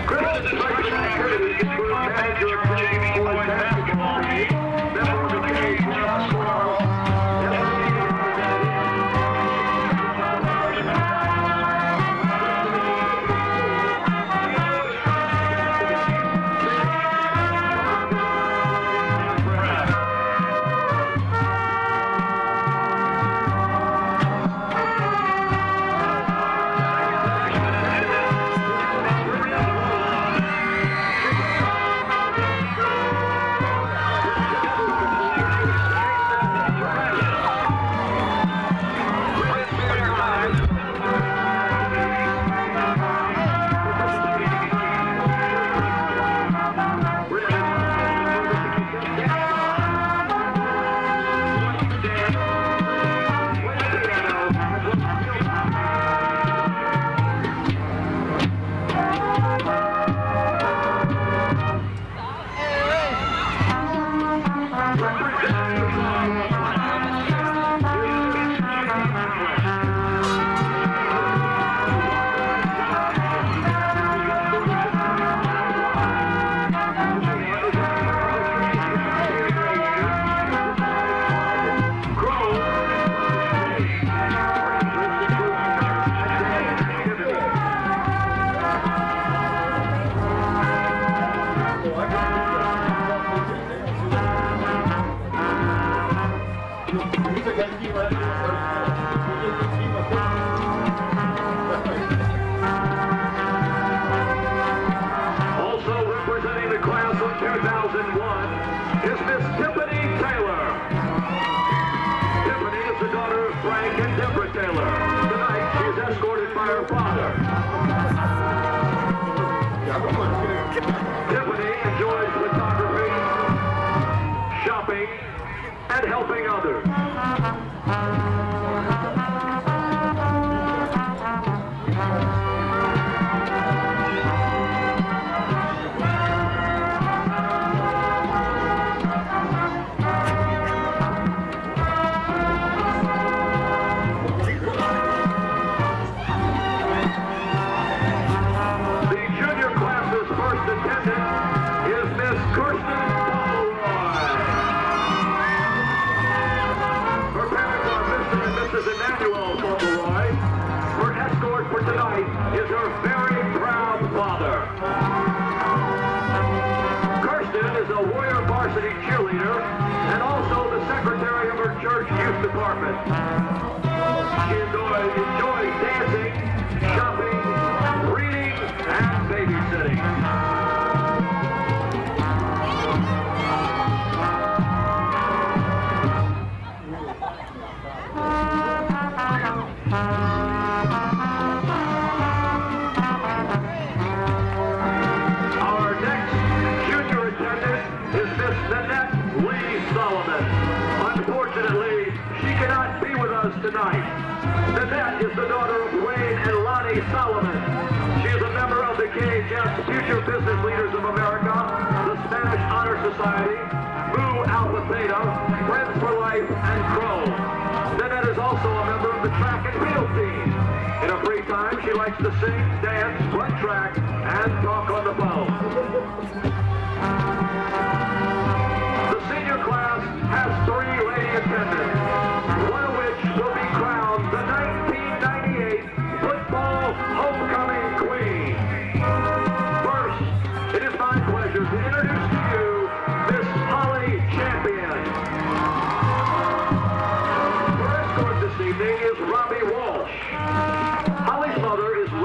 Kristen is representing the manager of JV boys basketball team, members of the KHS Squirrel, Also representing the class of 2001 is Miss Tiffany Taylor. Tiffany is the daughter of Frank and Deborah Taylor. Tonight, she is escorted by her father. Tiffany enjoys photography, shopping, and helping others. The junior class's first attendant is Miss Kirsten Pomeroy. Her parents are Mr. and Mrs. Emmanuel Pomeroy. Her escort for tonight is her very proud father. Kirsten is a Warrior varsity cheerleader and also the secretary of her church youth department. She enjoys dancing, shopping, reading, and babysitting. Our next junior attendant is Miss Nanette Lee Solomon. Unfortunately, she cannot be with us tonight. Nanette is the daughter of Wayne and Lonnie Solomon. She is a member of the KHS Future Business Leaders of America, the Spanish Honor Society, Mu Alpha Theta, Friends for Life, and Crow. Nanette is also a member of the track and field team. In her free time, she likes to sing, dance, run track, and talk on the phone. The senior class has 3 lady attendants, one of which will be crowned the 1998 Football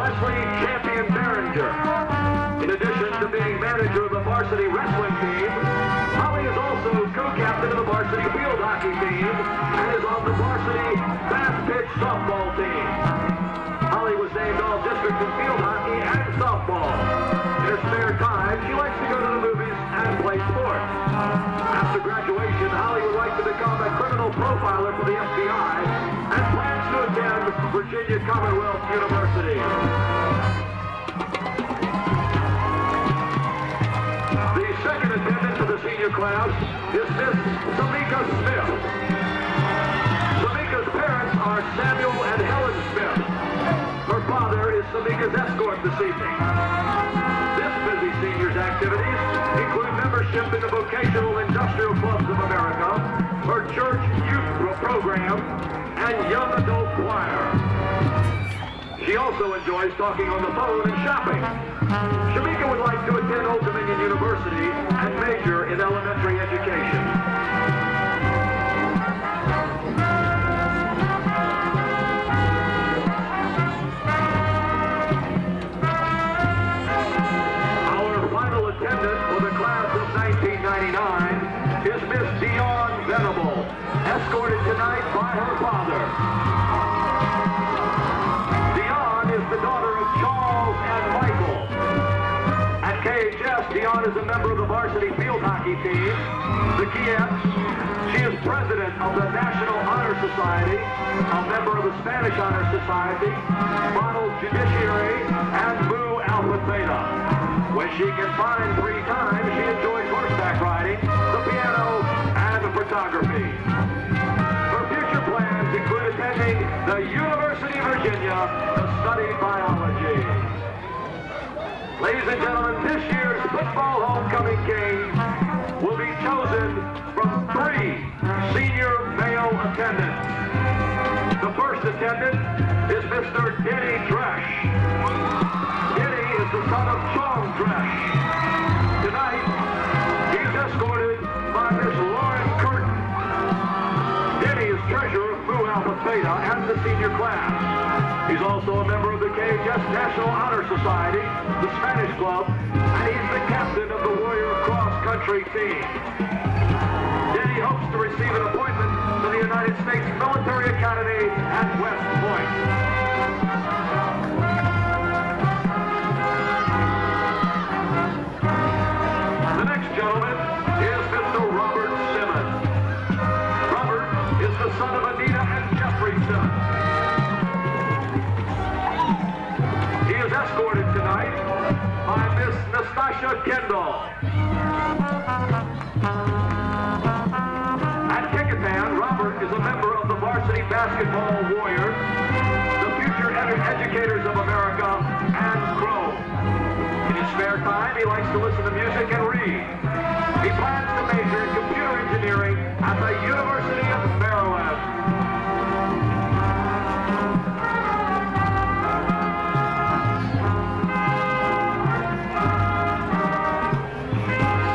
Wesley Champion Behringer. In addition to being manager of the varsity wrestling team, Holly is also co-captain of the varsity field hockey team and is on the varsity fast pitch softball team. Holly was named all-district in field hockey and softball. In her spare time, she likes to go to the movies and play sports. After graduation, Holly would like to become a criminal profiler for the FBI and plans to attend Virginia Commonwealth University. The second attendant for the senior class is Miss Samika Smith. Samika's parents are Samuel and Helen Smith. Her father is Samika's escort this evening. This busy senior's activities include membership in the Vocational Industrial Clubs of America, her church youth program, and young adult choir. She also enjoys talking on the phone and shopping. Shamika would like to attend Old Dominion University and major in elementary education. Our final attendant for the class of 1999 is Miss Dion Venable, escorted tonight by her father. Dion is the daughter of Charles and Michael. At KHS, Dion is a member of the varsity field hockey team, the Kievs. She is president of the National Honor Society, a member of the Spanish Honor Society, Model Judiciary, and Mu Alpha Theta. When she can find free time, she enjoys horseback riding, the piano, and photography. Her future plans include attending the University of Virginia to study biology. Ladies and gentlemen, this year's football homecoming king will be chosen from 3 senior male attendants. The first attendant is Mr. Denny Dresch. Denny is the son of Chong Dresch. Tonight, he's escorted by Miss Lauren Curtin. Denny is treasurer of Mu Alpha Theta and the senior class. He's also a member of the KHS National Honor Society, the Spanish Club, and he's the captain of the Warrior Cross Country team. Denny hopes to receive an appointment to the United States Military Academy at West Point. The next gentleman is Mr. Robert Simmons. Robert is the son of Anita and Jeffrey Simmons. He is escorted tonight by Miss Nastasha Kendall. At Kecoughtan, Robert is a member of the varsity basketball Warriors, the future educators of America, and Crow. In his spare time, he likes to listen to music and read. He plans to major in computer engineering at the University of Maryland.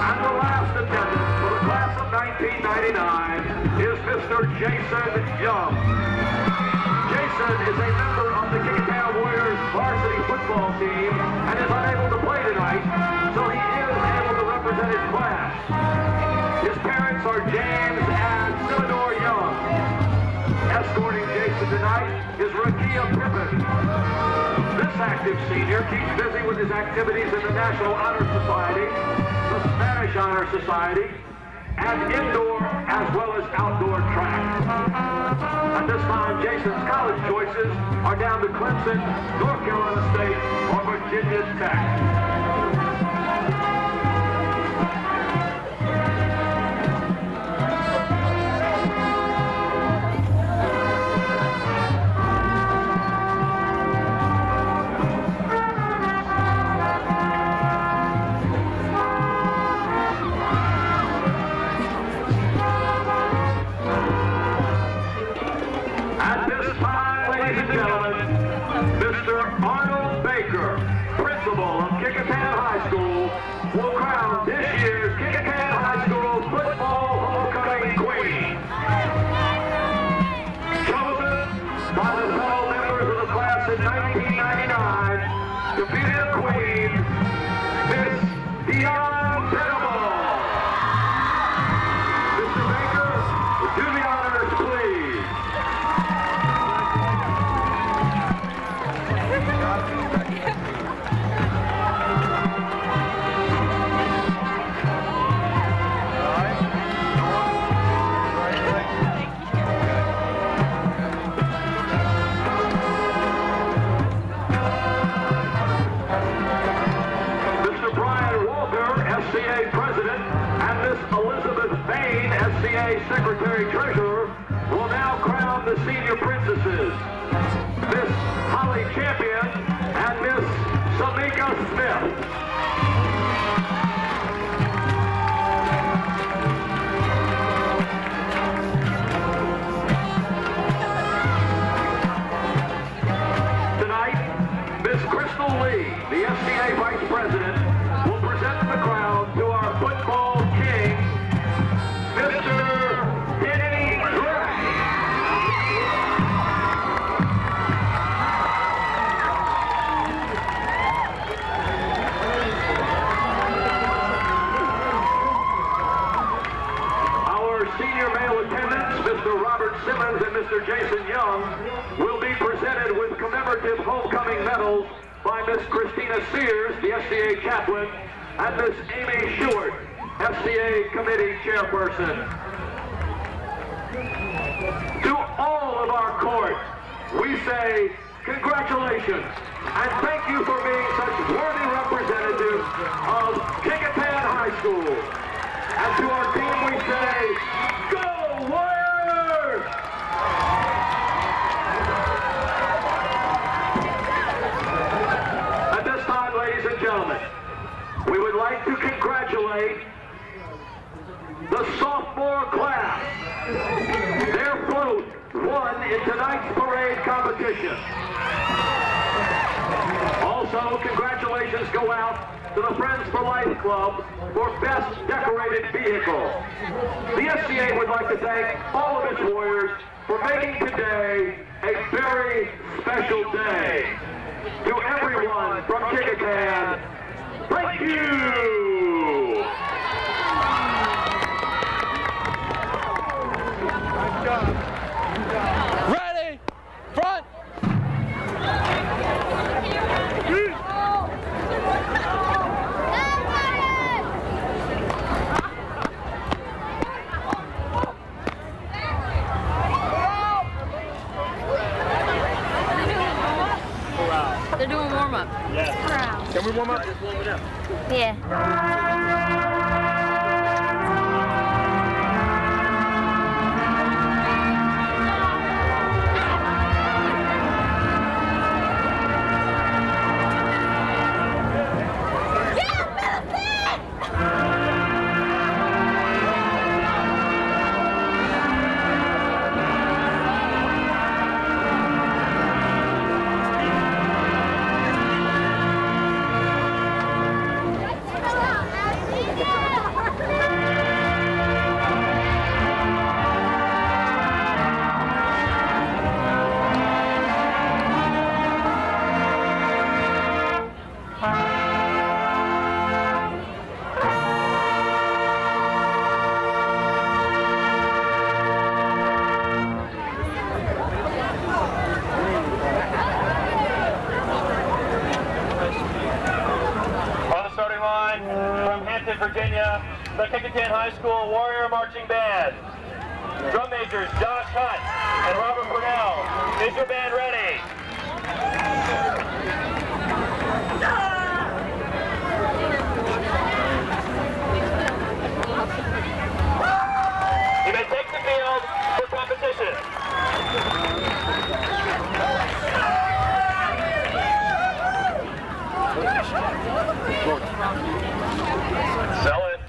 And the last attendant for the class of 1999 is Mr. Jason Young. Jason is a member of the Kecoughtan Warriors varsity football team and is unable to play tonight, so he is able to represent his class. His parents are James and Theodore Young. Escorting Jason tonight is Rakia Pippin. This active senior keeps busy with his activities in the National Honor Society, the Spanish Honor Society, and indoor as well as outdoor track. At this time, Jason's college choices are down to Clemson, North Carolina State, or Virginia Tech. Will crown this year's Kecoughtan High School football homecoming queen. Chosen by the fellow members of the class in 1999 beauty of Queens, Miss Dion Venable. Mr. Baker, do the honors, please. SCA President, and Miss Elizabeth Bain, SCA Secretary-Treasurer, will now crown the senior princesses, Miss Holly Champion and Miss Samika Smith. Tonight, Miss Crystal Lee, the SCA Vice President, will present the crown to our football king, Mr. Danny Gray. Our senior male attendants, Mr. Robert Simmons and Mr. Jason Young, will be presented with commemorative homecoming medals by Miss Christina Sears, the SCA chaplain, and Miss Amy Shewart, SCA committee chairperson. To all of our court, we say congratulations and thank you for being such worthy representatives of Kecoughtan High School. And to our team we say, go Warriors! At this time, ladies and gentlemen, we would like to congratulate the sophomore class. Their float won in tonight's parade competition. Also, congratulations go out to the Friends for Life Club for Best Decorated Vehicle. The SCA would like to thank all of its warriors for making today a very special day. To everyone from Kecoughtan, thank you! Ready, front! They're doing warm-up. Yes. Can we warm up? Yeah. Virginia, the Kecoughtan High School Warrior Marching Band. Drum majors Josh Hutt and Robert Brunell. Is your band ready? You may take the field for competition. Sell it.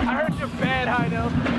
I heard you're bad, I know.